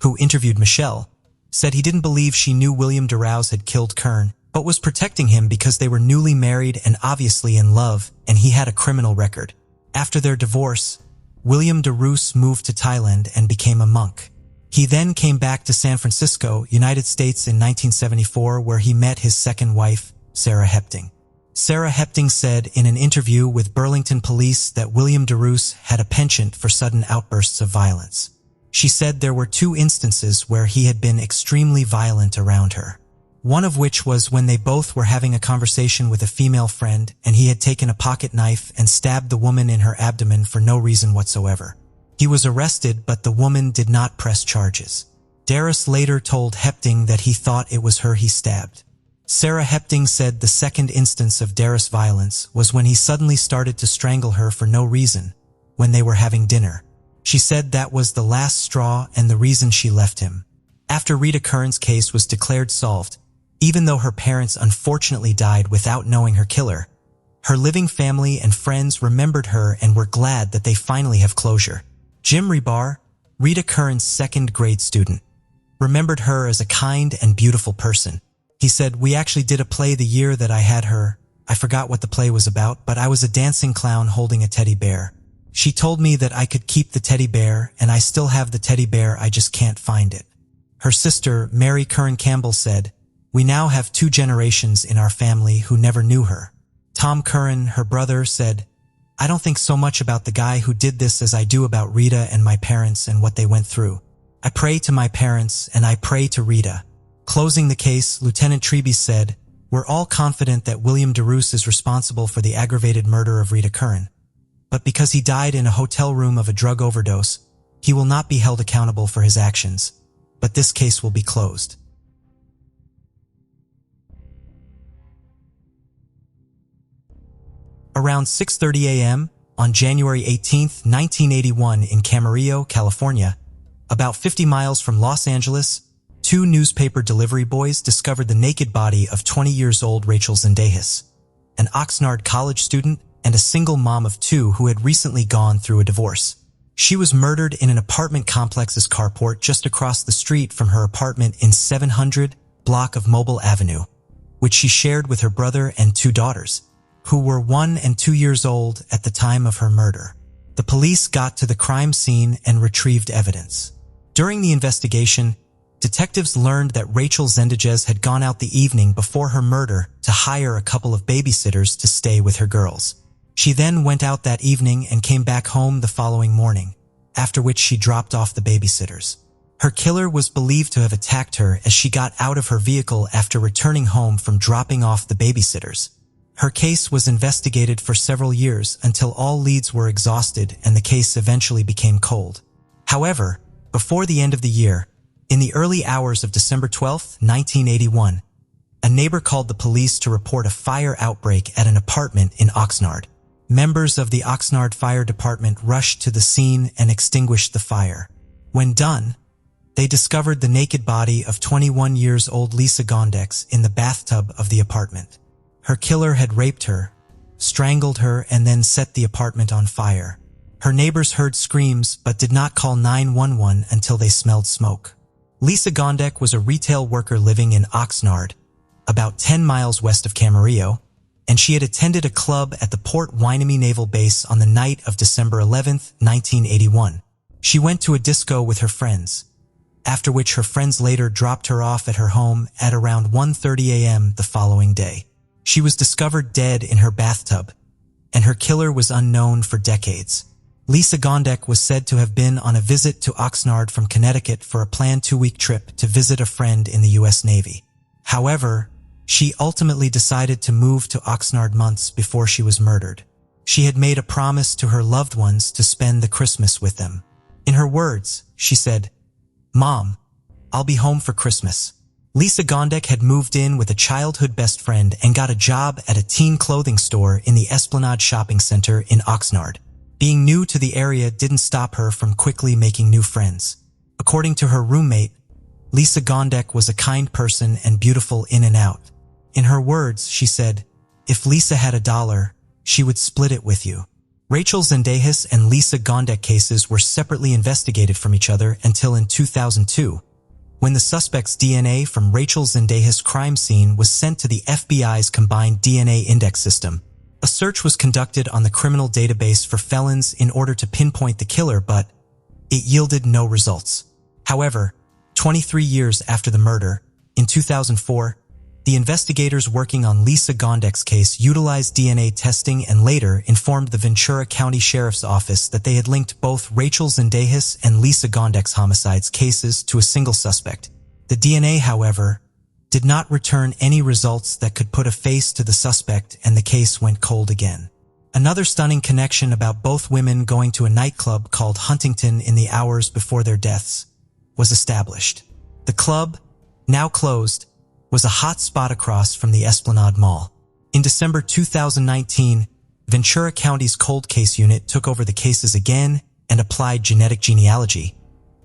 who interviewed Michelle, said he didn't believe she knew William Dyrus had killed Kearns, but was protecting him because they were newly married and obviously in love, and he had a criminal record. After their divorce, William Dyrus moved to Thailand and became a monk. He then came back to San Francisco, United States in 1974, where he met his second wife, Sarah Hepting. Sarah Hepting said in an interview with Burlington Police that William Dyrus had a penchant for sudden outbursts of violence. She said there were 2 instances where he had been extremely violent around her. One of which was when they both were having a conversation with a female friend and he had taken a pocket knife and stabbed the woman in her abdomen for no reason whatsoever. He was arrested, but the woman did not press charges. Dyrus later told Hepting that he thought it was her he stabbed. Sarah Hepting said the second instance of Dyrus violence was when he suddenly started to strangle her for no reason, when they were having dinner. She said that was the last straw and the reason she left him. After Rita Kearns' case was declared solved, even though her parents unfortunately died without knowing her killer, her living family and friends remembered her and were glad that they finally have closure. Jim Rebar, Rita Kearns' second-grade student, remembered her as a kind and beautiful person. He said, "We actually did a play the year that I had her. I forgot what the play was about, but I was a dancing clown holding a teddy bear. She told me that I could keep the teddy bear, and I still have the teddy bear, I just can't find it." Her sister, Mary Kern Campbell, said, "We now have 2 generations in our family who never knew her." Tom Curran, her brother, said, "I don't think so much about the guy who did this as I do about Rita and my parents and what they went through. I pray to my parents and I pray to Rita." Closing the case, Lieutenant Treby said, "We're all confident that William Dyrus is responsible for the aggravated murder of Rita Kearns. But because he died in a hotel room of a drug overdose, he will not be held accountable for his actions. But this case will be closed." Around 6:30 a.m. on January 18, 1981 in Camarillo, California, about 50 miles from Los Angeles, 2 newspaper delivery boys discovered the naked body of 20-years-old Rachel Zendejas, an Oxnard college student and a single mom of 2 who had recently gone through a divorce. She was murdered in an apartment complex's carport just across the street from her apartment in 700 block of Mobile Avenue, which she shared with her brother and 2 daughters, who were 1 and 2 years old at the time of her murder. The police got to the crime scene and retrieved evidence. During the investigation, detectives learned that Rachel Zendejes had gone out the evening before her murder to hire a couple of babysitters to stay with her girls. She then went out that evening and came back home the following morning, after which she dropped off the babysitters. Her killer was believed to have attacked her as she got out of her vehicle after returning home from dropping off the babysitters. Her case was investigated for several years until all leads were exhausted and the case eventually became cold. However, before the end of the year, in the early hours of December 12, 1981, a neighbor called the police to report a fire outbreak at an apartment in Oxnard. Members of the Oxnard Fire Department rushed to the scene and extinguished the fire. When done, they discovered the naked body of 21 years old Lisa Gondex in the bathtub of the apartment. Her killer had raped her, strangled her, and then set the apartment on fire. Her neighbors heard screams but did not call 911 until they smelled smoke. Lisa Gondex was a retail worker living in Oxnard, about 10 miles west of Camarillo, and she had attended a club at the Port Hueneme Naval Base on the night of December 11, 1981. She went to a disco with her friends, after which her friends later dropped her off at her home at around 1:30 a.m. the following day. She was discovered dead in her bathtub, and her killer was unknown for decades. Lisa Gondex was said to have been on a visit to Oxnard from Connecticut for a planned 2-week trip to visit a friend in the U.S. Navy. However, she ultimately decided to move to Oxnard months before she was murdered. She had made a promise to her loved ones to spend the Christmas with them. In her words, she said, "Mom, I'll be home for Christmas." Lisa Gondex had moved in with a childhood best friend and got a job at a teen clothing store in the Esplanade Shopping Center in Oxnard. Being new to the area didn't stop her from quickly making new friends. According to her roommate, Lisa Gondex was a kind person and beautiful in and out. In her words, she said, "If Lisa had $1, she would split it with you." Rachel Zendejes and Lisa Gondex cases were separately investigated from each other until in 2002, when the suspect's DNA from Rachel Zendejes' crime scene was sent to the FBI's combined DNA index system. A search was conducted on the criminal database for felons in order to pinpoint the killer, but it yielded no results. However, 23 years after the murder, in 2004, the investigators working on Lisa Gondex's case utilized DNA testing and later informed the Ventura County Sheriff's Office that they had linked both Rachel Zendejes and Lisa Gondex homicides cases to a single suspect. The DNA, however, did not return any results that could put a face to the suspect, and the case went cold again. Another stunning connection about both women going to a nightclub called Huntington in the hours before their deaths was established. The club, now closed, was a hot spot across from the Esplanade Mall. In December 2019, Ventura County's cold case unit took over the cases again and applied genetic genealogy,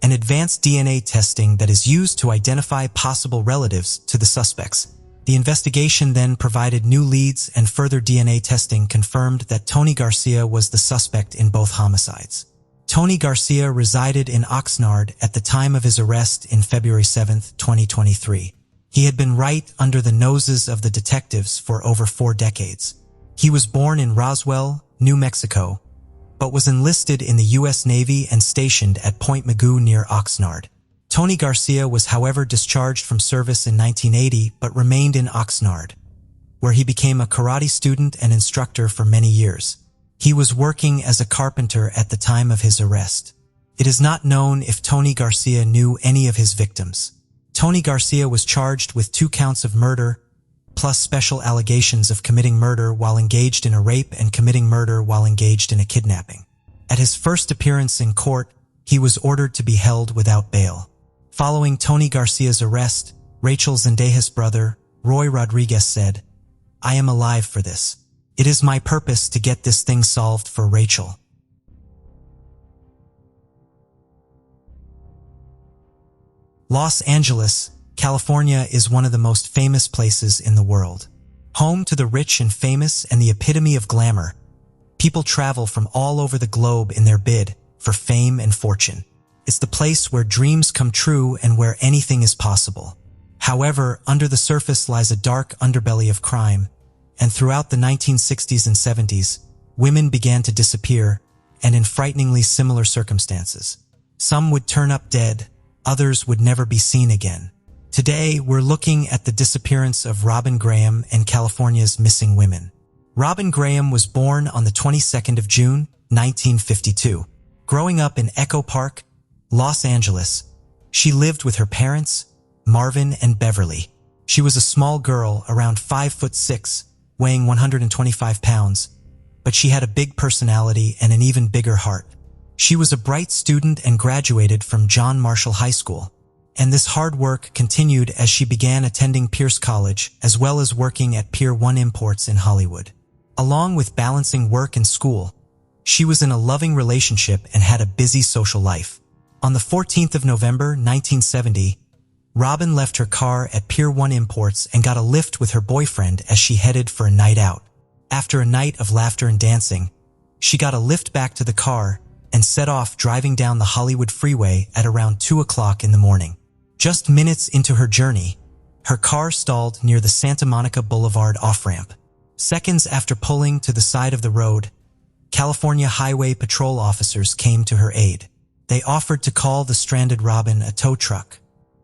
an advanced DNA testing that is used to identify possible relatives to the suspects. The investigation then provided new leads, and further DNA testing confirmed that Tony Garcia was the suspect in both homicides. Tony Garcia resided in Oxnard at the time of his arrest in February 7, 2023. He had been right under the noses of the detectives for over 4 decades. He was born in Roswell, New Mexico, but was enlisted in the U.S. Navy and stationed at Point Mugu near Oxnard. Tony Garcia was, however, discharged from service in 1980 but remained in Oxnard, where he became a karate student and instructor for many years. He was working as a carpenter at the time of his arrest. It is not known if Tony Garcia knew any of his victims. Tony Garcia was charged with 2 counts of murder, plus special allegations of committing murder while engaged in a rape and committing murder while engaged in a kidnapping. At his first appearance in court, he was ordered to be held without bail. Following Tony Garcia's arrest, Rachel Zendejes' brother, Roy Rodriguez, said, "I am alive for this. It is my purpose to get this thing solved for Rachel." Los Angeles, California is one of the most famous places in the world. Home to the rich and famous and the epitome of glamour, people travel from all over the globe in their bid for fame and fortune. It's the place where dreams come true and where anything is possible. However, under the surface lies a dark underbelly of crime, and throughout the 1960s and 70s, women began to disappear, and in frighteningly similar circumstances. Some would turn up dead, others would never be seen again. Today, we're looking at the disappearance of Robin Graham and California's missing women. Robin Graham was born on the 22nd of June, 1952. Growing up in Echo Park, Los Angeles, she lived with her parents, Marvin and Beverly. She was a small girl, around 5'6", weighing 125 pounds, but she had a big personality and an even bigger heart. She was a bright student and graduated from John Marshall High School, and this hard work continued as she began attending Pierce College as well as working at Pier 1 Imports in Hollywood. Along with balancing work and school, she was in a loving relationship and had a busy social life. On the 14th of November, 1970, Robin left her car at Pier 1 Imports and got a lift with her boyfriend as she headed for a night out. After a night of laughter and dancing, she got a lift back to the car and set off driving down the Hollywood freeway at around 2 o'clock in the morning. Just minutes into her journey, her car stalled near the Santa Monica Boulevard off-ramp. Seconds after pulling to the side of the road, California Highway Patrol officers came to her aid. They offered to call the stranded Robin a tow truck.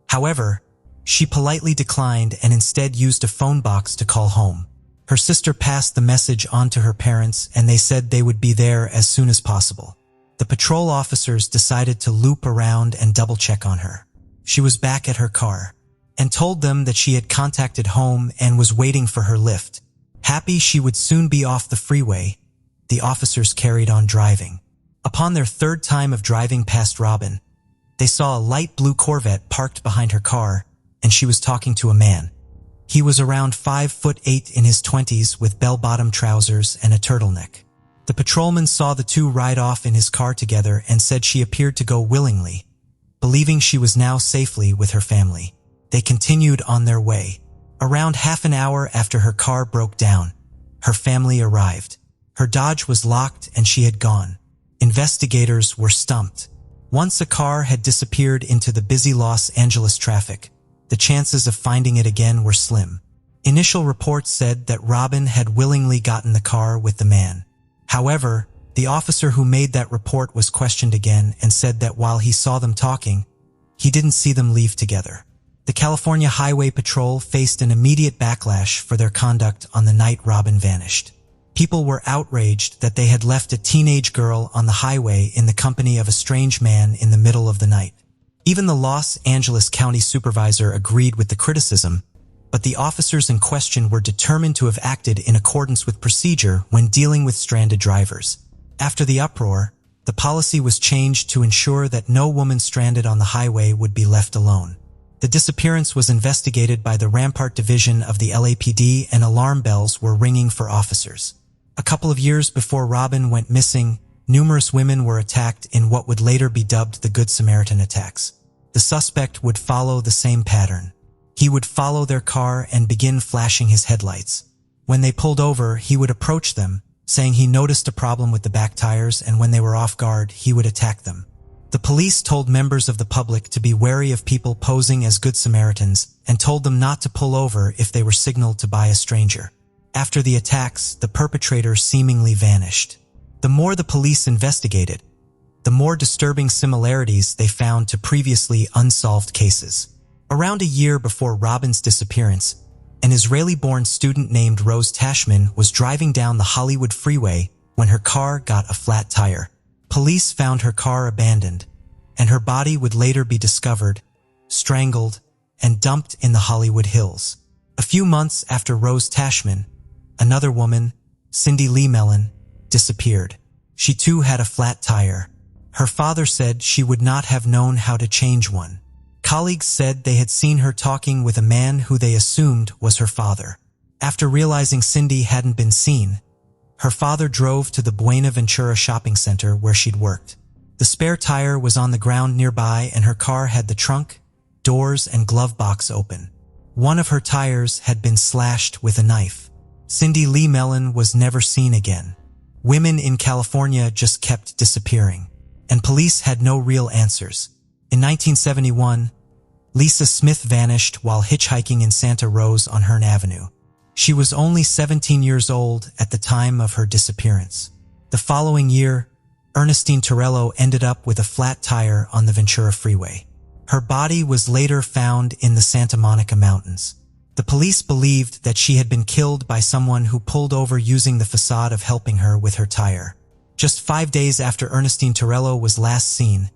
However, she politely declined and instead used a phone box to call home. Her sister passed the message on to her parents, and they said they would be there as soon as possible. The patrol officers decided to loop around and double-check on her. She was back at her car and told them that she had contacted home and was waiting for her lift. Happy she would soon be off the freeway, the officers carried on driving. Upon their third time of driving past Robin, they saw a light blue Corvette parked behind her car, and she was talking to a man. He was around 5'8" in his 20s with bell-bottom trousers and a turtleneck. The patrolman saw the two ride off in his car together and said she appeared to go willingly, believing she was now safely with her family. They continued on their way. Around half an hour after her car broke down, her family arrived. Her Dodge was locked and she had gone. Investigators were stumped. Once a car had disappeared into the busy Los Angeles traffic, the chances of finding it again were slim. Initial reports said that Robin had willingly gotten the car with the man. However, the officer who made that report was questioned again and said that while he saw them talking, he didn't see them leave together. The California Highway Patrol faced an immediate backlash for their conduct on the night Robin vanished. People were outraged that they had left a teenage girl on the highway in the company of a strange man in the middle of the night. Even the Los Angeles County Supervisor agreed with the criticism, but the officers in question were determined to have acted in accordance with procedure when dealing with stranded drivers. After the uproar, the policy was changed to ensure that no woman stranded on the highway would be left alone. The disappearance was investigated by the Rampart Division of the LAPD, and alarm bells were ringing for officers. A couple of years before Robin went missing, numerous women were attacked in what would later be dubbed the Good Samaritan attacks. The suspect would follow the same pattern. He would follow their car and begin flashing his headlights. When they pulled over, he would approach them, saying he noticed a problem with the back tires, and when they were off guard, he would attack them. The police told members of the public to be wary of people posing as Good Samaritans and told them not to pull over if they were signaled to by a stranger. After the attacks, the perpetrator seemingly vanished. The more the police investigated, the more disturbing similarities they found to previously unsolved cases. Around a year before Robin's disappearance, an Israeli-born student named Rose Tashman was driving down the Hollywood freeway when her car got a flat tire. Police found her car abandoned, and her body would later be discovered, strangled, and dumped in the Hollywood Hills. A few months after Rose Tashman, another woman, Cindy Lee Mellon, disappeared. She too had a flat tire. Her father said she would not have known how to change one. Colleagues said they had seen her talking with a man who they assumed was her father. After realizing Cindy hadn't been seen, her father drove to the Buena Ventura shopping center where she'd worked. The spare tire was on the ground nearby, and her car had the trunk, doors, and glove box open. One of her tires had been slashed with a knife. Cindy Lee Mellon was never seen again. Women in California just kept disappearing. and police had no real answers. In 1971, Lisa Smith vanished while hitchhiking in Santa Rosa on Hearn Avenue. She was only 17 years old at the time of her disappearance. The following year, Ernestine Torello ended up with a flat tire on the Ventura Freeway. Her body was later found in the Santa Monica Mountains. The police believed that she had been killed by someone who pulled over using the facade of helping her with her tire. Just 5 days after Ernestine Torello was last seen,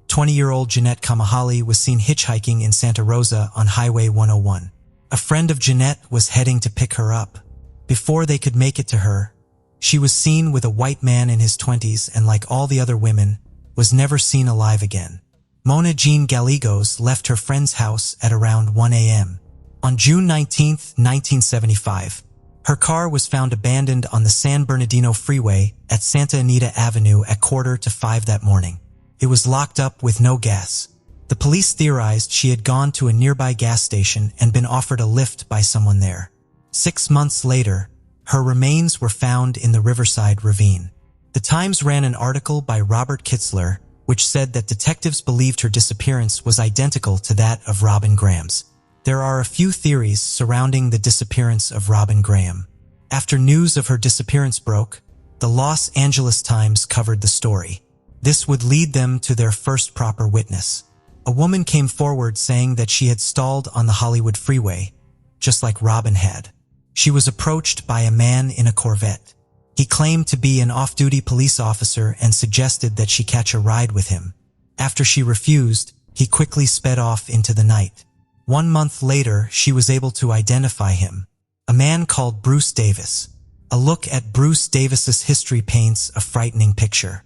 20-year-old Jeanette Kamahali was seen hitchhiking in Santa Rosa on Highway 101. A friend of Jeanette was heading to pick her up. Before they could make it to her, she was seen with a white man in his 20s and, like all the other women, was never seen alive again. Mona Jean Gallegos left her friend's house at around 1 a.m. On June 19, 1975, her car was found abandoned on the San Bernardino Freeway at Santa Anita Avenue at 4:45 that morning. It was locked up with no gas. The police theorized she had gone to a nearby gas station and been offered a lift by someone there. 6 months later, her remains were found in the Riverside Ravine. The Times ran an article by Robert Kitzler, which said that detectives believed her disappearance was identical to that of Robin Graham's. There are a few theories surrounding the disappearance of Robin Graham. After news of her disappearance broke, the Los Angeles Times covered the story. This would lead them to their first proper witness. A woman came forward saying that she had stalled on the Hollywood freeway, just like Robin had. She was approached by a man in a Corvette. He claimed to be an off-duty police officer and suggested that she catch a ride with him. After she refused, he quickly sped off into the night. 1 month later, she was able to identify him, a man called Bruce Davis. A look at Bruce Davis's history paints a frightening picture.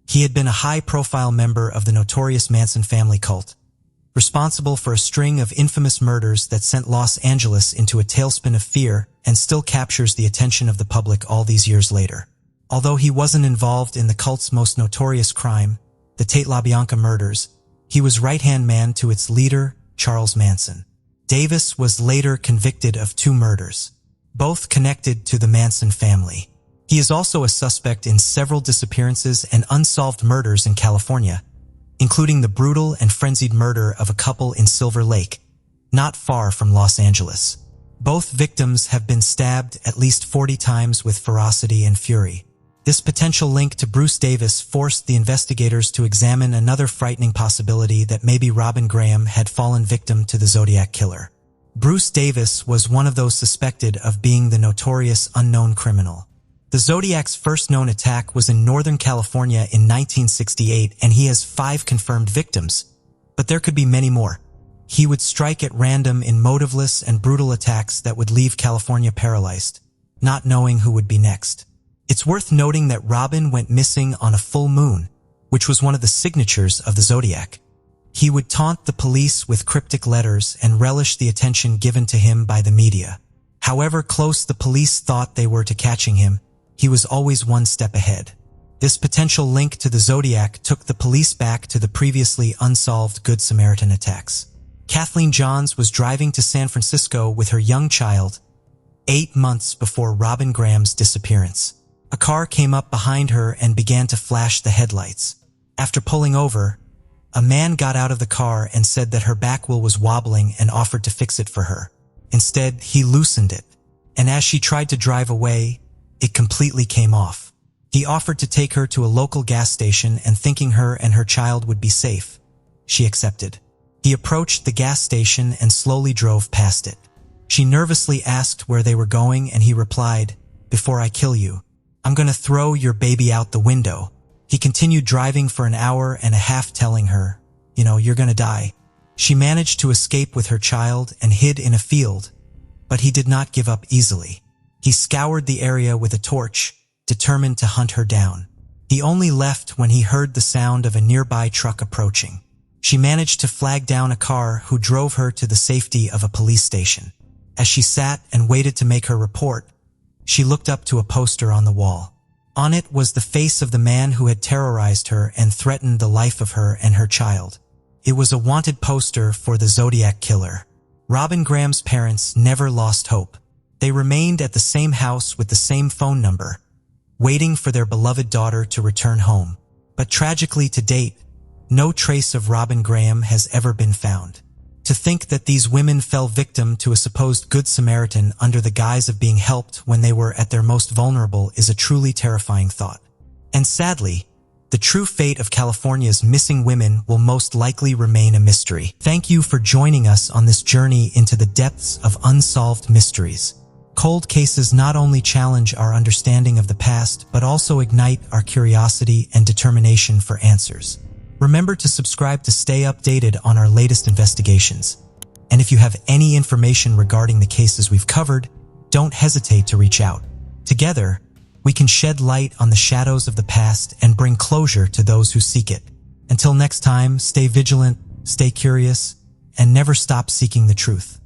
He had been a high-profile member of the notorious Manson family cult, responsible for a string of infamous murders that sent Los Angeles into a tailspin of fear and still captures the attention of the public all these years later. Although he wasn't involved in the cult's most notorious crime, the Tate LaBianca murders, he was right-hand man to its leader, Charles Manson. Davis was later convicted of 2 murders, both connected to the Manson family. He is also a suspect in several disappearances and unsolved murders in California, including the brutal and frenzied murder of a couple in Silver Lake, not far from Los Angeles. Both victims have been stabbed at least 40 times with ferocity and fury. This potential link to Bruce Davis forced the investigators to examine another frightening possibility that maybe Robin Graham had fallen victim to the Zodiac Killer. Bruce Davis was one of those suspected of being the notorious unknown criminal. The Zodiac's first known attack was in Northern California in 1968, and he has 5 confirmed victims, but there could be many more. He would strike at random in motiveless and brutal attacks that would leave California paralyzed, not knowing who would be next. It's worth noting that Robin went missing on a full moon, which was one of the signatures of the Zodiac. He would taunt the police with cryptic letters and relish the attention given to him by the media. However close the police thought they were to catching him, he was always one step ahead. This potential link to the Zodiac took the police back to the previously unsolved Good Samaritan attacks. Kathleen Johns was driving to San Francisco with her young child 8 months before Robin Graham's disappearance. A car came up behind her and began to flash the headlights. After pulling over, a man got out of the car and said that her back wheel was wobbling and offered to fix it for her. Instead, he loosened it, and as she tried to drive away, it completely came off. He offered to take her to a local gas station, and thinking her and her child would be safe, she accepted. He approached the gas station and slowly drove past it. She nervously asked where they were going, and he replied, "Before I kill you, I'm gonna throw your baby out the window." He continued driving for an hour and a half, telling her, "You're gonna die." She managed to escape with her child and hid in a field, but he did not give up easily. He scoured the area with a torch, determined to hunt her down. He only left when he heard the sound of a nearby truck approaching. She managed to flag down a car who drove her to the safety of a police station. As she sat and waited to make her report, she looked up to a poster on the wall. On it was the face of the man who had terrorized her and threatened the life of her and her child. It was a wanted poster for the Zodiac Killer. Robin Graham's parents never lost hope. They remained at the same house with the same phone number, waiting for their beloved daughter to return home. But tragically to date, no trace of Robin Graham has ever been found. To think that these women fell victim to a supposed Good Samaritan under the guise of being helped when they were at their most vulnerable is a truly terrifying thought. And sadly, the true fate of California's missing women will most likely remain a mystery. Thank you for joining us on this journey into the depths of unsolved mysteries. Cold cases not only challenge our understanding of the past, but also ignite our curiosity and determination for answers. Remember to subscribe to stay updated on our latest investigations. And if you have any information regarding the cases we've covered, don't hesitate to reach out. Together, we can shed light on the shadows of the past and bring closure to those who seek it. Until next time, stay vigilant, stay curious, and never stop seeking the truth.